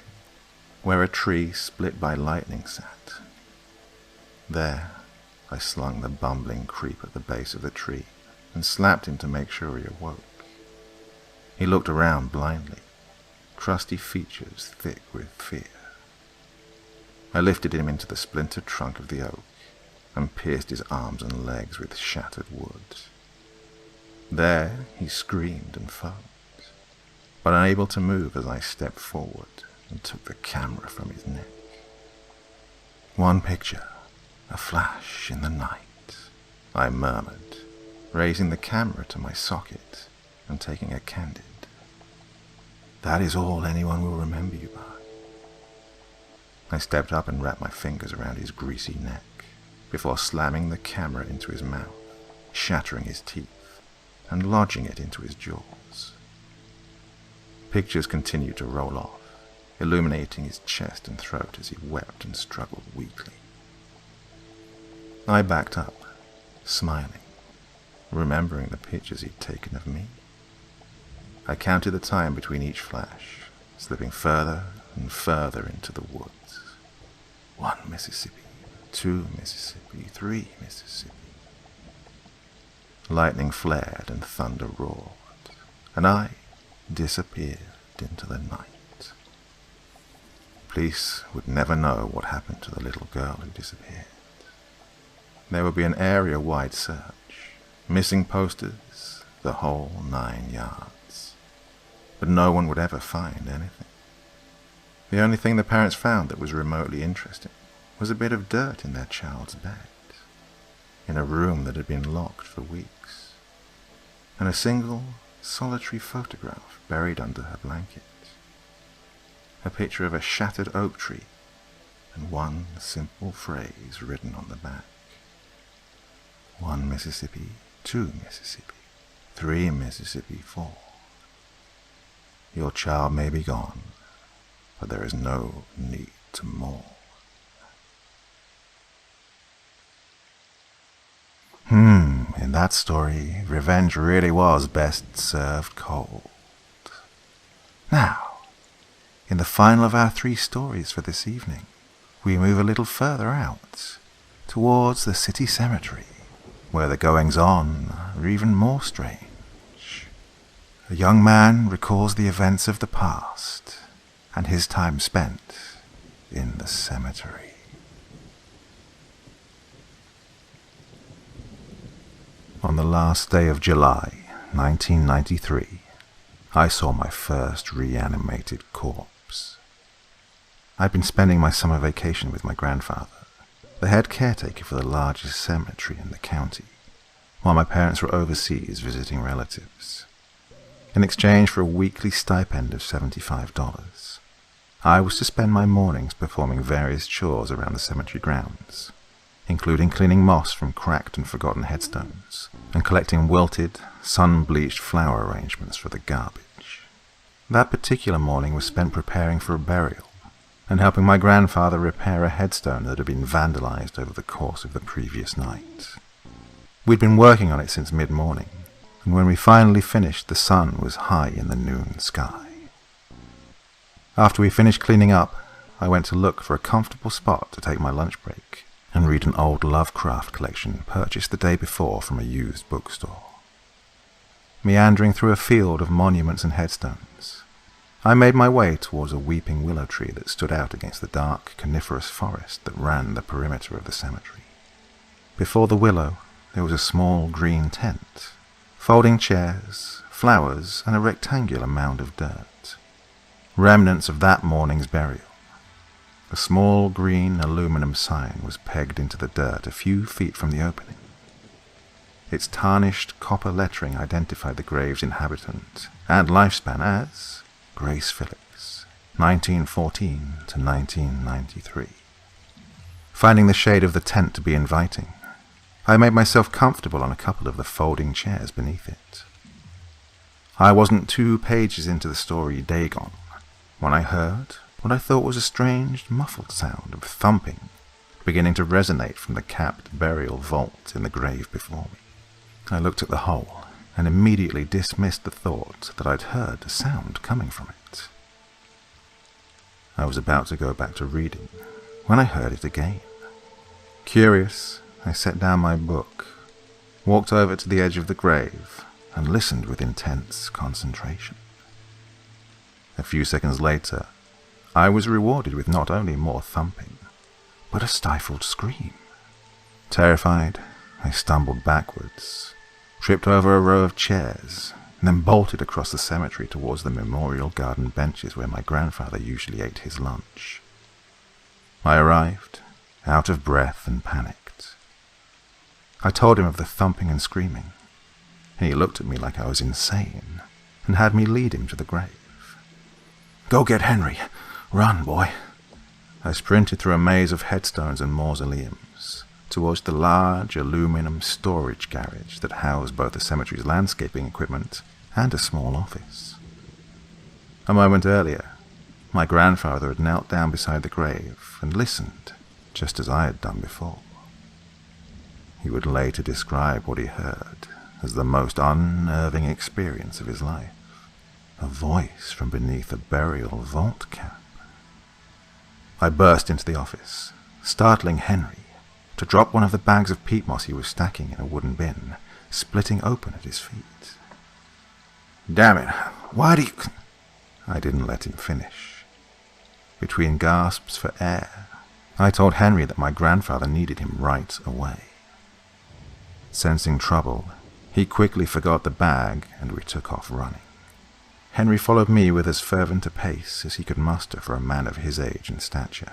where a tree split by lightning sat. There, I slung the bumbling creep at the base of the tree and slapped him to make sure he awoke. He looked around blindly, crusty features thick with fear. I lifted him into the splintered trunk of the oak and pierced his arms and legs with shattered wood. There he screamed and foamed, but unable to move as I stepped forward and took the camera from his neck. "One picture, a flash in the night," I murmured, raising the camera to my socket and taking a candid. "That is all anyone will remember you by." I stepped up and wrapped my fingers around his greasy neck before slamming the camera into his mouth, shattering his teeth and lodging it into his jaws. Pictures continued to roll off, illuminating his chest and throat as he wept and struggled weakly. I backed up, smiling, remembering the pictures he'd taken of me. I counted the time between each flash, slipping further and further into the woods. 1 Mississippi, 2 Mississippi, 3 Mississippi. lightning flared and thunder roared, and I disappeared into the night. Police would never know what happened to the little girl who disappeared. There would be an area-wide search, missing posters, the whole 9 yards. But no one would ever find anything. The only thing the parents found that was remotely interesting was a bit of dirt in their child's bed, in a room that had been locked for weeks, and a single, solitary photograph buried under her blanket. A picture of a shattered oak tree, and one simple phrase written on the back. 1 Mississippi, 2 Mississippi, 3 Mississippi, 4. Your child may be gone, but there is no need to mourn. In that story, revenge really was best served cold. Now, in the final of our 3 stories for this evening, we move a little further out, towards the city cemetery, where the goings-on are even more strange. A young man recalls the events of the past, and his time spent in the cemetery. On the last day of July, 1993, I saw my first reanimated corpse. I'd been spending my summer vacation with my grandfather, the head caretaker for the largest cemetery in the county, while my parents were overseas visiting relatives. In exchange for a weekly stipend of $75, I was to spend my mornings performing various chores around the cemetery grounds, including cleaning moss from cracked and forgotten headstones, and collecting wilted, sun-bleached flower arrangements for the garbage. That particular morning was spent preparing for a burial, and helping my grandfather repair a headstone that had been vandalized over the course of the previous night. We'd been working on it since mid-morning, and when we finally finished, the sun was high in the noon sky. After we finished cleaning up, I went to look for a comfortable spot to take my lunch break, and read an old Lovecraft collection purchased the day before from a used bookstore. Meandering through a field of monuments and headstones, I made my way towards a weeping willow tree that stood out against the dark coniferous forest that ran the perimeter of the cemetery. Before the willow, there was a small green tent, folding chairs, flowers, and a rectangular mound of dirt, remnants of that morning's burial. A small green aluminum sign was pegged into the dirt a few feet from the opening. Its tarnished copper lettering identified the grave's inhabitant and lifespan as Grace Phillips, 1914 to 1993. Finding the shade of the tent to be inviting, I made myself comfortable on a couple of the folding chairs beneath it. I wasn't 2 pages into the story Dagon when I heard what I thought was a strange, muffled sound of thumping beginning to resonate from the capped burial vault in the grave before me. I looked at the hole and immediately dismissed the thought that I'd heard a sound coming from it. I was about to go back to reading when I heard it again. Curious, I set down my book, walked over to the edge of the grave, and listened with intense concentration. A few seconds later, I was rewarded with not only more thumping, but a stifled scream. Terrified, I stumbled backwards, tripped over a row of chairs, and then bolted across the cemetery towards the memorial garden benches where my grandfather usually ate his lunch. I arrived, out of breath and panicked. I told him of the thumping and screaming, and he looked at me like I was insane and had me lead him to the grave. "Go get Henry! Run, boy!" I sprinted through a maze of headstones and mausoleums towards the large aluminum storage garage that housed both the cemetery's landscaping equipment and a small office. A moment earlier, my grandfather had knelt down beside the grave and listened, just as I had done before. He would later describe what he heard as the most unnerving experience of his life. A voice from beneath a burial vault cap. I burst into the office, startling Henry to drop one of the bags of peat moss he was stacking in a wooden bin splitting open at his feet. "Damn it, why do you—" I didn't let him finish. Between gasps for air, I told Henry that my grandfather needed him right away. Sensing trouble, he quickly forgot the bag and we took off running. Henry followed me with as fervent a pace as he could muster for a man of his age and stature.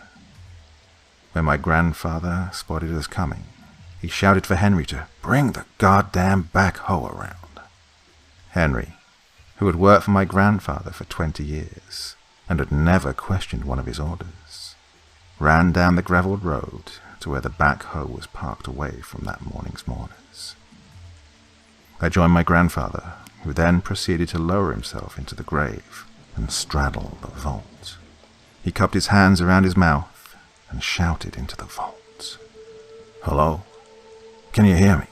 When my grandfather spotted us coming, he shouted for Henry to bring the goddamn backhoe around. Henry, who had worked for my grandfather for 20 years and had never questioned one of his orders, ran down the gravelled road to where the backhoe was parked away from that morning's mourners. I joined my grandfather, who then proceeded to lower himself into the grave and straddle the vault. He cupped his hands around his mouth and shouted into the vault. "Hello? Can you hear me?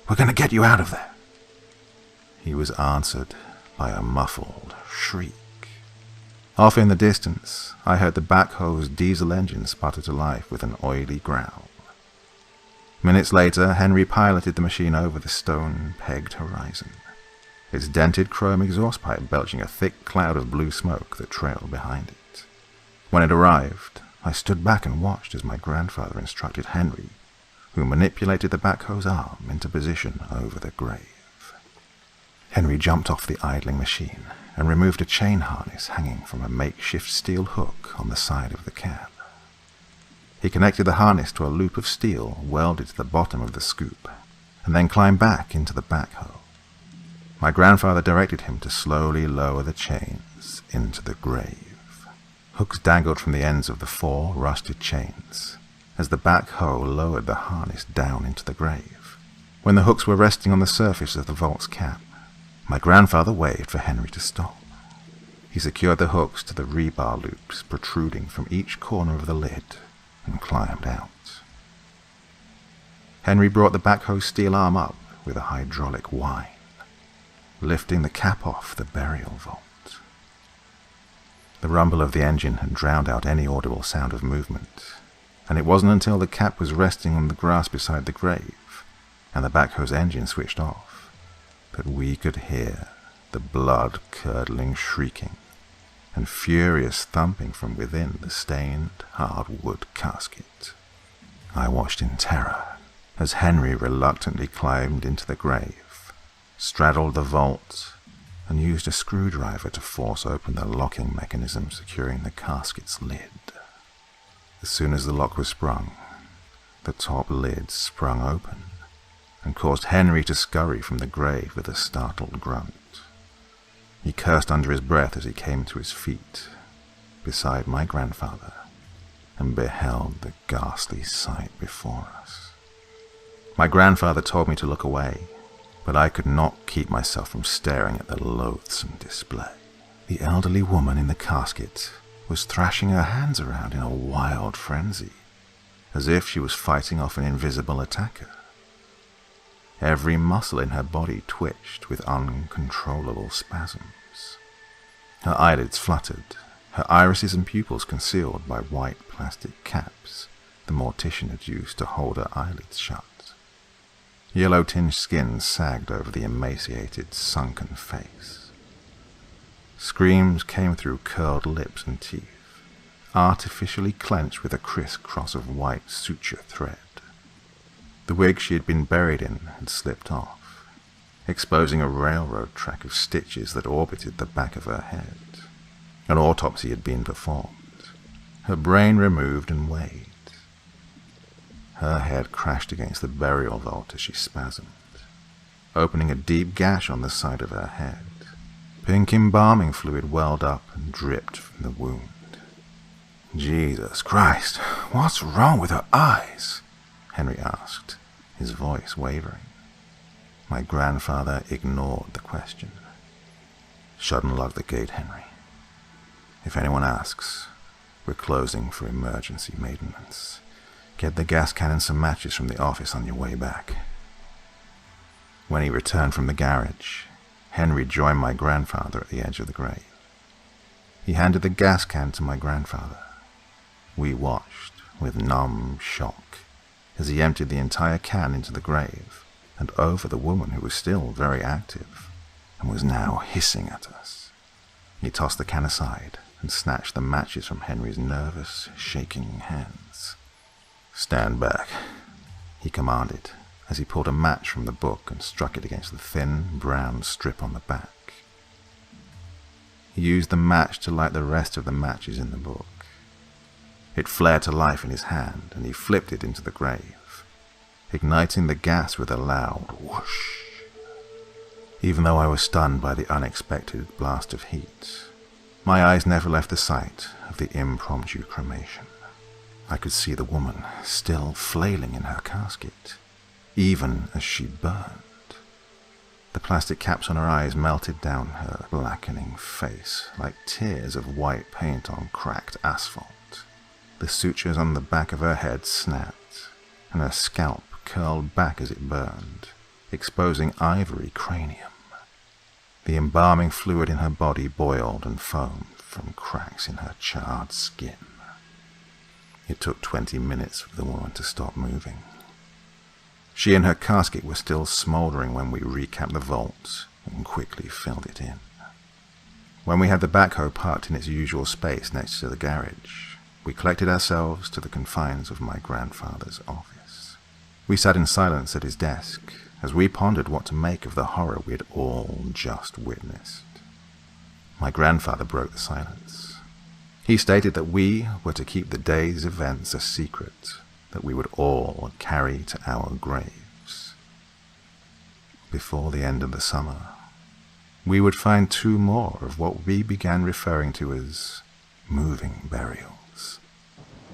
We're going to get you out of there." He was answered by a muffled shriek. Off in the distance, I heard the backhoe's diesel engine sputter to life with an oily growl. Minutes later, Henry piloted the machine over the stone-pegged horizon, its dented chrome exhaust pipe belching a thick cloud of blue smoke that trailed behind it. When it arrived, I stood back and watched as my grandfather instructed Henry, who manipulated the backhoe's arm into position over the grave. Henry jumped off the idling machine and removed a chain harness hanging from a makeshift steel hook on the side of the cab. He connected the harness to a loop of steel welded to the bottom of the scoop, and then climbed back into the backhoe. My grandfather directed him to slowly lower the chains into the grave. Hooks dangled from the ends of the 4 rusted chains as the backhoe lowered the harness down into the grave. When the hooks were resting on the surface of the vault's cap, my grandfather waved for Henry to stop. He secured the hooks to the rebar loops protruding from each corner of the lid and climbed out. Henry brought the backhoe's steel arm up with a hydraulic whine, lifting the cap off the burial vault. The rumble of the engine had drowned out any audible sound of movement, and it wasn't until the cap was resting on the grass beside the grave and the backhoe's engine switched off that we could hear the blood-curdling shrieking and furious thumping from within the stained hardwood casket. I watched in terror as Henry reluctantly climbed into the grave, straddled the vault, and used a screwdriver to force open the locking mechanism securing the casket's lid. As soon as the lock was sprung, the top lid sprung open and caused Henry to scurry from the grave with a startled grunt. He cursed under his breath as he came to his feet beside my grandfather and beheld the ghastly sight before us. My grandfather told me to look away, but I could not keep myself from staring at the loathsome display. The elderly woman in the casket was thrashing her hands around in a wild frenzy, as if she was fighting off an invisible attacker. Every muscle in her body twitched with uncontrollable spasms. Her eyelids fluttered, her irises and pupils concealed by white plastic caps the mortician had used to hold her eyelids shut. Yellow-tinged skin sagged over the emaciated, sunken face. Screams came through curled lips and teeth, artificially clenched with a criss-cross of white suture thread. The wig she had been buried in had slipped off, exposing a railroad track of stitches that orbited the back of her head. An autopsy had been performed, her brain removed and weighed. Her head crashed against the burial vault as she spasmed, opening a deep gash on the side of her head. Pink embalming fluid welled up and dripped from the wound. "Jesus Christ, what's wrong with her eyes?" Henry asked, his voice wavering. My grandfather ignored the question. "Shut and lock the gate, Henry. If anyone asks, we're closing for emergency maintenance. Get the gas can and some matches from the office on your way back." When he returned from the garage, Henry joined my grandfather at the edge of the grave. He handed the gas can to my grandfather. We watched with numb shock as he emptied the entire can into the grave and over the woman who was still very active and was now hissing at us. He tossed the can aside and snatched the matches from Henry's nervous, shaking hands. "Stand back," he commanded, as he pulled a match from the book and struck it against the thin, brown strip on the back. He used the match to light the rest of the matches in the book. It flared to life in his hand, and he flipped it into the grave, igniting the gas with a loud whoosh. Even though I was stunned by the unexpected blast of heat, my eyes never left the sight of the impromptu cremation. I could see the woman still flailing in her casket, even as she burned. The plastic caps on her eyes melted down her blackening face like tears of white paint on cracked asphalt. The sutures on the back of her head snapped, and her scalp curled back as it burned, exposing ivory cranium. The embalming fluid in her body boiled and foamed from cracks in her charred skin. It took 20 minutes for the woman to stop moving. She and her casket were still smouldering when we recapped the vault and quickly filled it in. When we had the backhoe parked in its usual space next to the garage, we collected ourselves to the confines of my grandfather's office. We sat in silence at his desk as we pondered what to make of the horror we had all just witnessed. My grandfather broke the silence. He stated that we were to keep the day's events a secret that we would all carry to our graves. Before the end of the summer, we would find 2 more of what we began referring to as moving burials,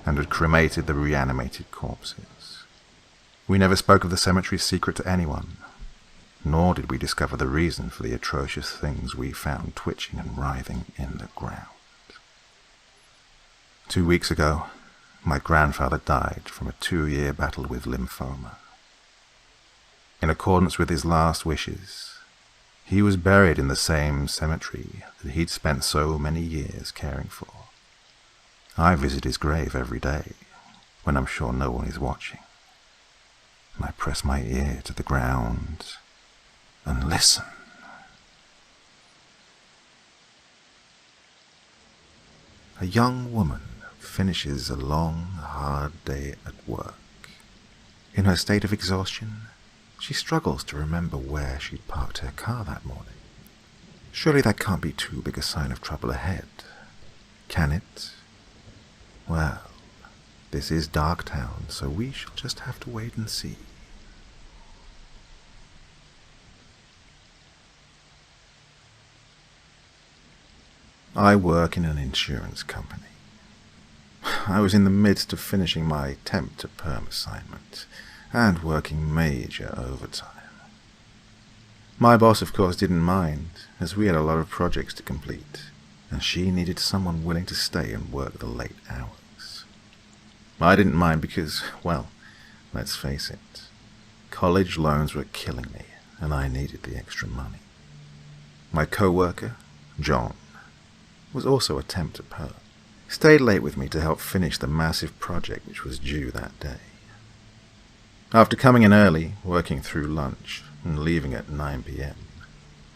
and had cremated the reanimated corpses. We never spoke of the cemetery's secret to anyone, nor did we discover the reason for the atrocious things we found twitching and writhing in the ground. 2 weeks ago, my grandfather died from a 2-year battle with lymphoma. In accordance with his last wishes, he was buried in the same cemetery that he'd spent so many years caring for. I visit his grave every day, when I'm sure no one is watching, and I press my ear to the ground and listen. A young woman finishes a long, hard day at work. In her state of exhaustion, she struggles to remember where she'd parked her car that morning. Surely that can't be too big a sign of trouble ahead, can it? Well, this is Darktown, so we shall just have to wait and see. I work in an insurance company. I was in the midst of finishing my temp to perm assignment and working major overtime. My boss, of course, didn't mind, as we had a lot of projects to complete, and she needed someone willing to stay and work the late hours. I didn't mind because, well, let's face it, college loans were killing me, and I needed the extra money. My co-worker, John, was also a temp to perm. Stayed late with me to help finish the massive project which was due that day. After coming in early, working through lunch, and leaving at 9 p.m.,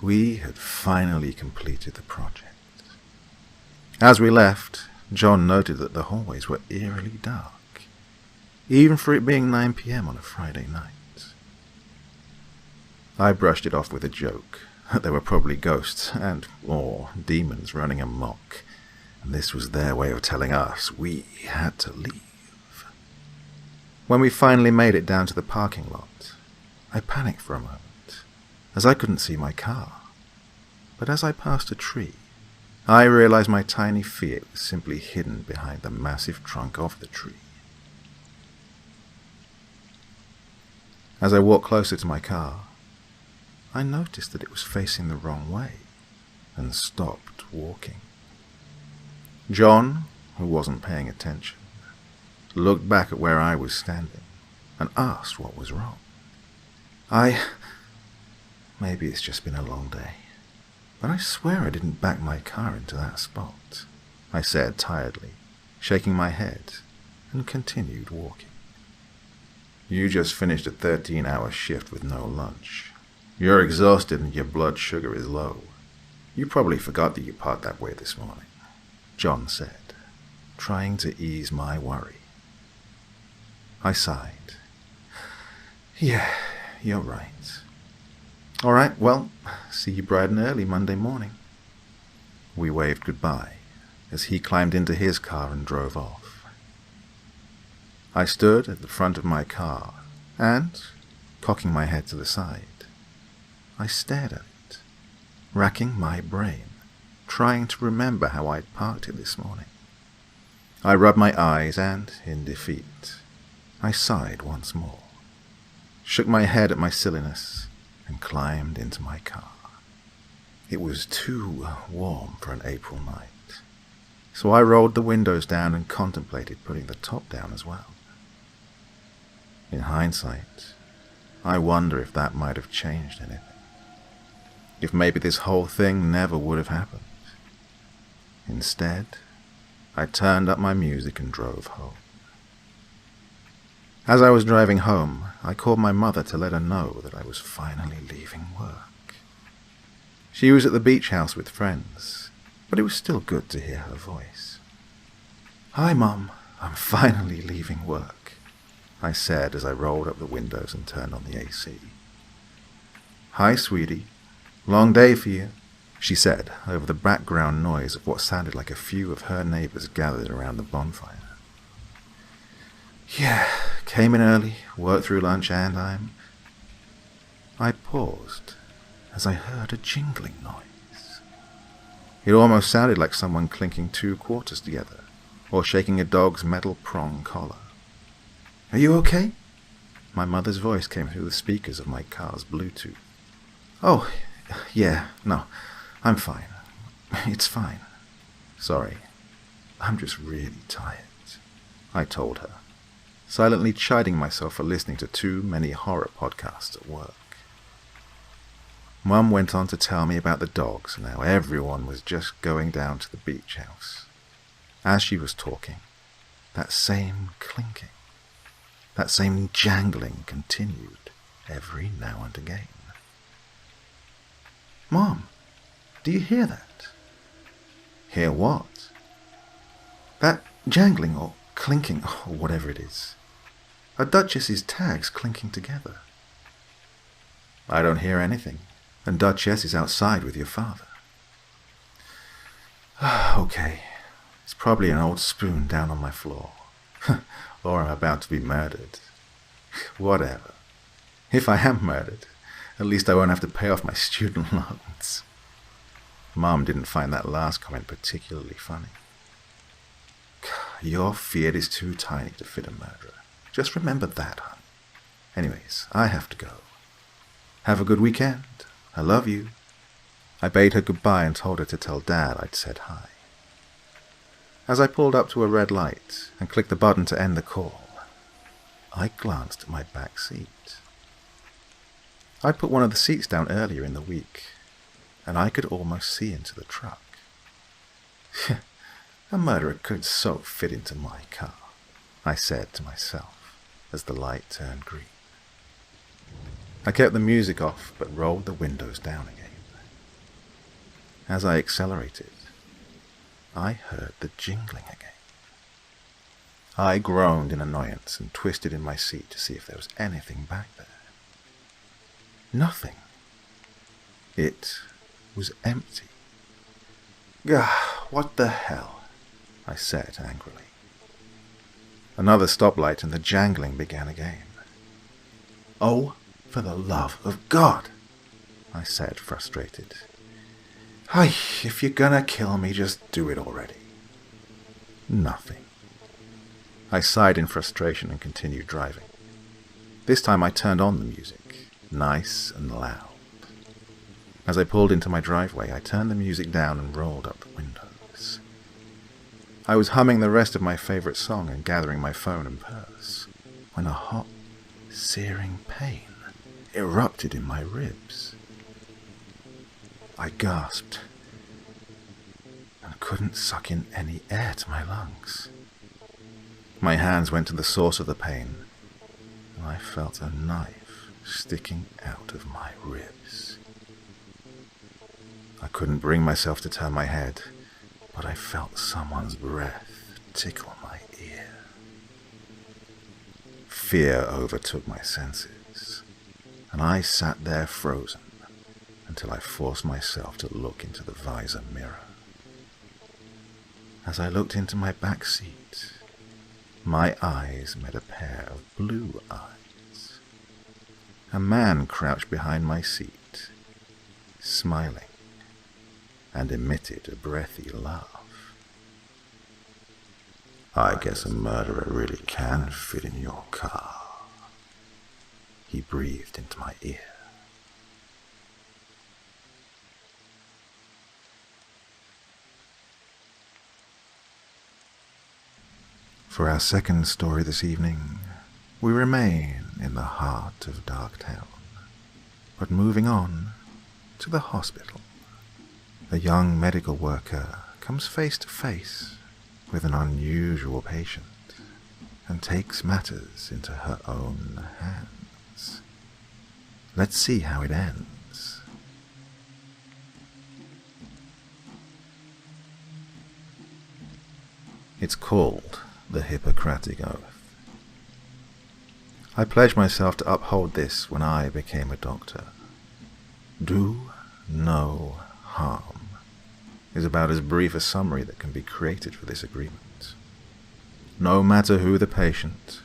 we had finally completed the project. As we left, John noted that the hallways were eerily dark, even for it being 9 p.m. on a Friday night. I brushed it off with a joke that there were probably ghosts or demons running amok, and this was their way of telling us we had to leave. When we finally made it down to the parking lot, I panicked for a moment, as I couldn't see my car. But as I passed a tree, I realized my tiny Fiat was simply hidden behind the massive trunk of the tree. As I walked closer to my car, I noticed that it was facing the wrong way, and stopped walking. John, who wasn't paying attention, looked back at where I was standing and asked what was wrong. Maybe it's just been a long day, but I swear I didn't back my car into that spot, I said tiredly, shaking my head, and continued walking. You just finished a 13-hour shift with no lunch. You're exhausted and your blood sugar is low. You probably forgot that you parked that way this morning, John said, trying to ease my worry. I sighed. Yeah, you're right. All right, well, see you bright and early Monday morning. We waved goodbye as he climbed into his car and drove off. I stood at the front of my car and, cocking my head to the side, I stared at it, racking my brain, trying to remember how I'd parked it this morning. I rubbed my eyes and, in defeat, I sighed once more, shook my head at my silliness, and climbed into my car. It was too warm for an April night, so I rolled the windows down and contemplated putting the top down as well. In hindsight, I wonder if that might have changed anything. If maybe this whole thing never would have happened. Instead, I turned up my music and drove home. As I was driving home, I called my mother to let her know that I was finally leaving work. She was at the beach house with friends, but it was still good to hear her voice. "Hi, Mum, I'm finally leaving work," I said as I rolled up the windows and turned on the AC. "Hi, sweetie. Long day for you," she said over the background noise of what sounded like a few of her neighbors gathered around the bonfire. "Yeah, came in early, worked through lunch, and I paused as I heard a jingling noise. It almost sounded like someone clinking 2 quarters together or shaking a dog's metal prong collar. "Are you okay?" My mother's voice came through the speakers of my car's Bluetooth. "Oh, yeah, no, I'm fine. It's fine. Sorry, I'm just really tired," I told her, silently chiding myself for listening to too many horror podcasts at work. Mum went on to tell me about the dogs and how everyone was just going down to the beach house. As she was talking, that same clinking, that same jangling continued every now and again. "Mom, do you hear that?" "Hear what?" "That jangling or clinking or whatever it is. A Duchess's tags clinking together." "I don't hear anything, and Duchess is outside with your father." "Okay, it's probably an old spoon down on my floor. Or I'm about to be murdered. Whatever. If I am murdered, at least I won't have to pay off my student loans." Mom didn't find that last comment particularly funny. "Your Fiat is too tiny to fit a murderer. Just remember that, hon. Anyways, I have to go. Have a good weekend. I love you." I bade her goodbye and told her to tell Dad I'd said hi. As I pulled up to a red light and clicked the button to end the call, I glanced at my back seat. I'd put one of the seats down earlier in the week, and I could almost see into the truck. A murderer could so fit into my car, I said to myself as the light turned green. I kept the music off but rolled the windows down again. As I accelerated, I heard the jingling again. I groaned in annoyance and twisted in my seat to see if there was anything back there. Nothing. It was empty. What the hell?" I said angrily. Another stoplight and the jangling began again. "Oh, for the love of God," I said, frustrated. "Ay, if you're gonna kill me, just do it already." Nothing. I sighed in frustration and continued driving. This time I turned on the music, nice and loud. As I pulled into my driveway, I turned the music down and rolled up the windows. I was humming the rest of my favorite song and gathering my phone and purse, when a hot, searing pain erupted in my ribs. I gasped and couldn't suck in any air to my lungs. My hands went to the source of the pain, and I felt a knife sticking out of my ribs. I couldn't bring myself to turn my head, but I felt someone's breath tickle my ear. Fear overtook my senses, and I sat there frozen until I forced myself to look into the visor mirror. As I looked into my back seat, my eyes met a pair of blue eyes. A man crouched behind my seat, smiling, and emitted a breathy laugh. "I guess a murderer really can fit in your car," he breathed into my ear. For our second story this evening, we remain in the heart of Darktown, but moving on to the hospital. A young medical worker comes face to face with an unusual patient and takes matters into her own hands. Let's see how it ends. It's called the Hippocratic Oath. I pledged myself to uphold this when I became a doctor. Do no harm is about as brief a summary that can be created for this agreement. No matter who the patient,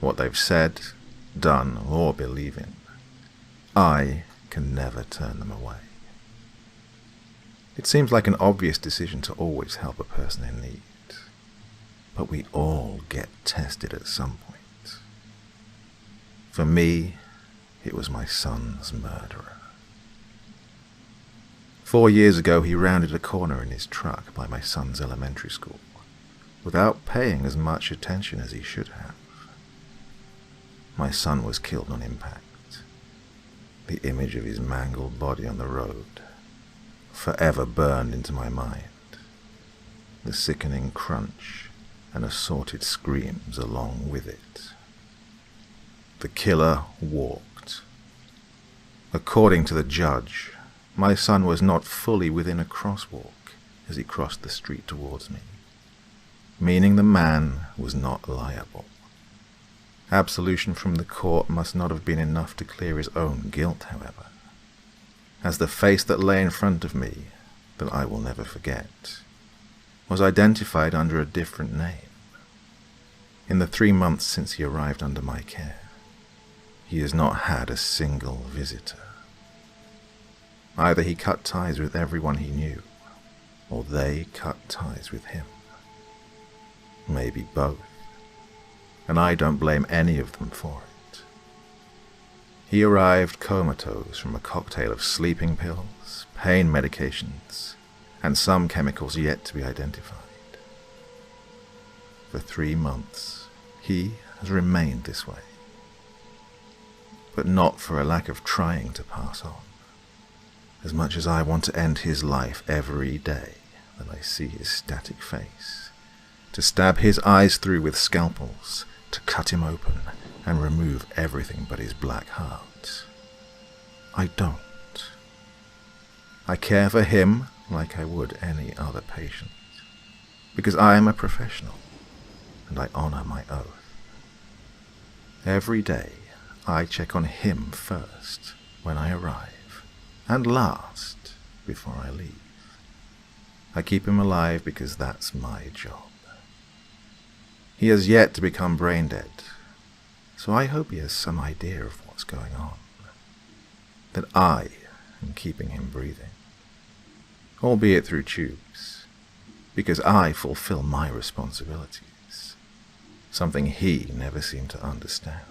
what they've said, done, or believe in, I can never turn them away. It seems like an obvious decision to always help a person in need, but we all get tested at some point. For me, it was my son's murderer. 4 years ago, he rounded a corner in his truck by my son's elementary school, without paying as much attention as he should have. My son was killed on impact. The image of his mangled body on the road forever burned into my mind. The sickening crunch and assorted screams along with it. The killer walked. According to the judge, my son was not fully within a crosswalk as he crossed the street towards me, meaning the man was not liable. Absolution from the court must not have been enough to clear his own guilt, however, as the face that lay in front of me, that I will never forget, was identified under a different name. In the 3 months since he arrived under my care, he has not had a single visitor. Either he cut ties with everyone he knew, or they cut ties with him. Maybe both, and I don't blame any of them for it. He arrived comatose from a cocktail of sleeping pills, pain medications, and some chemicals yet to be identified. For 3 months, he has remained this way, but not for a lack of trying to pass on. As much as I want to end his life every day that I see his static face, to stab his eyes through with scalpels, to cut him open and remove everything but his black heart, I don't. I care for him like I would any other patient, because I am a professional, and I honor my oath. Every day, I check on him first when I arrive, and last before I leave. I keep him alive because that's my job. He has yet to become brain dead, so I hope he has some idea of what's going on, that I am keeping him breathing, albeit through tubes, because I fulfill my responsibilities, something he never seemed to understand.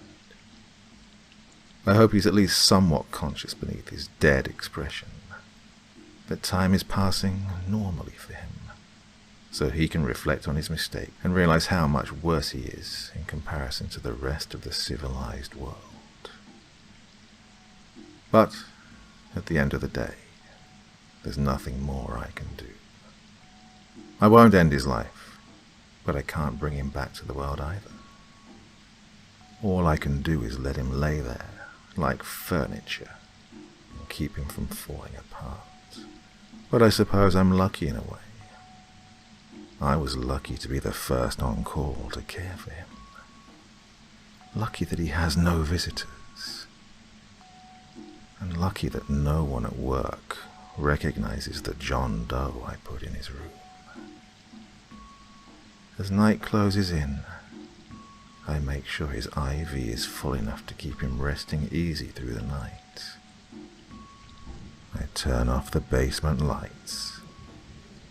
I hope he's at least somewhat conscious beneath his dead expression, that time is passing normally for him, so he can reflect on his mistake and realize how much worse he is in comparison to the rest of the civilized world. But at the end of the day, there's nothing more I can do. I won't end his life, but I can't bring him back to the world either. All I can do is let him lay there, like furniture, and keep him from falling apart. But I suppose I'm lucky in a way. I was lucky to be the first on call to care for him. Lucky that he has no visitors. And lucky that no one at work recognizes the John Doe I put in his room. As night closes in, I make sure his IV is full enough to keep him resting easy through the night. I turn off the basement lights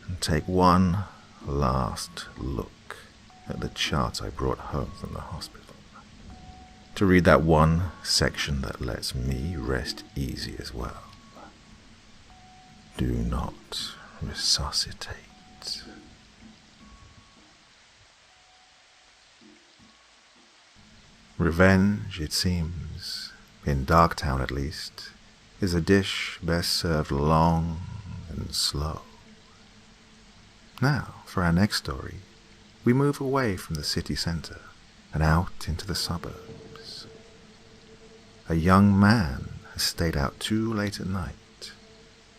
and take one last look at the chart I brought home from the hospital, to read that one section that lets me rest easy as well. Do not resuscitate. Revenge, it seems, in Darktown at least, is a dish best served long and slow. Now, for our next story, we move away from the city centre and out into the suburbs. A young man has stayed out too late at night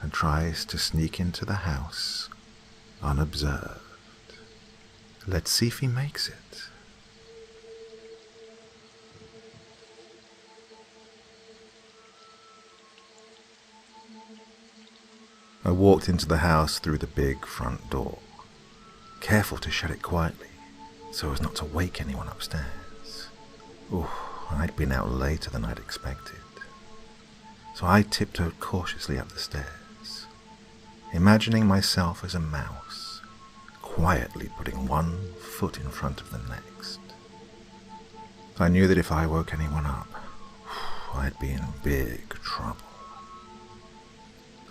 and tries to sneak into the house unobserved. Let's see if he makes it. I walked into the house through the big front door, careful to shut it quietly so as not to wake anyone upstairs. I'd been out later than I'd expected, so I tiptoed cautiously up the stairs, imagining myself as a mouse, quietly putting one foot in front of the next. I knew that if I woke anyone up, I'd be in big trouble.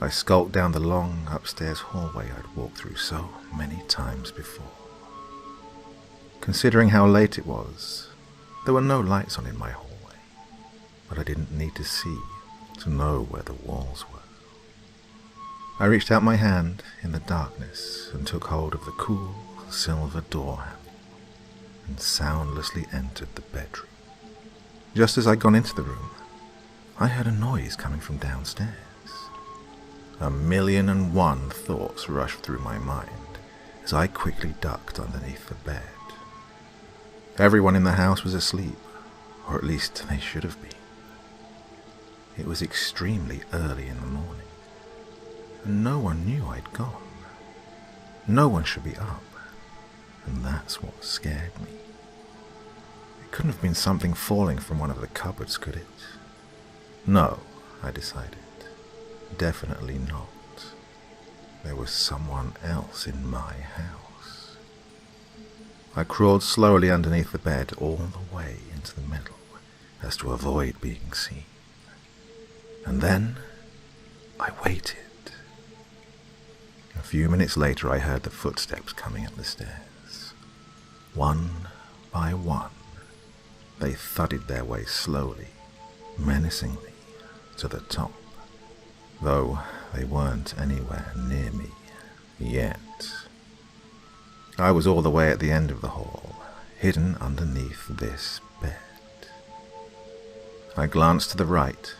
I skulked down the long upstairs hallway I'd walked through so many times before. Considering how late it was, there were no lights on in my hallway, but I didn't need to see to know where the walls were. I reached out my hand in the darkness and took hold of the cool silver door handle and soundlessly entered the bedroom. Just as I'd gone into the room, I heard a noise coming from downstairs. 1,000,001 thoughts rushed through my mind as I quickly ducked underneath the bed. Everyone in the house was asleep, or at least they should have been. It was extremely early in the morning, and no one knew I'd gone. No one should be up, and that's what scared me. It couldn't have been something falling from one of the cupboards, could it? No, I decided. Definitely not. There was someone else in my house. I crawled slowly underneath the bed all the way into the middle, as to avoid being seen. And then I waited. A few minutes later I heard the footsteps coming up the stairs. One by one, they thudded their way slowly, menacingly, to the top. Though they weren't anywhere near me yet. I was all the way at the end of the hall, hidden underneath this bed. I glanced to the right,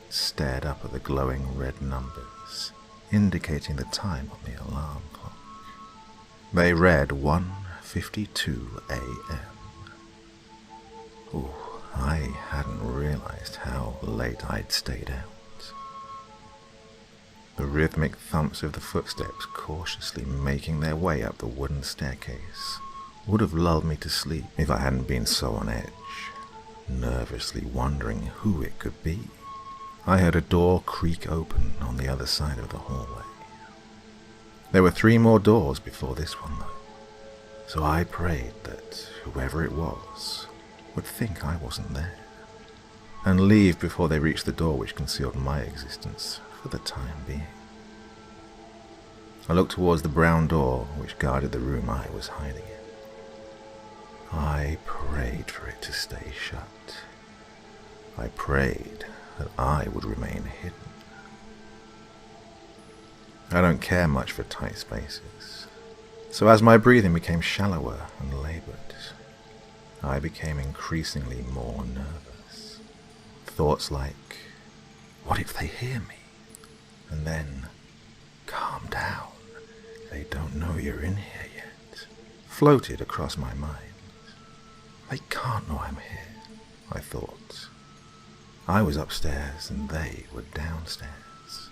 stared up at the glowing red numbers, indicating the time on the alarm clock. They read 1:52 a.m. I hadn't realized how late I'd stayed out. The rhythmic thumps of the footsteps cautiously making their way up the wooden staircase would have lulled me to sleep if I hadn't been so on edge, nervously wondering who it could be. I heard a door creak open on the other side of the hallway. There were 3 more doors before this one, though, so I prayed that whoever it was would think I wasn't there, and leave before they reached the door which concealed my existence for the time being. I looked towards the brown door which guarded the room I was hiding in. I prayed for it to stay shut. I prayed that I would remain hidden. I don't care much for tight spaces, so as my breathing became shallower and laboured, I became increasingly more nervous. Thoughts like, what if they hear me? And then, calm down, they don't know you're in here yet, floated across my mind. They can't know I'm here, I thought. I was upstairs and they were downstairs.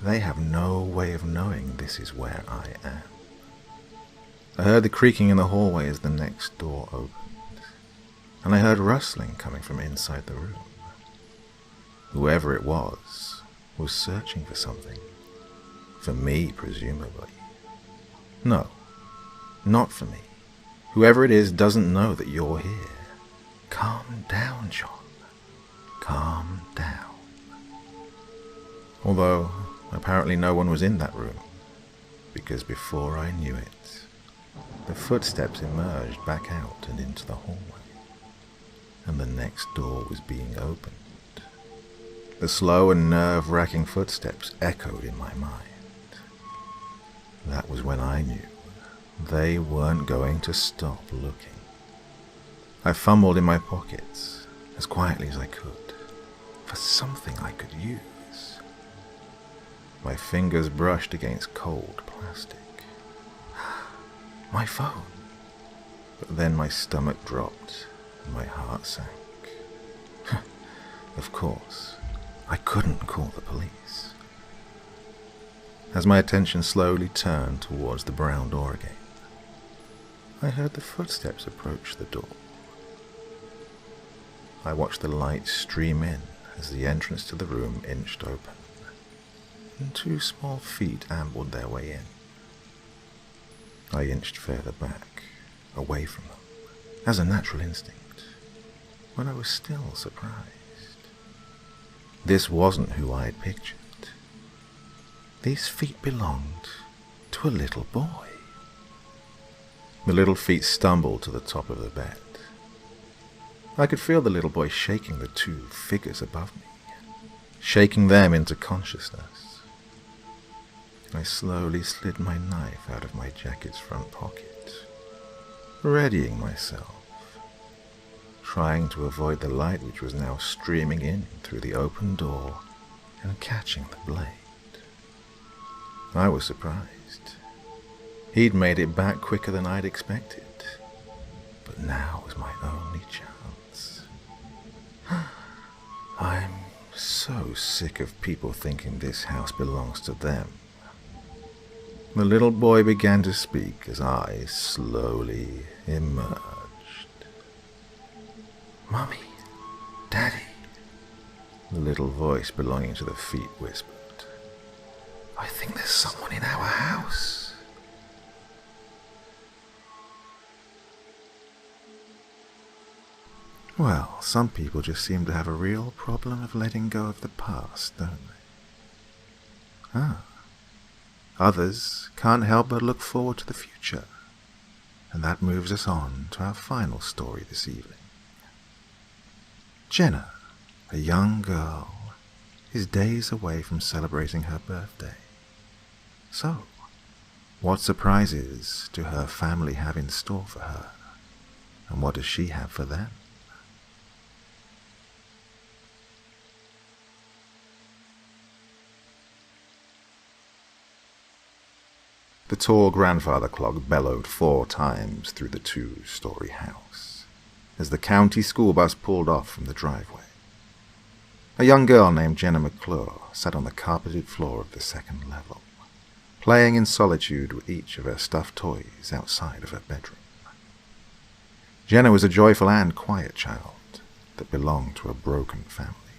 They have no way of knowing this is where I am. I heard the creaking in the hallway as the next door opened, and I heard rustling coming from inside the room. Whoever it was searching for something. For me, presumably. No, not for me. Whoever it is doesn't know that you're here. Calm down, John. Calm down. Although, apparently no one was in that room, because before I knew it, the footsteps emerged back out and into the hallway, and the next door was being opened. The slow and nerve-wracking footsteps echoed in my mind. That was when I knew they weren't going to stop looking. I fumbled in my pockets as quietly as I could for something I could use. My fingers brushed against cold plastic. My phone. But then my stomach dropped and my heart sank. Of course, I couldn't call the police. As my attention slowly turned towards the brown door again, I heard the footsteps approach the door. I watched the light stream in as the entrance to the room inched open, and 2 small feet ambled their way in. I inched further back, away from them, as a natural instinct, when I was still surprised. This wasn't who I had pictured. These feet belonged to a little boy. The little feet stumbled to the top of the bed. I could feel the little boy shaking the 2 figures above me, shaking them into consciousness. I slowly slid my knife out of my jacket's front pocket, readying myself, trying to avoid the light which was now streaming in through the open door and catching the blade. I was surprised. He'd made it back quicker than I'd expected, but now was my only chance. I'm so sick of people thinking this house belongs to them. The little boy began to speak as I slowly emerged. "Mommy, Daddy," the little voice belonging to the feet whispered. "I think there's someone in our house." Well, some people just seem to have a real problem of letting go of the past, don't they? Others can't help but look forward to the future. And that moves us on to our final story this evening. Jenna, a young girl, is days away from celebrating her birthday. So, what surprises do her family have in store for her? And what does she have for them? The tall grandfather clock bellowed 4 times through the 2-story house as the county school bus pulled off from the driveway. A young girl named Jenna McClure sat on the carpeted floor of the 2nd level, playing in solitude with each of her stuffed toys outside of her bedroom. Jenna was a joyful and quiet child that belonged to a broken family.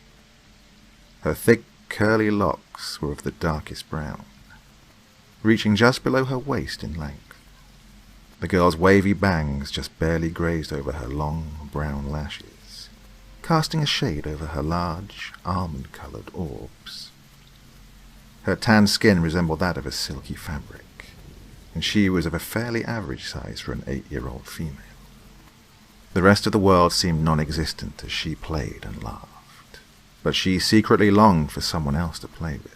Her thick, curly locks were of the darkest brown, reaching just below her waist in length. The girl's wavy bangs just barely grazed over her long brown lashes, casting a shade over her large, almond-coloured orbs. Her tanned skin resembled that of a silky fabric, and she was of a fairly average size for an 8-year-old female. The rest of the world seemed non-existent as she played and laughed, but she secretly longed for someone else to play with.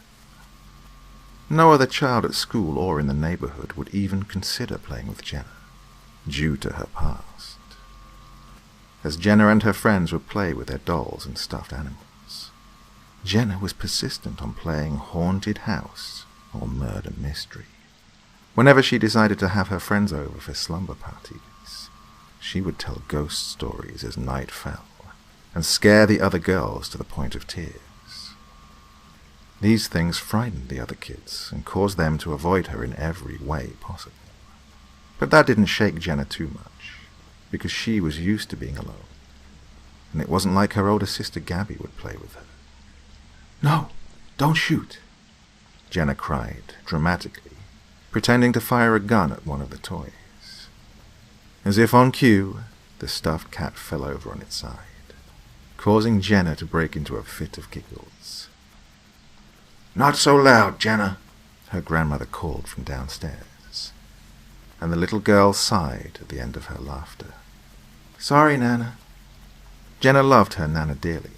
No other child at school or in the neighborhood would even consider playing with Jenna, due to her past. as Jenna and her friends would play with their dolls and stuffed animals. Jenna was persistent on playing haunted house or murder mystery. Whenever she decided to have her friends over for slumber parties, she would tell ghost stories as night fell and scare the other girls to the point of tears. These things frightened the other kids and caused them to avoid her in every way possible. But that didn't shake Jenna too much, because she was used to being alone, and it wasn't like her older sister Gabby would play with her. "No, don't shoot," Jenna cried, dramatically, pretending to fire a gun at one of the toys. As if on cue, the stuffed cat fell over on its side, causing Jenna to break into a fit of giggles. "Not so loud, Jenna," her grandmother called from downstairs, and the little girl sighed at the end of her laughter. "Sorry, Nana." Jenna loved her Nana dearly,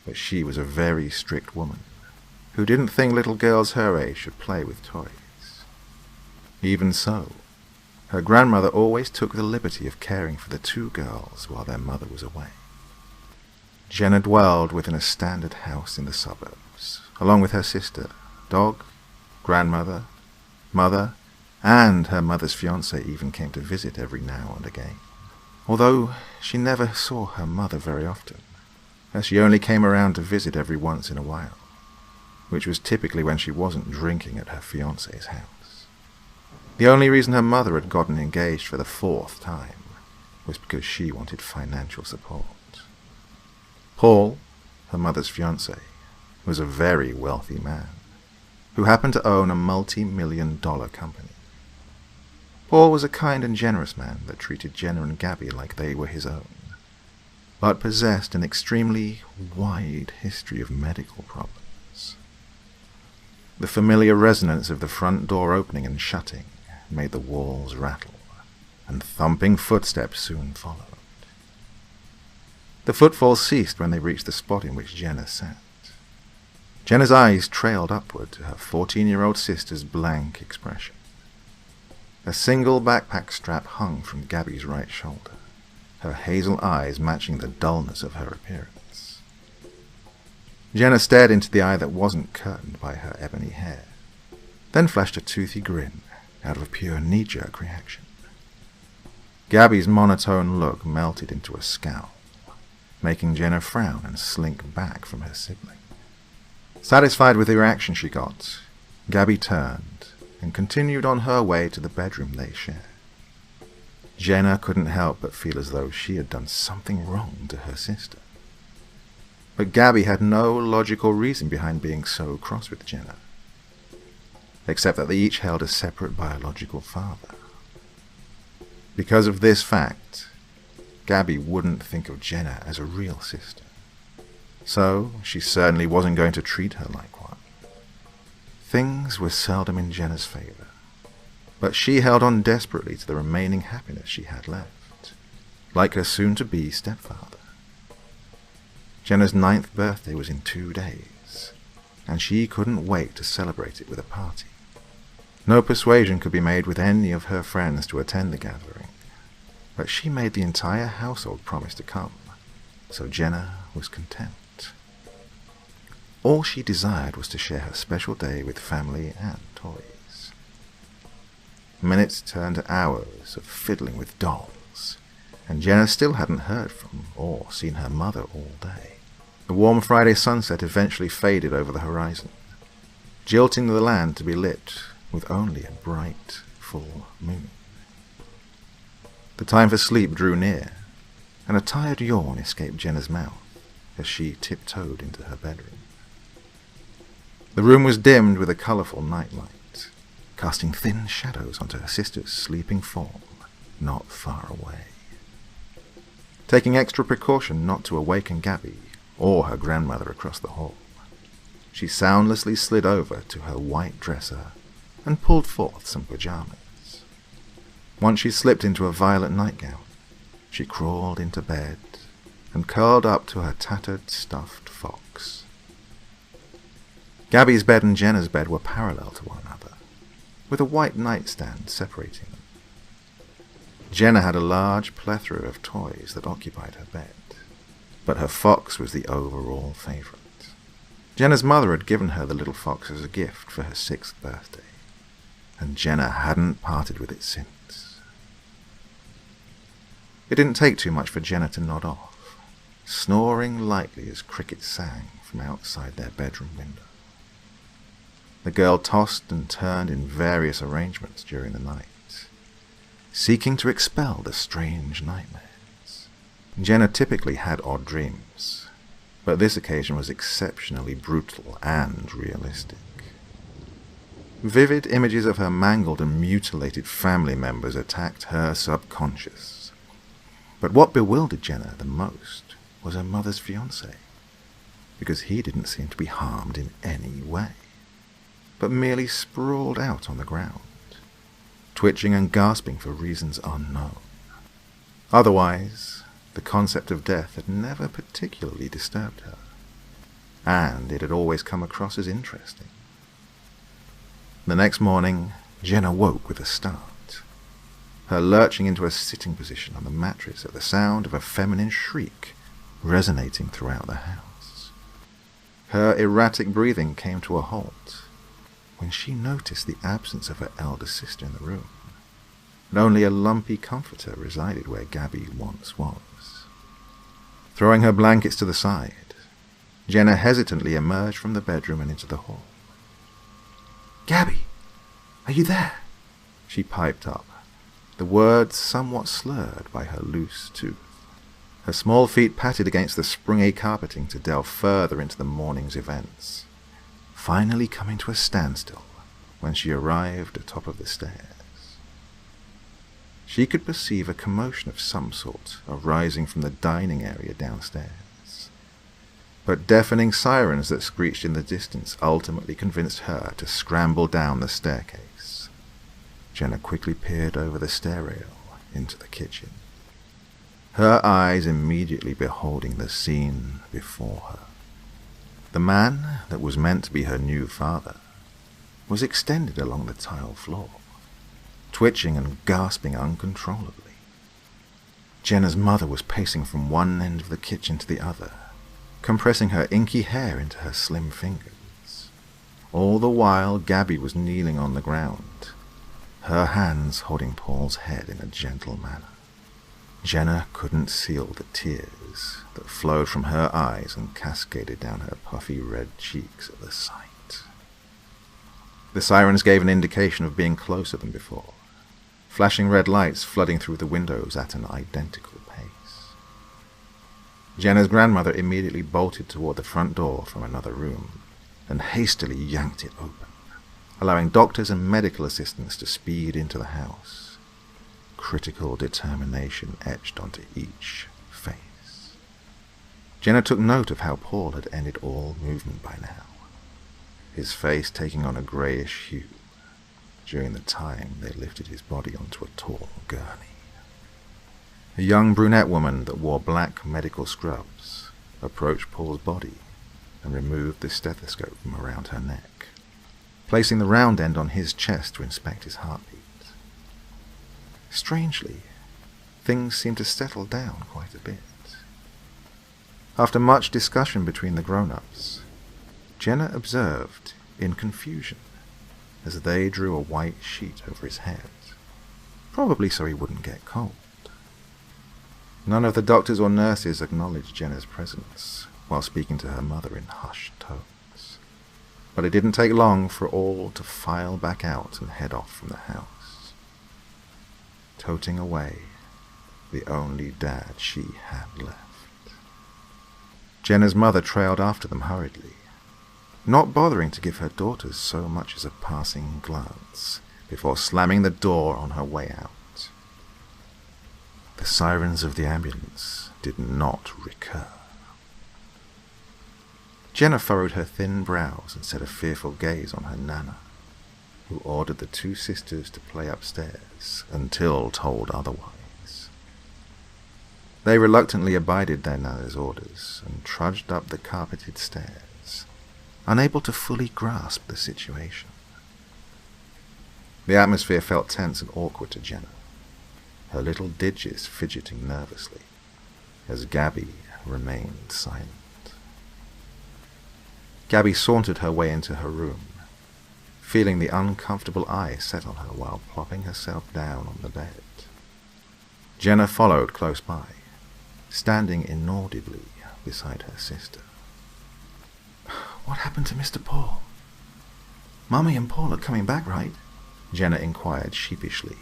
but she was a very strict woman who didn't think little girls her age should play with toys. Even so, her grandmother always took the liberty of caring for the two girls while their mother was away. Jenna dwelled within a standard house in the suburbs, along with her sister, dog, grandmother, mother, and her mother's fiancé even came to visit every now and again. Although she never saw her mother very often, as she only came around to visit every once in a while, which was typically when she wasn't drinking at her fiancé's house. The only reason her mother had gotten engaged for the 4th time was because she wanted financial support. Paul, her mother's fiancé, was a very wealthy man who happened to own a multi-million-dollar company. Paul was a kind and generous man that treated Jenna and Gabby like they were his own, but possessed an extremely wide history of medical problems. The familiar resonance of the front door opening and shutting made the walls rattle, and thumping footsteps soon followed. The footfalls ceased when they reached the spot in which Jenna sat. Jenna's eyes trailed upward to her 14-year-old sister's blank expression. A single backpack strap hung from Gabby's right shoulder, her hazel eyes matching the dullness of her appearance. Jenna stared into the eye that wasn't curtained by her ebony hair, then flashed a toothy grin out of a pure knee-jerk reaction. Gabby's monotone look melted into a scowl, making Jenna frown and slink back from her sibling. Satisfied with the reaction she got, Gabby turned and continued on her way to the bedroom they shared. Jenna couldn't help but feel as though she had done something wrong to her sister. But Gabby had no logical reason behind being so cross with Jenna, except that they each held a separate biological father. Because of this fact, Gabby wouldn't think of Jenna as a real sister, so she certainly wasn't going to treat her like one. Things were seldom in Jenna's favor, but she held on desperately to the remaining happiness she had left, like her soon-to-be stepfather. Jenna's 9th birthday was in 2 days, and she couldn't wait to celebrate it with a party. No persuasion could be made with any of her friends to attend the gathering, but she made the entire household promise to come, so Jenna was content. All she desired was to share her special day with family and toys. Minutes turned to hours of fiddling with dolls, and Jenna still hadn't heard from or seen her mother all day. The warm Friday sunset eventually faded over the horizon, jilting the land to be lit with only a bright, full moon. The time for sleep drew near, and a tired yawn escaped Jenna's mouth as she tiptoed into her bedroom. The room was dimmed with a colourful nightlight, casting thin shadows onto her sister's sleeping form not far away. Taking extra precaution not to awaken Gabby or her grandmother across the hall, she soundlessly slid over to her white dresser and pulled forth some pajamas. Once she slipped into a violet nightgown, she crawled into bed and curled up to her tattered stuffed fox. Gabby's bed and Jenna's bed were parallel to one another, with a white nightstand separating them. Jenna had a large plethora of toys that occupied her bed, but her fox was the overall favourite. Jenna's mother had given her the little fox as a gift for her 6th birthday, and Jenna hadn't parted with it since. It didn't take too much for Jenna to nod off, snoring lightly as crickets sang from outside their bedroom window. The girl tossed and turned in various arrangements during the night, seeking to expel the strange nightmares. Jenna typically had odd dreams, but this occasion was exceptionally brutal and realistic. Vivid images of her mangled and mutilated family members attacked her subconscious. But what bewildered Jenna the most was her mother's fiancé, because he didn't seem to be harmed in any way, but merely sprawled out on the ground, twitching and gasping for reasons unknown. Otherwise, the concept of death had never particularly disturbed her, and it had always come across as interesting. The next morning, Jenna woke with a start, her lurching into a sitting position on the mattress at the sound of a feminine shriek resonating throughout the house. Her erratic breathing came to a halt when she noticed the absence of her elder sister in the room, and only a lumpy comforter resided where Gabby once was. Throwing her blankets to the side, Jenna hesitantly emerged from the bedroom and into the hall. "Gabby, are you there?" she piped up, the words somewhat slurred by her loose tooth. Her small feet patted against the springy carpeting to delve further into the morning's events, finally coming to a standstill when she arrived atop of the stairs. She could perceive a commotion of some sort arising from the dining area downstairs, but deafening sirens that screeched in the distance ultimately convinced her to scramble down the staircase. Jenna quickly peered over the stair rail into the kitchen, her eyes immediately beholding the scene before her. The man that was meant to be her new father was extended along the tile floor, twitching and gasping uncontrollably. Jenna's mother was pacing from one end of the kitchen to the other, compressing her inky hair into her slim fingers. All the while, Gabby was kneeling on the ground, her hands holding Paul's head in a gentle manner. Jenna couldn't seal the tears that flowed from her eyes and cascaded down her puffy red cheeks at the sight. The sirens gave an indication of being closer than before, flashing red lights flooding through the windows at an identical pace. Jenna's grandmother immediately bolted toward the front door from another room and hastily yanked it open, allowing doctors and medical assistants to speed into the house, critical determination etched onto each face. Jenna took note of how Paul had ended all movement by now, his face taking on a greyish hue during the time they lifted his body onto a tall gurney. A young brunette woman that wore black medical scrubs approached Paul's body and removed the stethoscope from around her neck, placing the round end on his chest to inspect his heartbeat. Strangely, things seemed to settle down quite a bit. After much discussion between the grown-ups, Jenna observed in confusion as they drew a white sheet over his head, probably so he wouldn't get cold. None of the doctors or nurses acknowledged Jenna's presence while speaking to her mother in hushed tones, but it didn't take long for all to file back out and head off from the house, toting away the only dad she had left. Jenna's mother trailed after them hurriedly, not bothering to give her daughters so much as a passing glance before slamming the door on her way out. The sirens of the ambulance did not recur. Jenna furrowed her thin brows and set a fearful gaze on her nana, who ordered the two sisters to play upstairs until told otherwise. They reluctantly abided their nana's orders and trudged up the carpeted stairs, unable to fully grasp the situation. The atmosphere felt tense and awkward to Jenna. her little digits fidgeting nervously, as Gabby remained silent. Gabby sauntered her way into her room, feeling the uncomfortable eye set on her while plopping herself down on the bed. Jenna followed close by, standing inaudibly beside her sister. "What happened to Mr. Paul? Mummy and Paul are coming back, right?" Jenna inquired sheepishly,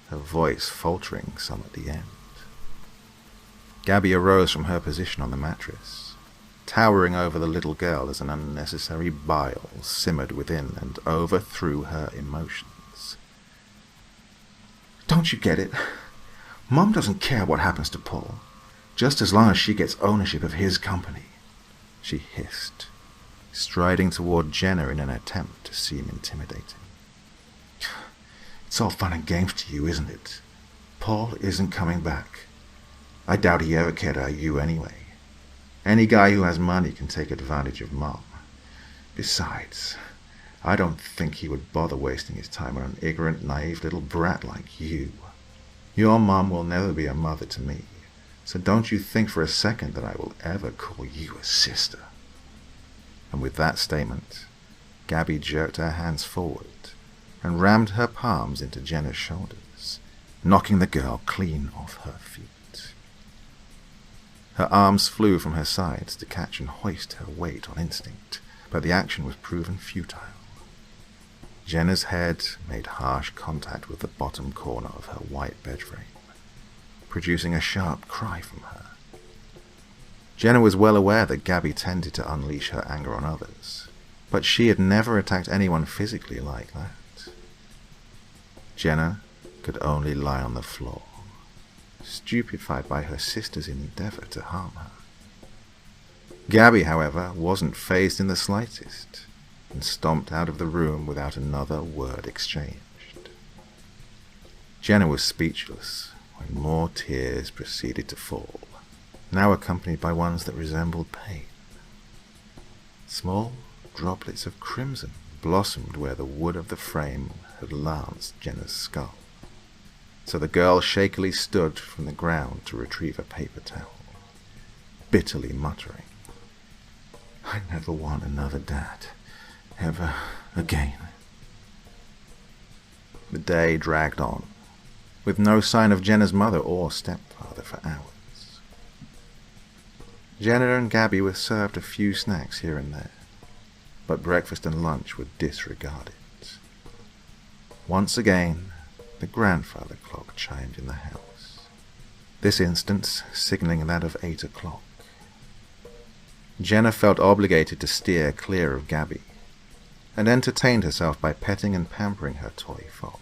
her voice faltering some at the end. Gabby arose from her position on the mattress, towering over the little girl as an unnecessary bile simmered within and overthrew her emotions. "Don't you get it? Mum doesn't care what happens to Paul, just as long as she gets ownership of his company," she hissed, striding toward Jenna in an attempt to seem intimidating. "It's all fun and games to you, isn't it? Paul isn't coming back. I doubt he ever cared about you anyway. Any guy who has money can take advantage of Mum. Besides, I don't think he would bother wasting his time on an ignorant, naive little brat like you. Your Mum will never be a mother to me, so don't you think for a second that I will ever call you a sister." And with that statement, Gabby jerked her hands forward and rammed her palms into Jenna's shoulders, knocking the girl clean off her feet. Her arms flew from her sides to catch and hoist her weight on instinct, but the action was proven futile. Jenna's head made harsh contact with the bottom corner of her white bed frame, producing a sharp cry from her. Jenna was well aware that Gabby tended to unleash her anger on others, but she had never attacked anyone physically like that. Jenna could only lie on the floor, stupefied by her sister's endeavor to harm her. Gabby, however, wasn't fazed in the slightest, and stomped out of the room without another word exchanged. Jenna was speechless when more tears proceeded to fall, now accompanied by ones that resembled pain. Small droplets of crimson blossomed where the wood of the frame had lanced Jenna's skull, so the girl shakily stood from the ground to retrieve a paper towel, bitterly muttering, "I never want another dad, ever again." The day dragged on, with no sign of Jenna's mother or stepfather for hours. Jenna and Gabby were served a few snacks here and there, but breakfast and lunch were disregarded. Once again, the grandfather clock chimed in the house, this instance signaling that of 8 o'clock. Jenna felt obligated to steer clear of Gabby, and entertained herself by petting and pampering her toy fox.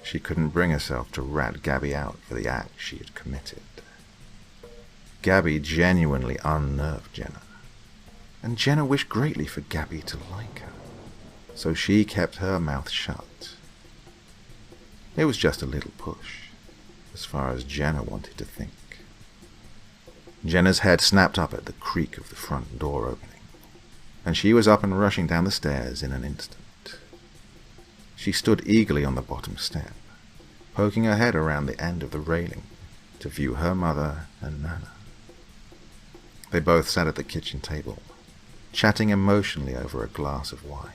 She couldn't bring herself to rat Gabby out for the act she had committed. Gabby genuinely unnerved Jenna, and Jenna wished greatly for Gabby to like her, so she kept her mouth shut. It was just a little push, as far as Jenna wanted to think. Jenna's head snapped up at the creak of the front door opening, and she was up and rushing down the stairs in an instant. She stood eagerly on the bottom step, poking her head around the end of the railing to view her mother and Nana. They both sat at the kitchen table, chatting emotionally over a glass of wine.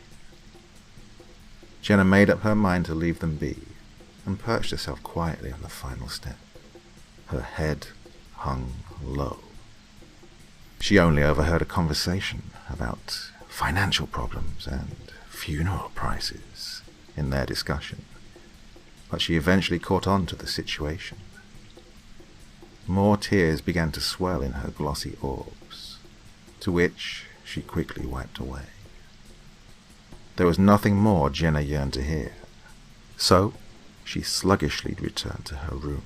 Jenna made up her mind to leave them be, and perched herself quietly on the final step. Her head hung low. She only overheard a conversation about financial problems and funeral prices in their discussion, but she eventually caught on to the situation. More tears began to swell in her glossy orbs, to which she quickly wiped away. There was nothing more Jenna yearned to hear, so she sluggishly returned to her room,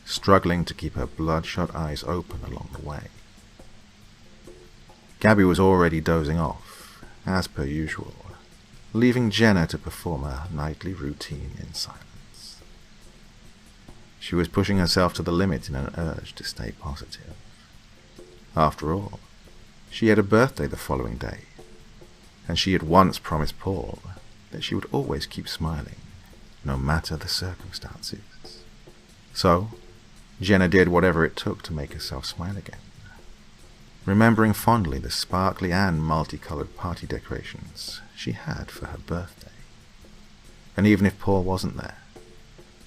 struggling to keep her bloodshot eyes open along the way. Gabby was already dozing off, as per usual, leaving Jenna to perform her nightly routine in silence. She was pushing herself to the limit in an urge to stay positive. After all, she had a birthday the following day, and she had once promised Paul that she would always keep smiling, no matter the circumstances. So, Jenna did whatever it took to make herself smile again, remembering fondly the sparkly and multicolored party decorations she had for her birthday. And even if Paul wasn't there,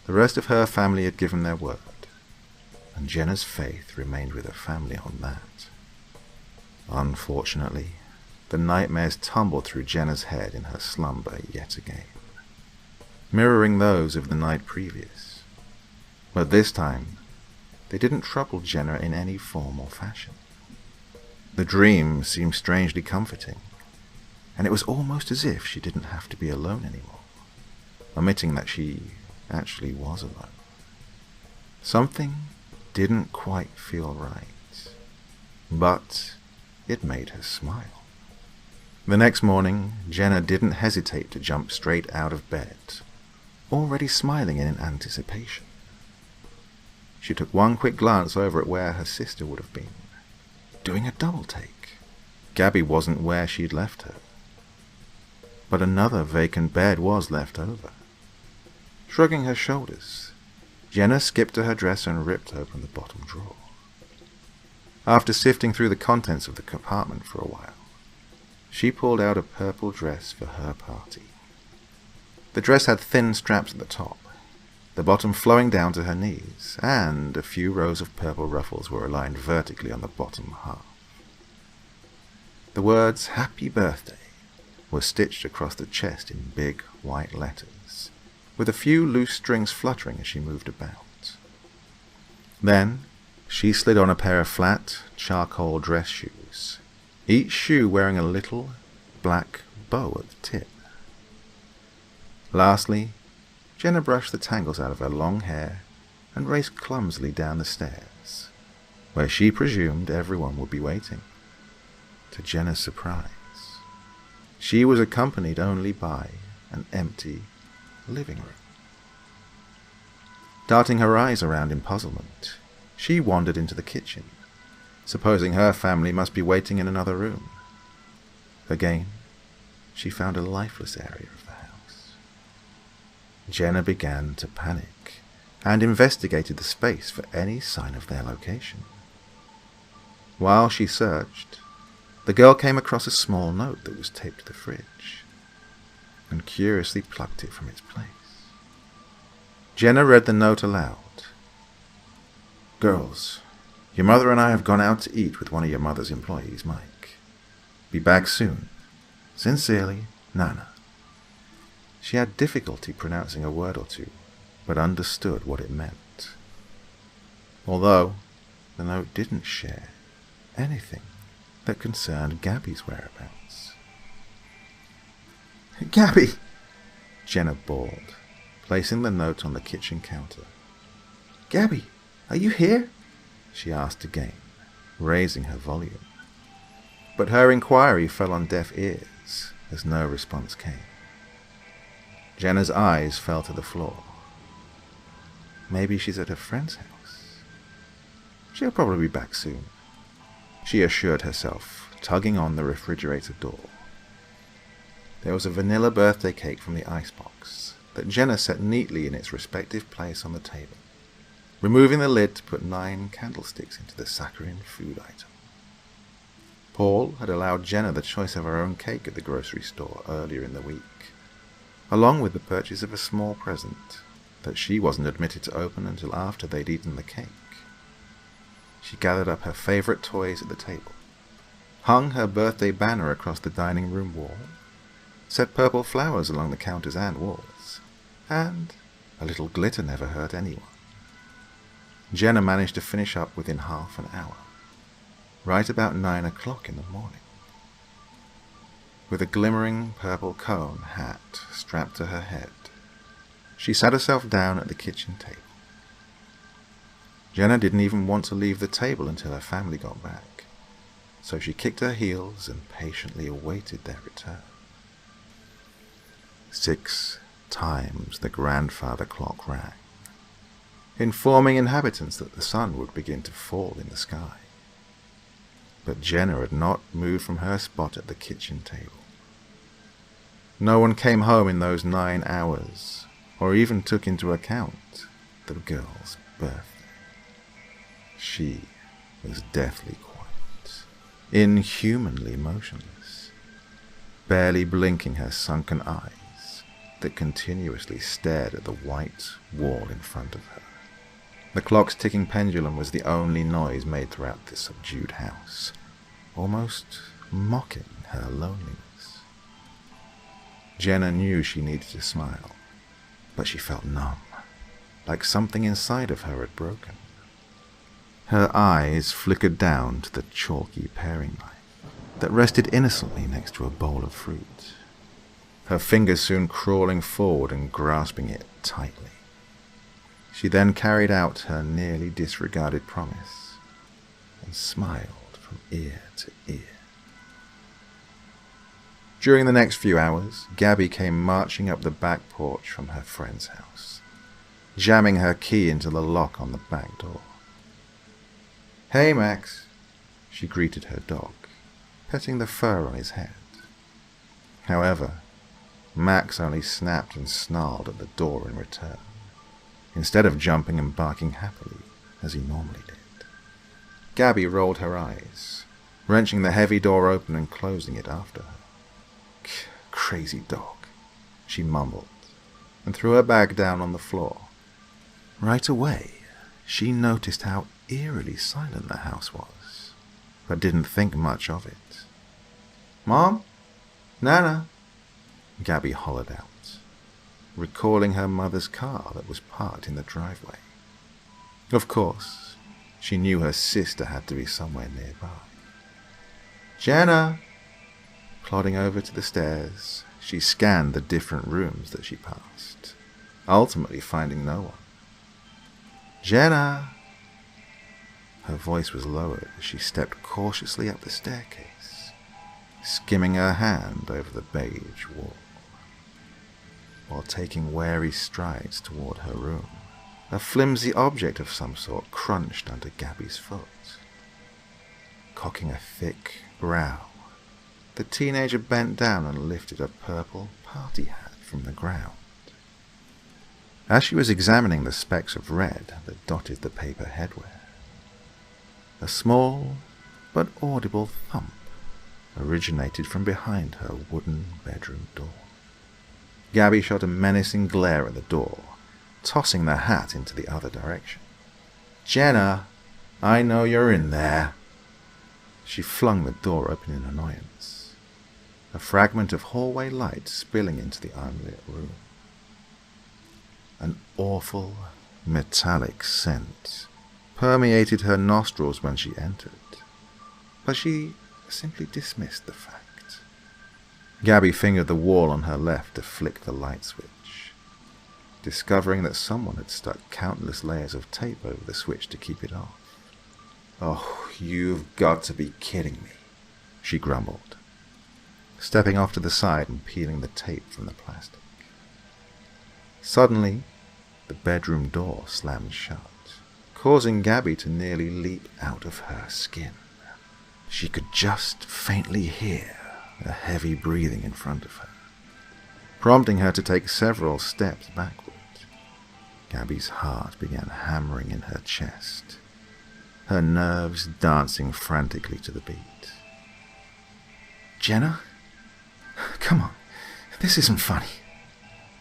the rest of her family had given their word, and Jenna's faith remained with her family on that. Unfortunately, the nightmares tumbled through Jenna's head in her slumber yet again, mirroring those of the night previous. But this time, they didn't trouble Jenna in any form or fashion. The dream seemed strangely comforting, and it was almost as if she didn't have to be alone anymore, omitting that she actually was alone. Something didn't quite feel right, but it made her smile. The next morning, Jenna didn't hesitate to jump straight out of bed, already smiling in anticipation. She took one quick glance over at where her sister would have been, doing a double take. Gabby wasn't where she'd left her, but another vacant bed was left over. Shrugging her shoulders, Jenna skipped to her dresser and ripped open the bottom drawer. After sifting through the contents of the compartment for a while, she pulled out a purple dress for her party. The dress had thin straps at the top, the bottom flowing down to her knees, and a few rows of purple ruffles were aligned vertically on the bottom half. The words "Happy Birthday" were stitched across the chest in big white letters, with a few loose strings fluttering as she moved about. Then, she slid on a pair of flat, charcoal dress shoes, each shoe wearing a little black bow at the tip. Lastly, Jenna brushed the tangles out of her long hair and raced clumsily down the stairs, where she presumed everyone would be waiting. To Jenna's surprise, she was accompanied only by an empty living room. Darting her eyes around in puzzlement, she wandered into the kitchen, supposing her family must be waiting in another room. Again, she found a lifeless area of the house. Jenna began to panic and investigated the space for any sign of their location. While she searched, the girl came across a small note that was taped to the fridge, and curiously plucked it from its place. Jenna read the note aloud. "Girls, your mother and I have gone out to eat with one of your mother's employees, Mike. Be back soon. Sincerely, Nana." She had difficulty pronouncing a word or two, but understood what it meant. Although the note didn't share anything that concerned Gabby's whereabouts. "Gabby!" Jenna bawled, placing the note on the kitchen counter. "Gabby, are you here?" she asked again, raising her volume. But her inquiry fell on deaf ears, as no response came. Jenna's eyes fell to the floor. Maybe she's at her friend's house. She'll probably be back soon, she assured herself, tugging on the refrigerator door. There was a vanilla birthday cake from the icebox that Jenna set neatly in its respective place on the table, removing the lid to put 9 candlesticks into the saccharine food item. Paul had allowed Jenna the choice of her own cake at the grocery store earlier in the week, along with the purchase of a small present that she wasn't admitted to open until after they'd eaten the cake. She gathered up her favorite toys at the table, hung her birthday banner across the dining room wall, set purple flowers along the counters and walls, and a little glitter never hurt anyone. Jenna managed to finish up within half an hour, right about 9 o'clock in the morning. With a glimmering purple cone hat strapped to her head, she sat herself down at the kitchen table. Jenna didn't even want to leave the table until her family got back, so she kicked her heels and patiently awaited their return. 6 times the grandfather clock rang, informing inhabitants that the sun would begin to fall in the sky. But Jenna had not moved from her spot at the kitchen table. No one came home in those 9 hours, or even took into account the girl's birthday. She was deathly quiet, inhumanly motionless, barely blinking her sunken eyes that continuously stared at the white wall in front of her. The clock's ticking pendulum was the only noise made throughout the subdued house, almost mocking her loneliness. Jenna knew she needed to smile, but she felt numb, like something inside of her had broken. Her eyes flickered down to the chalky paring knife that rested innocently next to a bowl of fruit, her fingers soon crawling forward and grasping it tightly. She then carried out her nearly disregarded promise and smiled from ear to ear. During the next few hours, Gabby came marching up the back porch from her friend's house, jamming her key into the lock on the back door. "Hey, Max," she greeted her dog, petting the fur on his head. However, Max only snapped and snarled at the door in return, instead of jumping and barking happily as he normally did. Gabby rolled her eyes, wrenching the heavy door open and closing it after her. "Crazy dog," she mumbled, and threw her bag down on the floor. Right away, she noticed how eerily silent the house was, but didn't think much of it. "Mom? Nana?" Gabby hollered out, recalling her mother's car that was parked in the driveway. Of course, she knew her sister had to be somewhere nearby. "Jenna!" Plodding over to the stairs, she scanned the different rooms that she passed, ultimately finding no one. "Jenna!" Her voice was lowered as she stepped cautiously up the staircase, skimming her hand over the beige wall. While taking wary strides toward her room, a flimsy object of some sort crunched under Gabby's foot. Cocking a thick brow, the teenager bent down and lifted a purple party hat from the ground. As she was examining the specks of red that dotted the paper headwear, a small but audible thump originated from behind her wooden bedroom door. Gabby shot a menacing glare at the door, tossing the hat into the other direction. "Jenna, I know you're in there." She flung the door open in annoyance, a fragment of hallway light spilling into the unlit room. An awful, metallic scent permeated her nostrils when she entered, but she simply dismissed the fact. Gabby fingered the wall on her left to flick the light switch, discovering that someone had stuck countless layers of tape over the switch to keep it off. "Oh, you've got to be kidding me," she grumbled, stepping off to the side and peeling the tape from the plastic. Suddenly, the bedroom door slammed shut, causing Gabby to nearly leap out of her skin. She could just faintly hear a heavy breathing in front of her, prompting her to take several steps backward. Gabby's heart began hammering in her chest, her nerves dancing frantically to the beat. "Jenna? Come on, this isn't funny."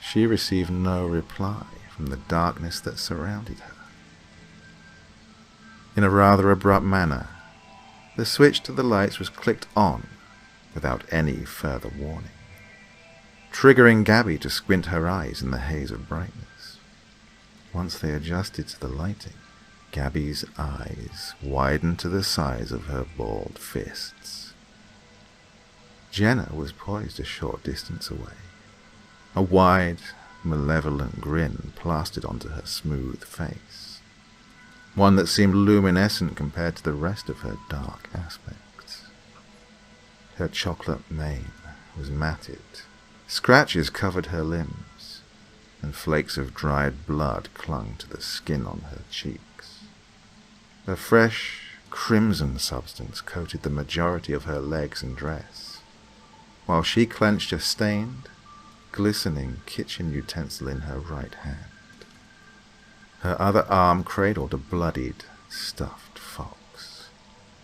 She received no reply from the darkness that surrounded her. In a rather abrupt manner, the switch to the lights was clicked on without any further warning, triggering Gabby to squint her eyes in the haze of brightness. Once they adjusted to the lighting, Gabby's eyes widened to the size of her balled fists. Jenna was poised a short distance away, a wide, malevolent grin plastered onto her smooth face, one that seemed luminescent compared to the rest of her dark aspects. Her chocolate mane was matted, scratches covered her limbs, and flakes of dried blood clung to the skin on her cheeks. A fresh, crimson substance coated the majority of her legs and dress, while she clenched a stained, glistening kitchen utensil in her right hand. Her other arm cradled a bloodied, stuffed fox,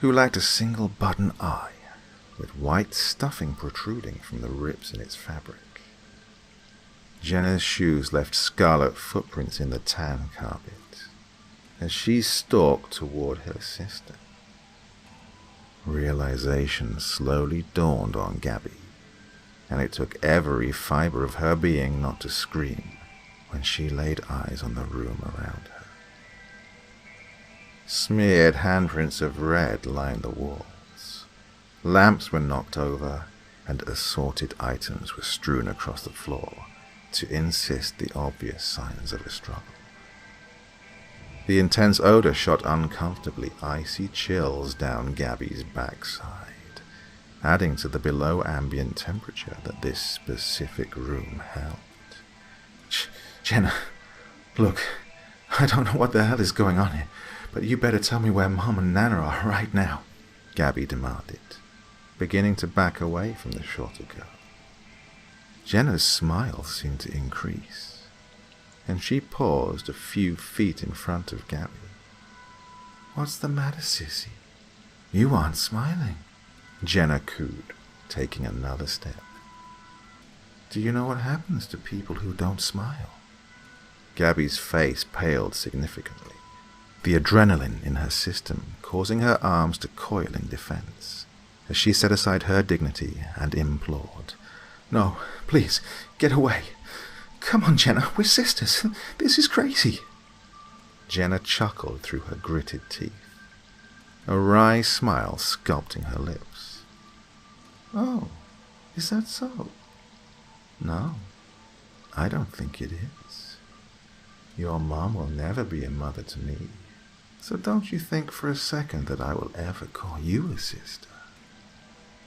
who lacked a single button eye, with white stuffing protruding from the rips in its fabric. Jenna's shoes left scarlet footprints in the tan carpet as she stalked toward her sister. Realization slowly dawned on Gabby, and it took every fiber of her being not to scream when she laid eyes on the room around her. Smeared handprints of red lined the walls. Lamps were knocked over, and assorted items were strewn across the floor to insist the obvious signs of a struggle. The intense odor shot uncomfortably icy chills down Gabby's backside, adding to the below ambient temperature that this specific room held. Jenna, look, I don't know what the hell is going on here, but you better tell me where Mom and Nana are right now, Gabby demanded, beginning to back away from the shorter girl. Jenna's smile seemed to increase, and she paused a few feet in front of Gabby. What's the matter, sissy? You aren't smiling, Jenna cooed, taking another step. Do you know what happens to people who don't smile? Gabby's face paled significantly, the adrenaline in her system causing her arms to coil in defense, as she set aside her dignity and implored, No, please, get away. Come on, Jenna, we're sisters. This is crazy. Jenna chuckled through her gritted teeth, a wry smile sculpting her lips. Oh, is that so? No, I don't think it is. Your mom will never be a mother to me, so don't you think for a second that I will ever call you a sister.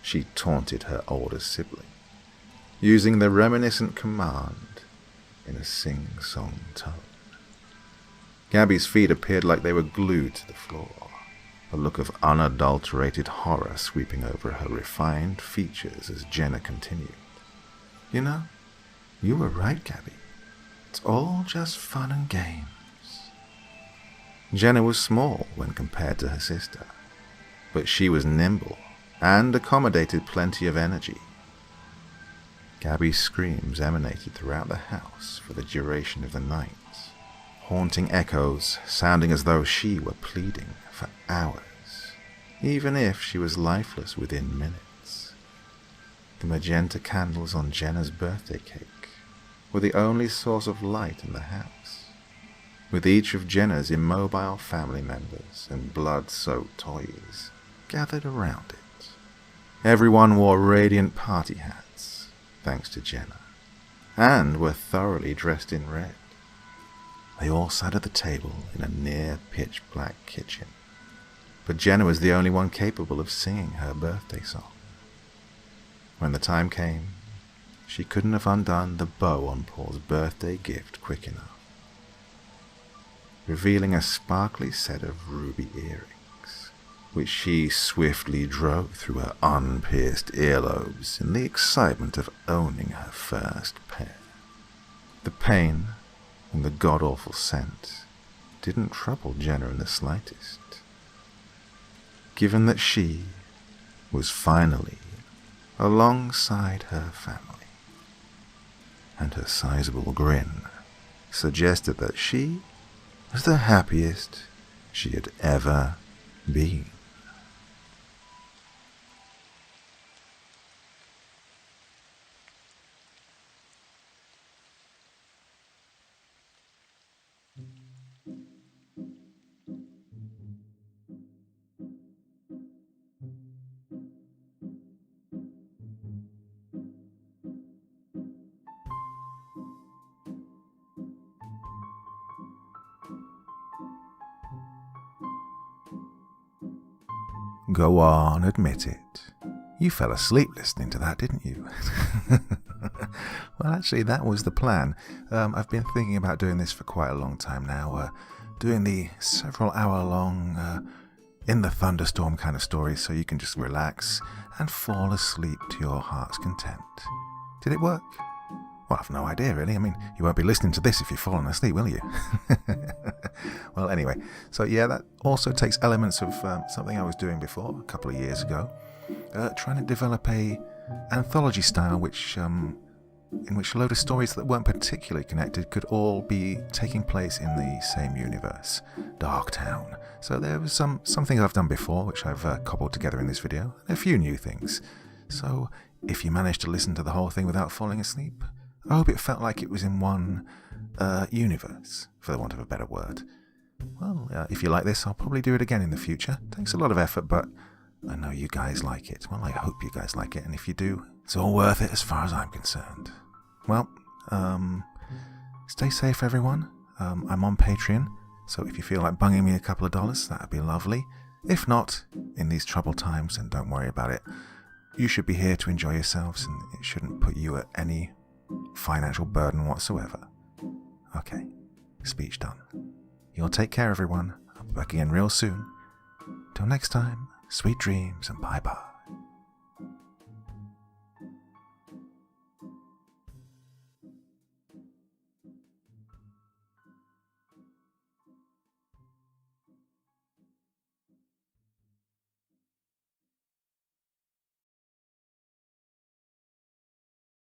She taunted her older sibling, using the reminiscent command in a sing-song tone. Gabby's feet appeared like they were glued to the floor, a look of unadulterated horror sweeping over her refined features as Jenna continued. You know, you were right, Gabby. It's all just fun and games. Jenna was small when compared to her sister, but she was nimble and accommodated plenty of energy. Gabby's screams emanated throughout the house for the duration of the night, haunting echoes, sounding as though she were pleading for hours, even if she was lifeless within minutes. The magenta candles on Jenna's birthday cake were the only source of light in the house, with each of Jenna's immobile family members and blood-soaked toys gathered around it. Everyone wore radiant party hats, thanks to Jenna, and were thoroughly dressed in red. They all sat at the table in a near-pitch-black kitchen, but Jenna was the only one capable of singing her birthday song. When the time came, she couldn't have undone the bow on Paul's birthday gift quick enough, revealing a sparkly set of ruby earrings, which she swiftly drove through her unpierced earlobes in the excitement of owning her first pair. The pain and the god-awful scent didn't trouble Jenna in the slightest, given that she was finally alongside her family, and her sizable grin suggested that she was the happiest she had ever been. Go on, admit it. You fell asleep listening to that, didn't you? Well, actually, that was the plan. I've been thinking about doing this for quite a long time now, doing the several hour-long, in the thunderstorm kind of story, so you can just relax and fall asleep to your heart's content. Did it work? Well, I've no idea, really. I mean, you won't be listening to this if you've fallen asleep, will you? Well, anyway, so yeah, that also takes elements of something I was doing before, a couple of years ago, trying to develop a anthology style in which a load of stories that weren't particularly connected could all be taking place in the same universe, Dark Town. So there was some things I've done before, which I've cobbled together in this video, and a few new things. So if you managed to listen to the whole thing without falling asleep, I hope it felt like it was in one universe, for the want of a better word. Well, if you like this, I'll probably do it again in the future. It takes a lot of effort, but I know you guys like it. Well, I hope you guys like it, and if you do, it's all worth it as far as I'm concerned. Well, stay safe, everyone. I'm on Patreon, so if you feel like bunging me a couple of dollars, that'd be lovely. If not, in these troubled times, then don't worry about it. You should be here to enjoy yourselves, and it shouldn't put you at any financial burden whatsoever. Okay, speech done. You'll take care, everyone. I'll be back again real soon. Till next time, sweet dreams and bye-bye.